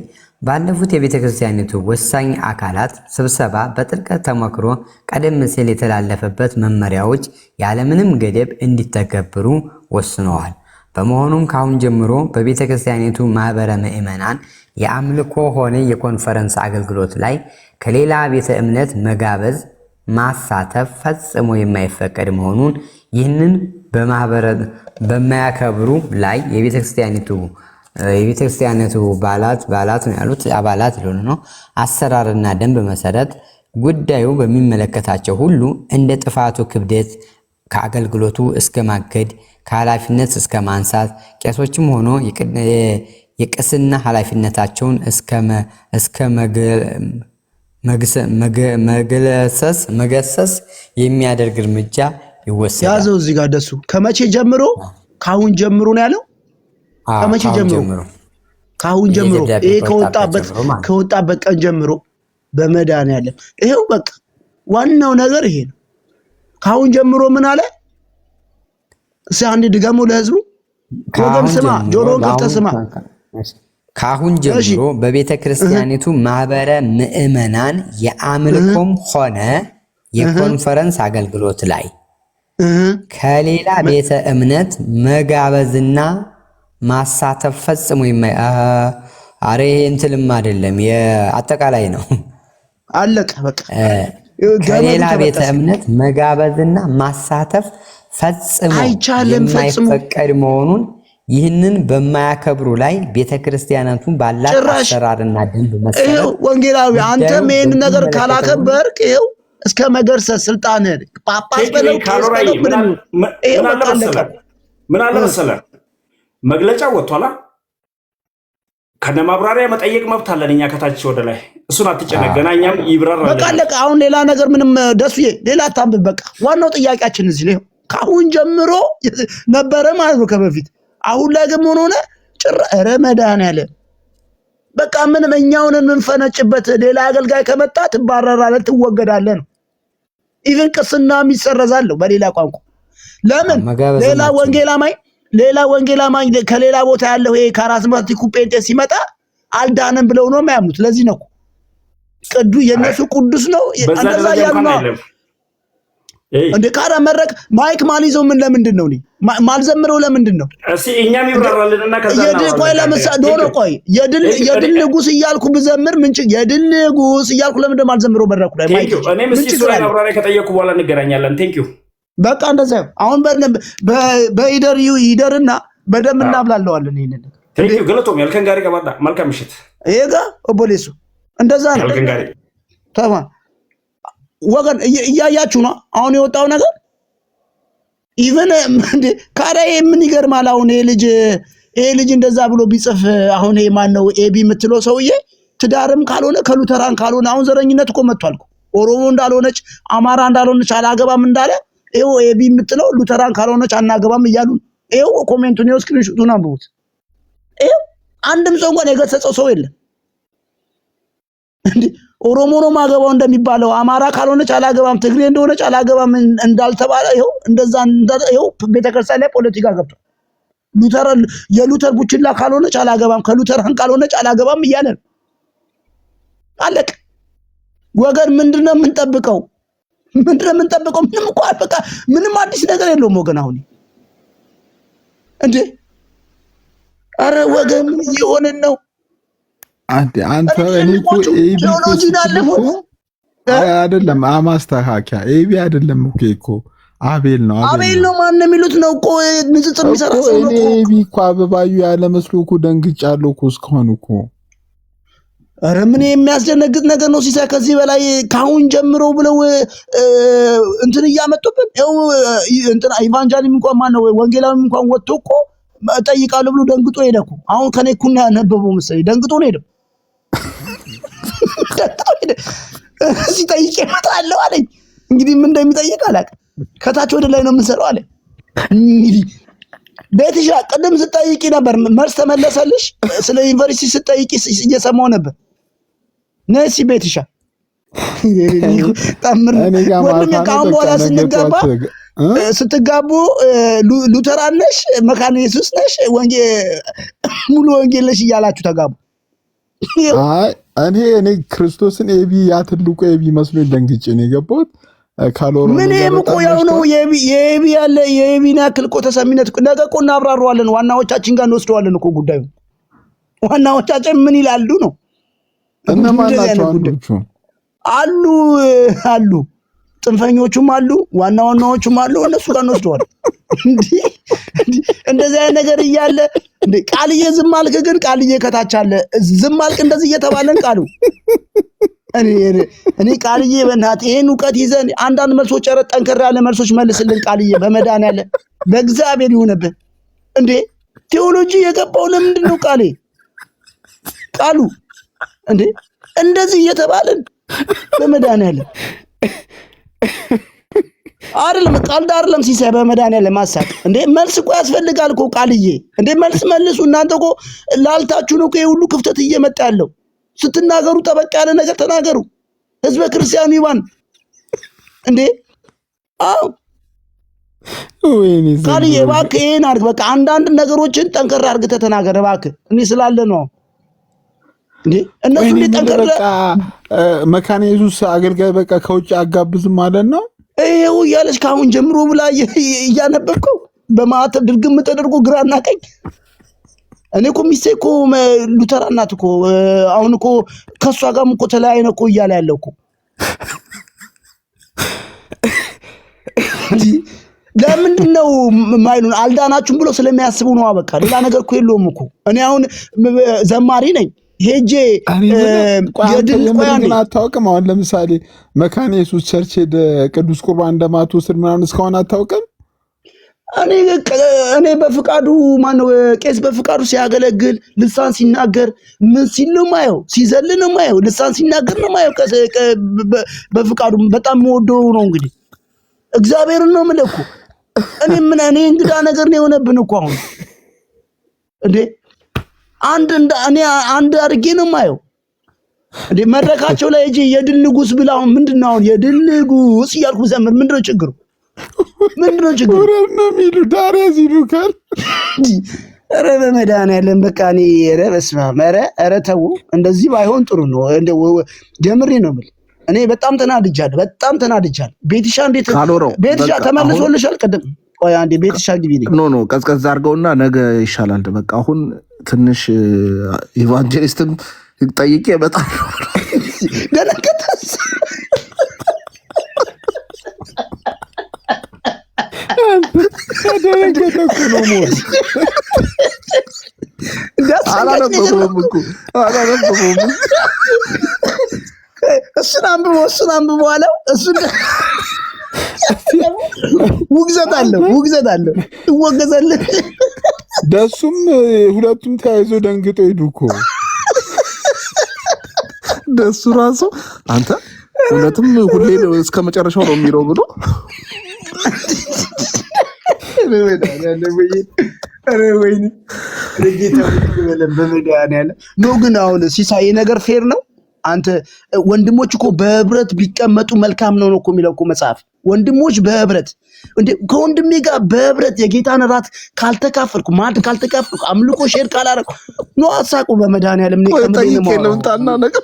Speaker 10: ባለፉት የቤተክርስቲያኒቱ ወሳኝ አካላት ስብሰባ በጥልቀት ተመክሮ ቀደም ሲል የተላለፈበት መመሪያዎች ያለምንም ገደብ እንዲተገበሩ ወስነዋል። በመሆኑም ከአሁን ጀምሮ በቤተክርስቲያኒቱ ማህበረ ምእመናን የአምልኮ ሆነ የኮንፈረንስ አገልግሎት ላይ ከሌላ ቤተ እምነት መጋበዝ ማሳተፍ ፈጽሞ የማይፈቀድ መሆኑን ይህንን በማያከብሩ ላይ የቤተክርስቲያኒቱ ባላት ነው ያሉት አባላት ሊሆኑ ነው አሰራርና ደንብ መሰረት ጉዳዩ በሚመለከታቸው ሁሉ እንደ ጥፋቱ ክብደት ከአገልግሎቱ እስከ ማገድ ከኃላፊነት እስከ ማንሳት ቄሶችም ሆኖ የቅስና ኃላፊነታቸውን እስከ መገሰስ የሚያደርግ እርምጃ ይወሰዳል።
Speaker 6: ያዘው እዚህ ጋር ደሱ ከመቼ ጀምሮ? ካሁን ጀምሮ ነው ያለው። ከመቼ ጀምሮ? ካሁን ጀምሮ። ይሄ ከወጣበት ቀን ጀምሮ በመድኃኒዓለም ይሄው በቃ ዋናው ነገር ይሄ ነው። ካሁን ጀምሮ ምን አለ? አንድ ድገሙ ለህዝቡ። ወገን ስማ፣ ጆሮን ከፍተህ ስማ።
Speaker 10: ካሁን ጀምሮ በቤተ ክርስቲያኒቱ ማህበረ ምእመናን የአምልኮም ሆነ የኮንፈረንስ አገልግሎት ላይ ከሌላ ቤተ እምነት መጋበዝና ማሳተፍ ፈጽሞ አረ እንትልም አይደለም፣ የአጠቃላይ ነው።
Speaker 6: አለቀ በቃ።
Speaker 10: ከሌላ ቤተ እምነት መጋበዝና ማሳተፍ ፈጽሞ የማይፈቀድ መሆኑን ይህንን በማያከብሩ ላይ ቤተክርስቲያናቱን ባላት አሰራርና ደንብ መሰረት
Speaker 6: ወንጌላዊ አንተም ይሄን ነገር ካላከበርክ ይሄው እስከ መገርሰስ ስልጣን ጳጳስ በለው
Speaker 7: ምን አለ መሰለህ መግለጫ ወጥቷላ። ከነ ማብራሪያ መጠየቅ መብት አለን እኛ ከታች ወደ ላይ። እሱን አትጨነገና እኛም ይብራራል።
Speaker 6: በቃ አለቀ። አሁን ሌላ ነገር ምንም ደሱዬ ሌላ አታንብብ። በቃ ዋናው ጥያቄያችን እዚህ ነው። ካሁን ጀምሮ ነበረ ማለት ነው ከበፊት። አሁን ላይ ግን ምን ሆነ? ኧረ መድኃኒዓለም በቃ ምንም እኛውን የምንፈነጭበት ሌላ አገልጋይ ከመጣ ትባረራለህ፣ ትወገዳለህ ነው። ኢቭን ቅስናም ይሰረዛል በሌላ ቋንቋ። ለምን ሌላ ወንጌላማኝ ከሌላ ቦታ ያለው ይሄ ካሪዝማቲኩ ጴንጤ ሲመጣ አልዳንም ብለው ነው የሚያምኑት። ለዚህ ነው የነሱ ቅዱስ ነው እንደዛ ያሉ ነው እንደ ካራ መረቅ ማይክ ማሊዞ ምን ለምንድን ነው ማልዘምረው? ለምንድን ነው
Speaker 7: እሺ እኛም ይብራራልንና
Speaker 6: ቆይ የድል ንጉስ እያልኩ ብዘምር ምን የድል ንጉስ እያልኩ ለምንድን ማልዘምረው? መድረኩ ላይ ማይክ
Speaker 7: እኔ ምስኪ ሱራ ማብራሪያ ከጠየቁ በኋላ እንገናኛለን። ቴንክ ዩ
Speaker 6: በቃ እንደዛ አሁን በይደርና በደም እናብላለዋለን። ይሄንን
Speaker 7: ቴንክ ዩ ገለቶም ያልከን ጋር ገባዳ መልካም ምሽት።
Speaker 6: ይሄጋ ኦቦሌሱ እንደዛ ነው
Speaker 7: ያልከን ጋር
Speaker 6: ተማም ወገን እያያችሁ ነው አሁን የወጣው ነገር። ኢቭን እንደ ካራዬ ምን ይገርማል። አሁን ይሄ ልጅ እንደዛ ብሎ ቢጽፍ አሁን ይሄ ማን ነው ኤቢ የምትለው ሰውዬ ትዳርም ካልሆነ ከሉተራን ካልሆነ አሁን ዘረኝነት እኮ መጥቷል እኮ። ኦሮሞ እንዳልሆነች አማራ እንዳልሆነች አላገባም እንዳለ ይሄው ኤቢ የምትለው ሉተራን ካልሆነች አናገባም እያሉ ይሄው ኮሜንቱን ነው ስክሪንሾቱን አንብቡት። ይሄው አንድም ሰው እንኳን የገሰጸው ሰው የለም። እንዴ ኦሮሞ ነው ማገባው እንደሚባለው አማራ ካልሆነች አላገባም፣ ትግሬ እንደሆነች አላገባም እንዳልተባለ ይሄው እንደዛ ይሄው ቤተክርስቲያን ላይ ፖለቲካ ገብቷል። የሉተር ቡችላ ካልሆነች አላገባም፣ ከሉተራን ካልሆነች አላገባም እያለ ነው። አለቅ ወገን ምንድነው የምንጠብቀው? ምንም እኮ በቃ ምንም አዲስ ነገር የለውም ወገን። አሁን እንዴ አረ ወገን ምን እየሆነን ነው?
Speaker 9: አንተ እኔ እኮ ኤቢ አይደለም ማስተካከያ ኤቢ አይደለም እኮ አቤል ነው።
Speaker 6: አቤል ነው ማን ነው የሚሉት ነው እኮ ንጽጽር የሚሰራ ሰው ነው እኮ።
Speaker 9: ኤቢ እኮ አበባዩ ያለ መስሎ እኮ ደንግጫለሁ እኮ እስካሁን እኮ።
Speaker 6: ኧረ ምን የሚያስደነግጥ ነገር ነው ሲሳይ? ከዚህ በላይ ካሁን ጀምሮ ብለው እንትን እያመጡብን ይኸው እንትን ኢቫንጀሊም እንኳን ማን ነው ወንጌላዊም እንኳን ወጥቶ እኮ እጠይቃለሁ ብሎ ደንግጦ ሄደ እኮ። አሁን ከኔ እኩል ያነበበው መሰለኝ ደንግጦ ነው ሄደው። ሲጠይቅ እመጣለሁ አለኝ። እንግዲህ ምን እንደሚጠይቅ አላውቅም። ከታች ወደ ላይ ነው የምንሰራው አለ። እንግዲህ ቤትሻ ቅድም ስጠይቂ ነበር መልስ ተመለሰልሽ? ስለ ዩኒቨርሲቲ ስጠይቂ እየሰማሁ ነበር። ነሲ ቤትሻ ታምር ወንድሜ ካሁን በኋላ ስትጋቡ ሉተራን ነሽ፣ መካነ ኢየሱስ ነሽ፣ ሙሉ ወንጌል ነሽ እያላችሁ ተጋቡ።
Speaker 9: እኔ ክርስቶስን ኤቢ ያ ትልቁ ኤቢ መስሎኝ ደንግጬ ነው የገባሁት።
Speaker 6: ምንም እኮ ያው ነው የኤቢ ያለ የኤቢን ያክል እኮ ተሰሚነት ነገ እኮ እናብራራዋለን። ዋናዎቻችን ጋር እንወስደዋለን እኮ ጉዳዩ። ዋናዎቻችን ምን ይላሉ ነው?
Speaker 9: እነማን ናቸው አንዶቹ?
Speaker 6: አሉ ጽንፈኞቹም አሉ፣ ዋናዎቹም አሉ። እነሱ ጋር እንወስደዋለን። እንደዚህ አይነት ነገር እያለ ቃልዬ ዝም አልክ፣ ግን ቃልዬ ከታች አለ። ዝም አልክ እንደዚህ እየተባለን ቃሉ እኔ ቃልዬ በእናትህ ይሄን እውቀት ይዘን አንዳንድ መልሶች ኧረ ጠንከር ያለ መልሶች መልስልን ቃልዬ፣ በመድኃኒዓለም በእግዚአብሔር ይሁንብህ። እንዴ ቴዎሎጂ የገባው ለምንድን ነው ቃሉ እንዴ እንደዚህ እየተባለን በመድኃኒዓለም አይደለም ቃል አይደለም ሲሳይ፣ በመድኃኒዓለም ማሳቅ እንዴ መልስ እኮ ያስፈልጋል እኮ ቃልዬ። እንዴ መልስ መልሱ እናንተ እኮ ላልታችሁ ነው እኮ ይሄ ሁሉ ክፍተት እየመጣ ያለው። ስትናገሩ ጠበቅ ያለ ነገር ተናገሩ። ህዝበ ክርስቲያኑ ይባን እንዴ
Speaker 1: አዎ
Speaker 9: ወይኔ
Speaker 1: ቃልዬ እባክህ ይሄን አድርግ። በቃ አንዳንድ ነገሮችን ጠንከር አድርገህ ተናገር እባክህ። እኔ ስላለ ነው እንዴ እነሱ እንዴ ጠንከር
Speaker 9: በቃ መካነ ኢየሱስ አገልጋይ በቃ ከውጭ አጋብዝም ማለት ነው።
Speaker 1: ይሄው እያለች ካሁን ጀምሮ ብላ እያነበብከው በማት ድርግም ተደርጎ ግራና ቀኝ። እኔ እኮ ሚስቴ እኮ ሉተራ ናት እኮ አሁን እኮ ከሷ ጋርም እኮ ተለያይነ እኮ እያለ ያለው እኮ ለምንድን ነው ማይሉን አልዳናችሁም ብሎ ስለሚያስቡ ነው። በቃ ሌላ ነገር እኮ የለውም እኮ። እኔ አሁን ዘማሪ ነኝ ሄጄ
Speaker 9: የድል አታውቅም። አሁን ለምሳሌ መካነ ኢየሱስ ቸርች ቅዱስ ቁርባን እንደማትወስድ ምናምን እስካሁን አታውቅም።
Speaker 1: እኔ በፍቃዱ ማነው ቄስ በፍቃዱ ሲያገለግል ልሳን ሲናገር ምን ሲል ነው ማየው፣ ሲዘል ነው ማየው፣ ልሳን ሲናገር ነው ማየው። በፍቃዱ በጣም የምወደው ነው። እንግዲህ እግዚአብሔርን ነው የምልህ እኮ እኔ እንግዳ ነገር ነው የሆነብን እኮ አሁን እንዴ አንድ አድርጌ ነው ማየው እንዴ መድረካቸው ላይ እጂ የድል ንጉስ ብላው ምንድነው አሁን የድል ንጉስ እያልኩ ዘምር ምንድነው ችግሩ? ምንድነው ችግሩ?
Speaker 9: ነው የሚሉ ዳሪያ ሲሉካል።
Speaker 1: ኧረ በመድኃኒዓለም በቃ እኔ ኧረ በስመ አብ ኧረ ተው እንደዚህ ባይሆን ጥሩ ነው። ጀምሬ ነው የምልህ እኔ በጣም ተናድጃለሁ። ቤትሻ እንዴት ቤትሻ ተመልሶልሻል? ቅድም ቆይ አንዴ ቤትሻ ግቢ ነኝ።
Speaker 2: ኖ ቀዝቀዝ አድርገውና ነገ ይሻላል። በቃ አሁን ትንሽ ኢቫንጀሊስትም ጠይቄ በጣም
Speaker 1: ደነገጠስ
Speaker 9: ደነገጠ እኮ ነው ሞት
Speaker 2: አላነበበውም
Speaker 1: እሱን አንብቦ አለው። እሱን ውግዘት አለው ትወገዛለህ።
Speaker 9: ደሱም ሁለቱም ተያይዞ ደንግጦ ሄዱ እኮ
Speaker 2: ደሱ ራሱ አንተ እውነትም ሁሌ እስከ መጨረሻው ነው የሚለው ብሎ
Speaker 1: ወይኔ ኖ ግን አሁን ሲሳይ ነገር ፌር ነው። አንተ ወንድሞች እኮ በህብረት ቢቀመጡ መልካም ነው እኮ የሚለው እኮ መጽሐፍ። ወንድሞች በህብረት እንዴ ከወንድሜ ጋር በህብረት የጌታን ራት ካልተካፈልኩ ማድ ካልተካፈልኩ አምልኮ ሼር ካላረኩ ነው አሳቁ በመድኃኒዓለም ነው
Speaker 2: ለምታና ነገር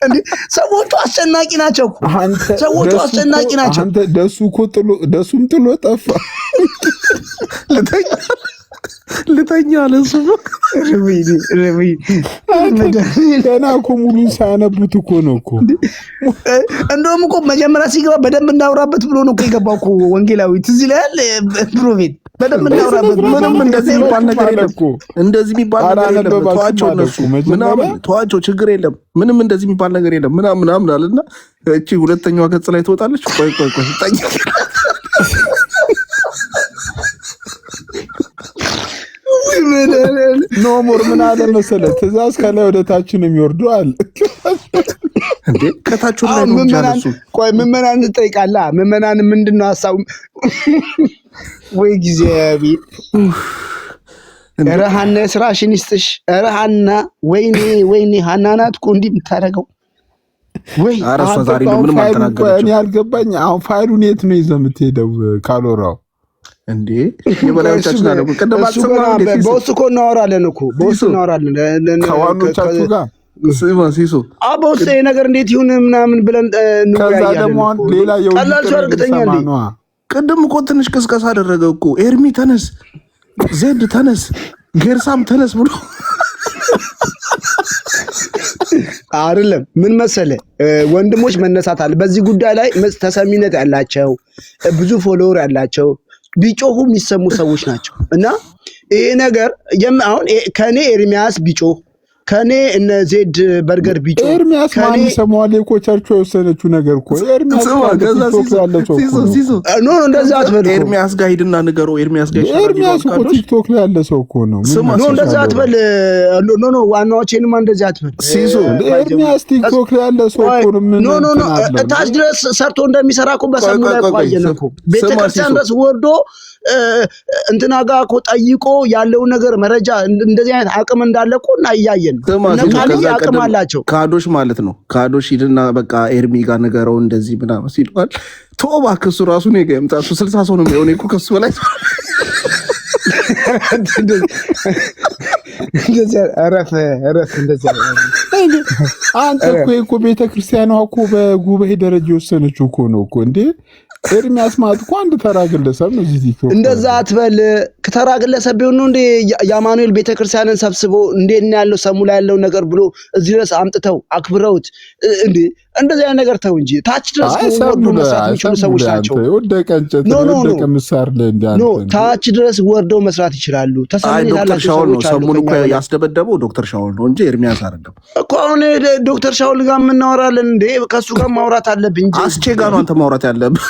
Speaker 1: እንዴ ሰዎቹ አስጨናቂ ናቸው።
Speaker 9: አንተ ደሱ እኮ ደሱም ጥሎ ጠፋ።
Speaker 2: ልተኛ ለሱ
Speaker 9: ገና እኮ ሙሉን ሳያነቡት እኮ ነው እኮ።
Speaker 1: እንደውም እኮ መጀመሪያ ሲገባ በደንብ እናውራበት ብሎ ነው እኮ የገባው እኮ ወንጌላዊ። ትዝ ይላል ፕሮፌት በደንብ እናውራበት።
Speaker 2: ምንም እንደዚህ የሚባል ነገር የለም እኮ እንደዚህ የሚባል ነገር የለም። ተዋቸው እነሱ ምናምን ተዋቸው፣ ችግር የለም። ምንም እንደዚህ የሚባል ነገር የለም ምናምን አለና እቺ ሁለተኛዋ ገጽ ላይ ትወጣለች። ቆይ ጠይቅ
Speaker 9: ኖ ሞር ምን አለ መሰለህ፣ ትእዛዝ ከላይ ወደ ታች ነው የሚወርዱ አለ
Speaker 2: እንዴ ከታች ላይ ነው ጃለሱ።
Speaker 1: ቆይ ምዕመናን ትጠይቃለህ። ምዕመናን ምንድነው ሐሳቡ? ወይ ጊዜ ቢል ረሃና ስራሽን ይስጥሽ። ረሃና ወይኔ ሃና ናት እኮ እንዲህ የምታደርገው። ወይ
Speaker 2: አረሷ ዛሬ ምንም አልተናገረችም።
Speaker 9: እኔ አልገባኝ። አሁን ፋይሉን የት ነው ይዘህ የምትሄደው? ካሎራው
Speaker 2: እንዴ የበላዮቻችን አለ ቀደም አልሰማም።
Speaker 1: በውስጥ እኮ እናወራለን
Speaker 2: ከዋኖቻችሁ ጋር ሲሱ
Speaker 1: በውስጥ ይሄ ነገር እንዴት ይሁን ምናምን ብለን
Speaker 9: ከዛ ደግሞ ሌላ
Speaker 1: ቀላል እርግጠኛ እንዴ
Speaker 2: ቅድም እኮ ትንሽ ቅስቀሳ አደረገ እኮ ኤርሚ ተነስ፣ ዜድ ተነስ፣ ጌርሳም ተነስ ብሎ
Speaker 1: አይደለም። ምን መሰለ ወንድሞች መነሳት አለ በዚህ ጉዳይ ላይ ተሰሚነት ያላቸው ብዙ ፎሎወር ያላቸው ቢጮሁ የሚሰሙ ሰዎች ናቸው። እና ይሄ ነገር አሁን ከኔ ኤርሚያስ ቢጮህ ከኔ እነ ዜድ በርገር ቢጮህ
Speaker 9: ኤርሚያስ ማን ሰማዋል እኮ ቸርቹ የወሰነችው ነገር እኮ ኤርሚያስ
Speaker 1: ኖ እንደዛ አትበል።
Speaker 2: ኤርሚያስ ጋር ሂድና ንገረው። ኤርሚያስ
Speaker 9: እኮ ቲክቶክ ላይ ያለ ሰው እኮ ነው።
Speaker 1: ኖ እንደዛ አትበል። ኖ ዋናዎቼንማ እንደዛ አትበል።
Speaker 9: ኤርሚያስ ቲክቶክ ላይ ያለ ሰው እኮ ነው።
Speaker 1: ኖ ታች ድረስ ሰርቶ እንደሚሰራ እኮ በሰሙ ላይ ቆየን እኮ ቤተክርስቲያን ድረስ ወርዶ እንትና ጋር እኮ ጠይቆ ያለውን ነገር መረጃ እንደዚህ አይነት አቅም እንዳለ እኮ እና እያየን እነ ቃልዬ አቅም አላቸው።
Speaker 2: ካዶሽ ማለት ነው። ካዶሽ ሂድና በቃ ኤርሚ ጋር ነገረው እንደዚህ ምናምን ሲሏል ቶባ ከሱ ራሱ ነው የገምጣሱ 60 ሰው ነው የሚሆነው እኮ ከሱ በላይ
Speaker 9: እንደዚህ አረፈ እንደዚህ አንተ እኮ ቤተክርስቲያኗ እኮ በጉባኤ ደረጃ የወሰነችው እኮ ነው እኮ እንዴ ኤርሚያስ ማለት እኮ አንድ ተራ ግለሰብ ነው። እዚህ ቲክቶክ
Speaker 1: እንደዛ አትበል። ከተራ ግለሰብ ቢሆን ነው እንዴ የአማኑኤል ቤተክርስቲያንን ሰብስቦ እንዴት ነው ያለው ሰሙ ላይ ያለው ነገር ብሎ እዚህ ድረስ አምጥተው አክብረውት እንዴ እንደዚህ አይነት ነገር ተው እንጂ ታች ድረስ ወርዶ መስራት የሚችሉ ሰዎች ናቸው።
Speaker 9: ወደቀ እንጨት ወደቀ ምሳር ለእንዴ አንተ
Speaker 1: ታች ድረስ ወርደው መስራት ይችላሉ። ተሰማኝ ያላቸው ሰዎች አሉ።
Speaker 2: ሰሙን እኮ ያስደበደበው ዶክተር ሻውል ነው እንጂ ኤርሚያስ አይደለም
Speaker 1: እኮ። አሁን ዶክተር ሻውል ጋር እናወራለን እንዴ ከሱ ጋር ማውራት አለብኝ እንጂ
Speaker 2: አስቼ ጋር ነው አንተ ማውራት ያለብህ።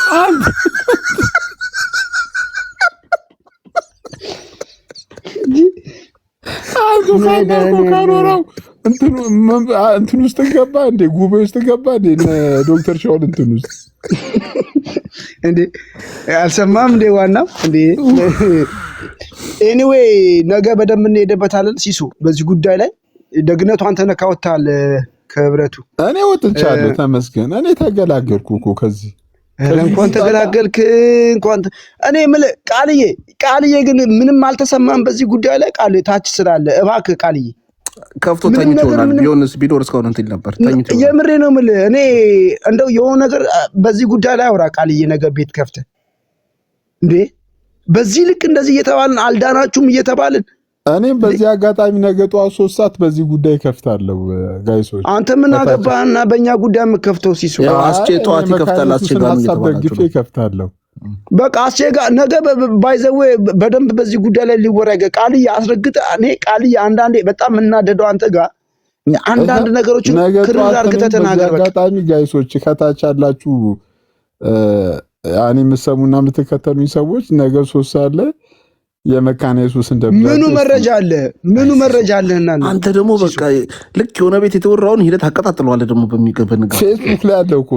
Speaker 9: እንትን ውስጥ ገባ እንዴ ጉባኤ ውስጥ ገባ እንዴ ዶክተር ሻውል እንትን ውስጥ
Speaker 1: እንዴ አልሰማም እንዴ ዋናው እንዴ ኤኒዌይ ነገ በደንብ እንሄድበታለን። ሲሱ በዚህ ጉዳይ ላይ ደግነቱ አንተ ነካውታል ከህብረቱ
Speaker 9: እኔ ወጥቻለሁ ተመስገን። እኔ ተገላገልኩ እኮ ከዚህ
Speaker 1: እንኳን ተገላገልክ እንኳን እኔ የምልህ ቃልዬ ግን ምንም አልተሰማም በዚህ ጉዳይ ላይ ቃል ታች ስላለ እባክህ ቃልዬ
Speaker 2: ከፍቶ ተኝቶ ይሆናል ቢሆንስ ቢዶር እስካሁን እንትን ነበር ተኝቶ
Speaker 1: የምሬ ነው የምልህ እኔ እንደው የሆነ ነገር በዚህ ጉዳይ ላይ አውራ ቃልዬ ነገር ቤት ከፍተህ እንዴ በዚህ ልክ እንደዚህ እየተባልን አልዳናችሁም እየተባልን
Speaker 9: እኔም በዚህ አጋጣሚ ነገ ጠዋት 3 ሰዓት በዚህ ጉዳይ ከፍታለሁ ጋይሶች።
Speaker 1: አንተ ምን አገባህና በእኛ ጉዳይ የምከፍተው ሲሱ
Speaker 2: አስቼ ጠዋት ይከፍታል አስቼጋም
Speaker 9: ደግፌ ከፍታለሁ።
Speaker 1: በቃ አስቼጋ ነገ ባይዘው በደንብ በዚህ ጉዳይ ላይ ሊወራገ ቃልዬ አስረግጠ እኔ ቃልዬ አንዳንዴ በጣም እናደደው አንተ ጋር አንዳንድ ነገሮችን ክርር አርግተህ ተናገር።
Speaker 9: በቃ አጋጣሚ ጋይሶች ከታች ያላችሁ ያኔ የምትሰሙና የምትከተሉኝ ሰዎች ነገ 3 ሰዓት ላይ የመካነ ኢየሱስ እንደብላ
Speaker 1: ምኑ መረጃ አለህና
Speaker 2: አንተ ደግሞ በቃ ልክ የሆነ ቤት የተወራውን ሂደት አቀጣጥለዋለህ። ደግሞ በሚገበን ነገር
Speaker 9: ፌስቡክ ላይ አለው እኮ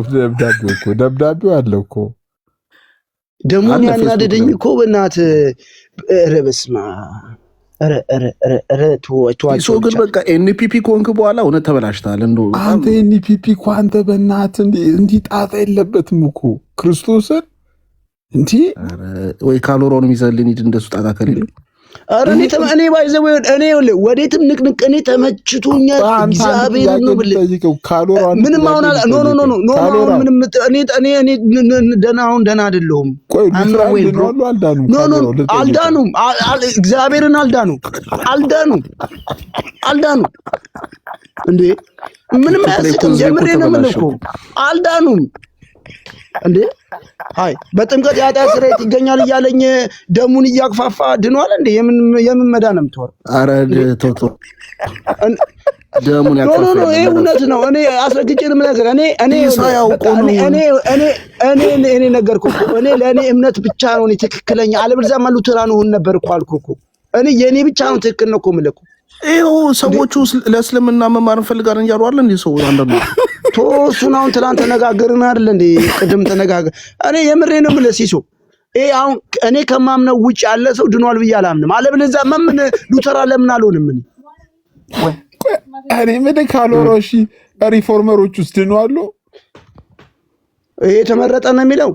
Speaker 9: ደብዳቤው አለው እኮ
Speaker 1: ደግሞ ያናደደኝ እኮ በእናትህ ረበስማ
Speaker 2: ሶ ግን በቃ ኤንፒፒ ኮንክ በኋላ እውነት ተበላሽታል። እንደው
Speaker 9: አንተ ኤንፒፒ እኮ አንተ በእናትህ እንዲህ ጣጣ የለበትም እኮ ክርስቶስን እንዴ
Speaker 2: ወይ ካሎሮን የሚዘልን ሂድ እንደሱ ጣጣ ከሌለ
Speaker 1: አረ እኔ ባይዘው እኔ ወዴትም ንቅንቅ እኔ ተመችቶኛል። እግዚአብሔር ነው ብለ ምንም አሁን ኖ ምንም እኔ ደህና አይደለሁም። አልዳኑም እግዚአብሔርን አልዳኑ እንዴ ምንም አያስቅም። የምሬ ነው የምልህ እኮ አልዳኑም እንዴ አይ በጥምቀት የኃጢአት ስርየት ይገኛል እያለኝ ደሙን እያክፋፋ ድኗል እንዴ? የምን መዳን ነው የምትወር?
Speaker 2: አረ ቶቶ ደሙን ያክፋፋ
Speaker 1: ኖ ይሄ እውነት ነው። እኔ አስረግጬ ነገር እኔ ነገርኩህ እኮ እኔ ለእኔ እምነት ብቻ ነው እኔ ትክክለኛ፣ አለበለዚያማ ሉተራን ሆን ነበር እኮ አልኩህ እኮ እኔ የእኔ ብቻ ነው ትክክል ነው እኮ የምልህ እኮ።
Speaker 2: ይኸው ሰዎቹ ለእስልምና መማር እንፈልጋለን እያሉ አለ እንዴ ሰው አንዳንዱ
Speaker 1: እሱን አሁን ትናንት ተነጋገርን አይደል እንዴ? ቅድም ተነጋገር። እኔ የምሬ ነው የምልህ ሲሶ አሁን እኔ ከማምነው ውጭ ያለ ሰው ድኗል ብዬ አላምንም። አለበለዚያ ምን ሉተራ ለምን አልሆንም?
Speaker 9: እኔ ምን ካሎሮ እሺ ሪፎርመሮች ውስጥ ድኗል።
Speaker 1: ይሄ ተመረጠ ነው የሚለው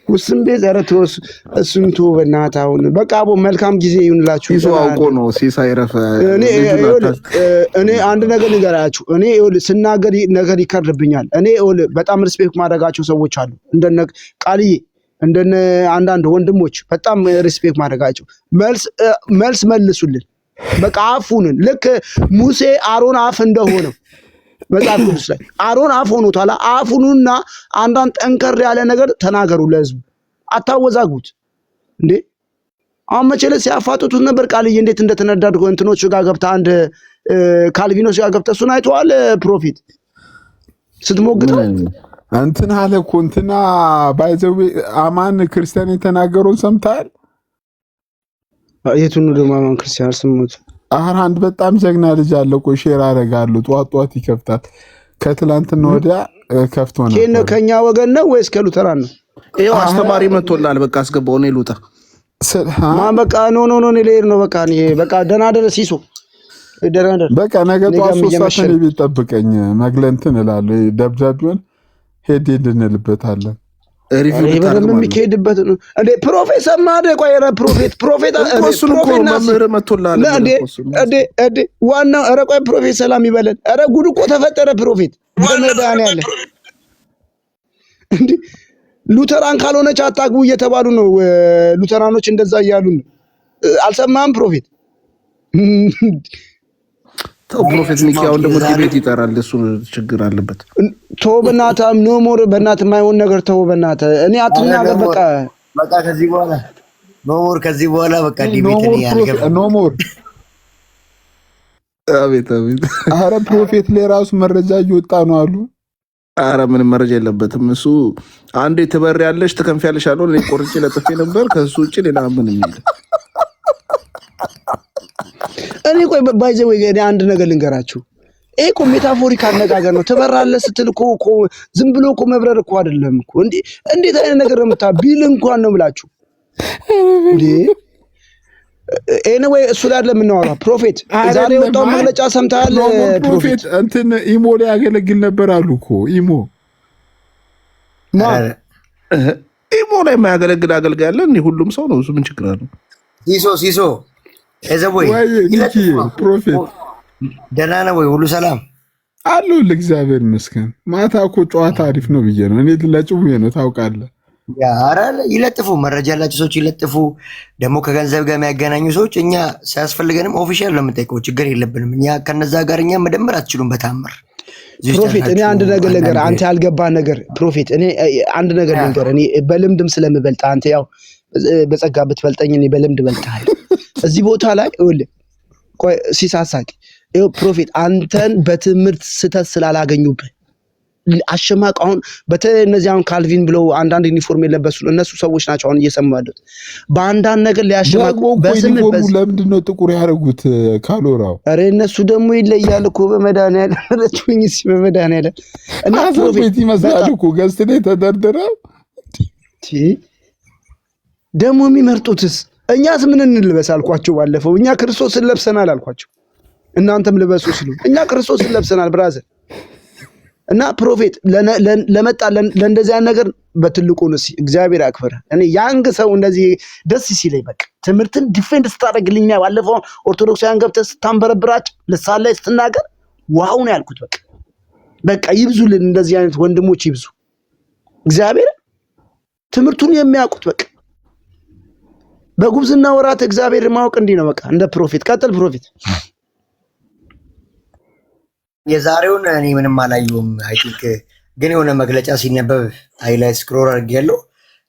Speaker 1: ውስም ቤዘረቶ እሱም ቶ በእናትህ አሁን በቃ አቦ መልካም ጊዜ ይሁንላችሁ።
Speaker 2: ሲሶ አውቆ ነው ሲሳይ ረፈ
Speaker 1: እኔ አንድ ነገር ንገራችሁ። እኔ ስናገር ነገር ይከርብኛል። እኔ በጣም ሪስፔክት ማድረጋቸው ሰዎች አሉ እንደነ ቃልዬ እንደነ አንዳንድ ወንድሞች በጣም ሪስፔክት ማድረጋቸው መልስ መልሱልን። በቃ አፉንን ልክ ሙሴ አሮን አፍ እንደሆነው መጽሐፍ ቅዱስ ላይ አሮን አፍ ሆኖታል። አፉኑና አንዳንድ ጠንከር ያለ ነገር ተናገሩ ለህዝቡ፣ አታወዛጉት እንዴ። አሁን መቼለ ሲያፋጥጡት ነበር ቃልዬ እንዴት እንደተነዳድ እንትኖች ጋር ገብታ አንድ ካልቪኖች ጋር ገብታ እሱን አይተዋል። ፕሮፊት ስትሞግተው
Speaker 9: እንትን አለ እኮ እንትና ባይዘው አማን ክርስቲያን የተናገረውን ሰምተሃል?
Speaker 1: የቱን ደግሞ አማን ክርስቲያን ስሙት።
Speaker 9: አንድ በጣም ጀግና ልጅ አለ እኮ ሼር አደርጋለሁ። ጧት ይከፍታል። ከትላንትና ወዲያ ከፍቶ ነው።
Speaker 1: ከኛ ወገን ነው ወይስ ከሉተራን ነው?
Speaker 2: ይኸው አስተማሪ መጥቶላል። በቃ አስገባው ነው ይሉታ
Speaker 1: ማን በቃ ኖ እኔ ልሄድ ነው። በቃ ደህና ደረ ሲሶ
Speaker 9: በቃ ነገ ጠዋት 3 ሰዓት ነው ቤት ጠብቀኝ። መግለንትን እላለሁ ደብዳቤውን ሄድ እንልበታለን።
Speaker 1: ሪቪው የሚካሄድበት ነው እንዴ? ፕሮፌሰር ማደ ቆይ ፕሮፌት
Speaker 2: መምህር መጥቶልሃል
Speaker 1: እንዴ? ዋናው ኧረ ቆይ ፕሮፌት ሰላም ይበለን። ኧረ ጉድ እኮ ተፈጠረ። ፕሮፌት በመድኃኒዓለም እንዴ ሉተራን ካልሆነች አታግቡ እየተባሉ ነው። ሉተራኖች እንደዛ እያሉ ነው። አልሰማህም ፕሮፌት?
Speaker 2: ተው ፕሮፌት ሚኪያውን ደግሞ ዲቤት ይጠራል። እሱ ችግር አለበት።
Speaker 1: ተው በእናትህ ኖ ሞር በእናትህ የማይሆን ነገር ተው በእናትህ። እኔ አትናገር በቃ
Speaker 11: ከዚህ በኋላ በቃ ዲቤት ነው ያልገባ ኖ ሞር።
Speaker 2: አቤት
Speaker 9: ኧረ ፕሮፌት ላይ ራሱ መረጃ እየወጣ ነው አሉ።
Speaker 2: ኧረ ምንም መረጃ የለበትም እሱ። አንዴ ትበሪያለሽ ትከንፊያለሽ አለው። እኔ ቆርጬ ለጥፌ ነበር። ከሱ ውጪ ሌላ ምንም የለም።
Speaker 1: እኔ ቆይ ባይዘ ወይ እኔ አንድ ነገር ልንገራችሁ። ይሄ እኮ ሜታፎሪክ አነጋገር ነው። ትበራለህ ስትል እኮ ዝም ብሎ እኮ መብረር እኮ አይደለም እኮ። እንዴት አይነት ነገር ነው ቢል እንኳን ነው ብላችሁ እንዴ? ኤኒዌይ እሱ ላይ አይደለም የምናወራው። ፕሮፌት ዛሬ የወጣው መግለጫ ሰምተሃል?
Speaker 9: ፕሮፌት እንትን ኢሞ ላይ ያገለግል ነበር አሉ እኮ ኢሞ
Speaker 2: ላይ የማያገለግል አገልጋይ አለ። ሁሉም ሰው ነው እሱ። ምን ችግር አለው?
Speaker 11: ሲሶ እዘቦይ
Speaker 9: ፕሮፌት
Speaker 11: ደህና ነው ወይ? ሁሉ ሰላም
Speaker 9: አለው። ለእግዚአብሔር ይመስገን። ማታ እኮ ጨዋታ አሪፍ ነው ብዬ ነው እኔ ለጭው ነው ታውቃለህ።
Speaker 11: ኧረ ይለጥፉ፣ መረጃ ያላቸው ሰዎች ይለጥፉ። ደግሞ ከገንዘብ ጋር የሚያገናኙ ሰዎች እኛ ሲያስፈልገንም ኦፊሻል ነው የምንጠይቀው። ችግር የለብንም። እኛ ከነዛ ጋር እኛ መደመር አትችሉም በታምር።
Speaker 1: ፕሮፌት እኔ አንድ ነገር ልንገርህ፣ አንተ ያልገባ ነገር ፕሮፌት፣ እኔ አንድ ነገር ልንገርህ። እኔ በልምድም ስለምበልጥ አንተ ያው በጸጋ ብትበልጠኝ እኔ በልምድ በልጥሃለሁ። እዚህ ቦታ ላይ ቆይ ሲሳሳቂ ፕሮፌት አንተን በትምህርት ስተት ስላላገኙብህ አሸማቅ። አሁን በተለይ እነዚህ አሁን ካልቪን ብለው አንዳንድ ዩኒፎርም የለበሱ እነሱ ሰዎች ናቸው አሁን እየሰሙ ያሉት በአንዳንድ ነገር ሊያሸማቁ።
Speaker 9: ለምንድን ነው ጥቁር ያደረጉት ካሎራው?
Speaker 1: ኧረ እነሱ ደግሞ ይለያል እኮ በመድኃኒዓለም ረችሁኝ ሲ በመድኃኒዓለም እና
Speaker 9: ፕሮፌት ይመስላል እኮ ገዝት ላይ ተደርድረው
Speaker 1: ደግሞ የሚመርጡትስ። እኛስ ምን እንልበስ አልኳቸው ባለፈው። እኛ ክርስቶስን ለብሰናል አልኳቸው። እናንተም ልበሱ ሲሉ እኛ ክርስቶስን ለብሰናል ብራዘር። እና ፕሮፌት ለመጣ ለእንደዚህ አይነት ነገር በትልቁ ነው እግዚአብሔር ያክብር። እኔ ያንግ ሰው እንደዚህ ደስ ሲለኝ በቃ ትምህርትን ዲፌንድ ስታደርግልኛ ባለፈው ኦርቶዶክሳውያን ገብተህ ስታንበረብራጭ ልሳን ላይ ስትናገር ዋው ነው ያልኩት። በቃ ይብዙልን እንደዚህ አይነት ወንድሞች ይብዙ። እግዚአብሔር ትምህርቱን የሚያውቁት በቃ በጉብዝና ወራት እግዚአብሔር ማወቅ እንዲህ ነው። በቃ እንደ ፕሮፌት ቀጥል ፕሮፌት።
Speaker 11: የዛሬውን እኔ ምንም አላየሁም። አይ ቲንክ ግን የሆነ መግለጫ ሲነበብ አይ ላይ ስክሮል አድርጌያለሁ።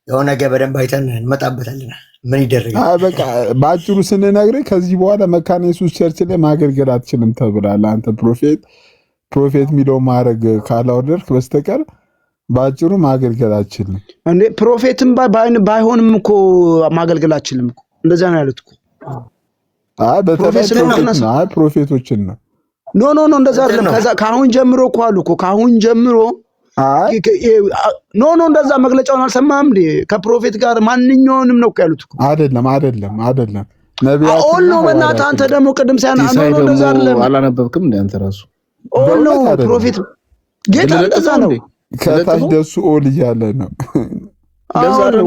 Speaker 11: የሆነ ነገር በደንብ አይተን እንመጣበታለን። ምን ይደረጋል?
Speaker 9: በቃ በአጭሩ ስንነግርህ ከዚህ በኋላ መካነ ኢየሱስ ቸርች ላይ ማገልገል አትችልም ተብላለህ። አንተ ፕሮፌት የሚለው ማድረግ ካላወደድክ በስተቀር በአጭሩ ማገልገል አትችልም።
Speaker 1: እንዴ ፕሮፌትም ባይሆንም እኮ ማገልገል አትችልም እኮ እንደዛ ነው ያሉት እኮ።
Speaker 9: ፕሮፌቶችን ነው
Speaker 1: ኖ እንደዛ አይደለም። ከዛ ካሁን ጀምሮ እኮ አሉ እኮ ካሁን ጀምሮ ኖ እንደዛ መግለጫውን አልሰማህም እንዴ? ከፕሮፌት ጋር ማንኛውንም ነው እኮ ያሉት እኮ።
Speaker 9: አይደለም ነቢያት
Speaker 1: ኦል ነው። በእናትህ አንተ ደግሞ ቅድም ሳይሆን ኖ እንደዛ አይደለም።
Speaker 2: አላነበብክም እንዴ አንተ ራሱ?
Speaker 1: ኦል ነው ፕሮፌት ጌታ እንደዛ ነው።
Speaker 9: ከታች ደሱ ኦል እያለ ነው።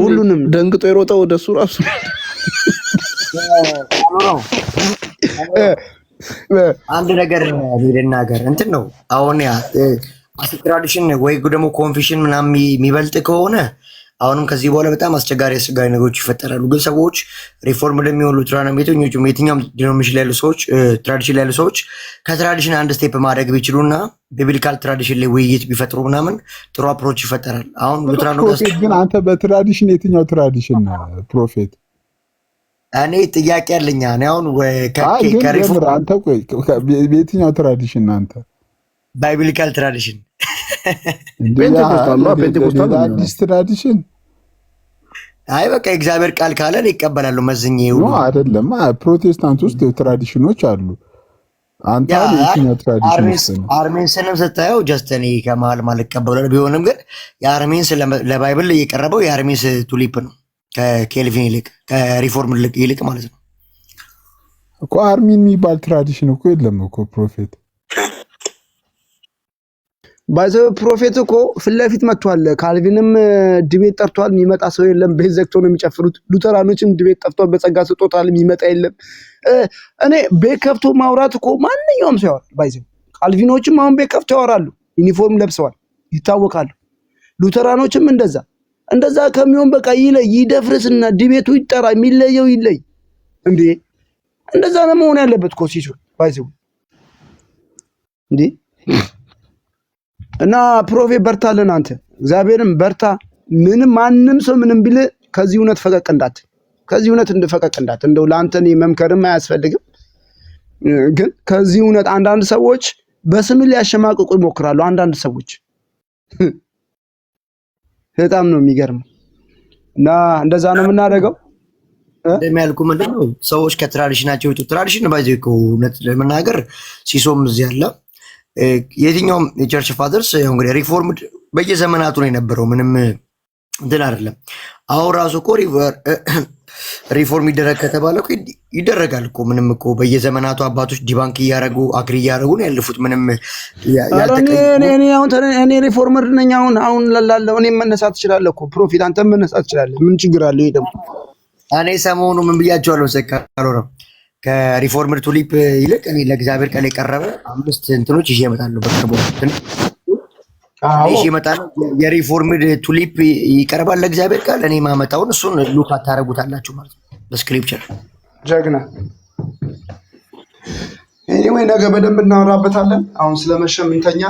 Speaker 1: ሁሉንም
Speaker 2: ደንግጦ የሮጠው ወደሱ ራሱ
Speaker 11: አንድ ነገር ልናገር። እንትን ነው አሁን ትራዲሽን ወይ ደግሞ ኮንፊሽን ምናምን የሚበልጥ ከሆነ አሁንም ከዚህ በኋላ በጣም አስቸጋሪ ነገሮች ይፈጠራሉ። ግን ሰዎች ሪፎርም ለሚሆኑ ሉትራን ቤተኞቹ የትኛውም ዲኖሚኔሽን ላይ ያሉ ሰዎች ትራዲሽን ላይ ያሉ ሰዎች ከትራዲሽን አንድ ስቴፕ ማድረግ ቢችሉና ቢብሊካል ትራዲሽን ላይ ውይይት ቢፈጥሩ ምናምን ጥሩ አፕሮች ይፈጠራል። አሁን ሉትራን
Speaker 9: ግን አንተ በትራዲሽን የትኛው ትራዲሽን ፕሮፌት?
Speaker 11: እኔ ጥያቄ ያለኝ አሁን
Speaker 9: አንተ በየትኛው ትራዲሽን አንተ?
Speaker 11: ባይብሊካል ትራዲሽን
Speaker 9: አዲስ ትራዲሽን?
Speaker 11: አይ በቃ እግዚአብሔር ቃል ካለን ይቀበላሉ። መዝኜ
Speaker 9: አይደለም ፕሮቴስታንት ውስጥ ትራዲሽኖች አሉ። አንተ የትኛው ትራዲሽን?
Speaker 11: አርሜንስንም ስታየው ጀስት እኔ ከመሀል ማልቀበሉ ቢሆንም ግን የአርሜንስ ለባይብል የቀረበው የአርሜንስ ቱሊፕ ነው ከኬልቪን ይልቅ ከሪፎርም ይልቅ ማለት ነው።
Speaker 9: እኮ አርሚን የሚባል ትራዲሽን እኮ የለም እኮ ፕሮፌት
Speaker 6: ባይዘው ፕሮፌት እኮ ፊት ለፊት መጥቷል። ካልቪንም ዲቤት ጠርቷል። የሚመጣ ሰው የለም። ቤት ዘግተው ነው የሚጨፍሩት። ሉተራኖችም ዲቤት ጠርቷል። በጸጋ ስጦታል የሚመጣ የለም። እኔ ቤት ከፍቶ ማውራት እኮ ማንኛውም ሰው ያወራል። ባይዘው ካልቪኖችም አሁን ቤት ከፍቶ ያወራሉ። ዩኒፎርም ለብሰዋል፣ ይታወቃሉ። ሉተራኖችም እንደዛ ከሚሆን በቃ ይለይ፣ ይደፍርስና ዲቤቱ ይጠራ፣ የሚለየው ይለይ። እንዴ እንደዛ ነው መሆን ያለበት እኮ ሲሱ ባይዘው እንዴ። እና ፕሮፌት በርታለን፣ አንተ እግዚአብሔርም በርታ። ምንም ማንም ሰው ምንም ቢል ከዚህ እውነት ፈቀቅ እንዳት እንደው ለአንተ እኔ መምከርም አያስፈልግም። ግን ከዚህ እውነት አንዳንድ ሰዎች በስም ሊያሸማቅቁ ይሞክራሉ። አንዳንድ ሰዎች በጣም ነው የሚገርመው። እና እንደዛ ነው የምናደርገው።
Speaker 11: እንደሚያልኩ ምንድነው ሰዎች ከትራዲሽናቸው ይጡ ትራዲሽን ባይዘው እኮ እውነት ለመናገር ሲሶም እዚህ ያለ የትኛውም የቸርች ፋዘርስ ያው እንግዲህ ሪፎርምድ በየዘመናቱ ነው የነበረው። ምንም እንትን አይደለም። አሁን ራሱ እኮ ሪፎርም ይደረግ ከተባለ እኮ ይደረጋል እኮ። ምንም እኮ በየዘመናቱ አባቶች ዲባንክ እያደረጉ አግሪ እያደረጉ ነው ያለፉት። ምንም
Speaker 6: እኔ ሪፎርመር ነኝ። አሁን ላለው እኔ መነሳት እችላለሁ እኮ ፕሮፊት፣ አንተ መነሳት ትችላለህ። ምን ችግር አለው? ይሄ ደግሞ
Speaker 11: እኔ ሰሞኑ ምን ብያቸዋለሁ ሰካሮ ነው ከሪፎርምድ ቱሊፕ ይልቅ እኔ ለእግዚአብሔር ቃል የቀረበ 5 እንትኖች ይዤ እመጣለሁ። በቅርቡ ይዤ እመጣለሁ። የሪፎርምድ ቱሊፕ ይቀርባል ለእግዚአብሔር ቃል። እኔ ማመጣውን እሱን ሉክ አታረጉታላችሁ ማለት ነው በስክሪፕቸር።
Speaker 6: ጀግና። ኤኒዌይ ነገ በደንብ እናወራበታለን። አሁን ስለመሸ ምንተኛ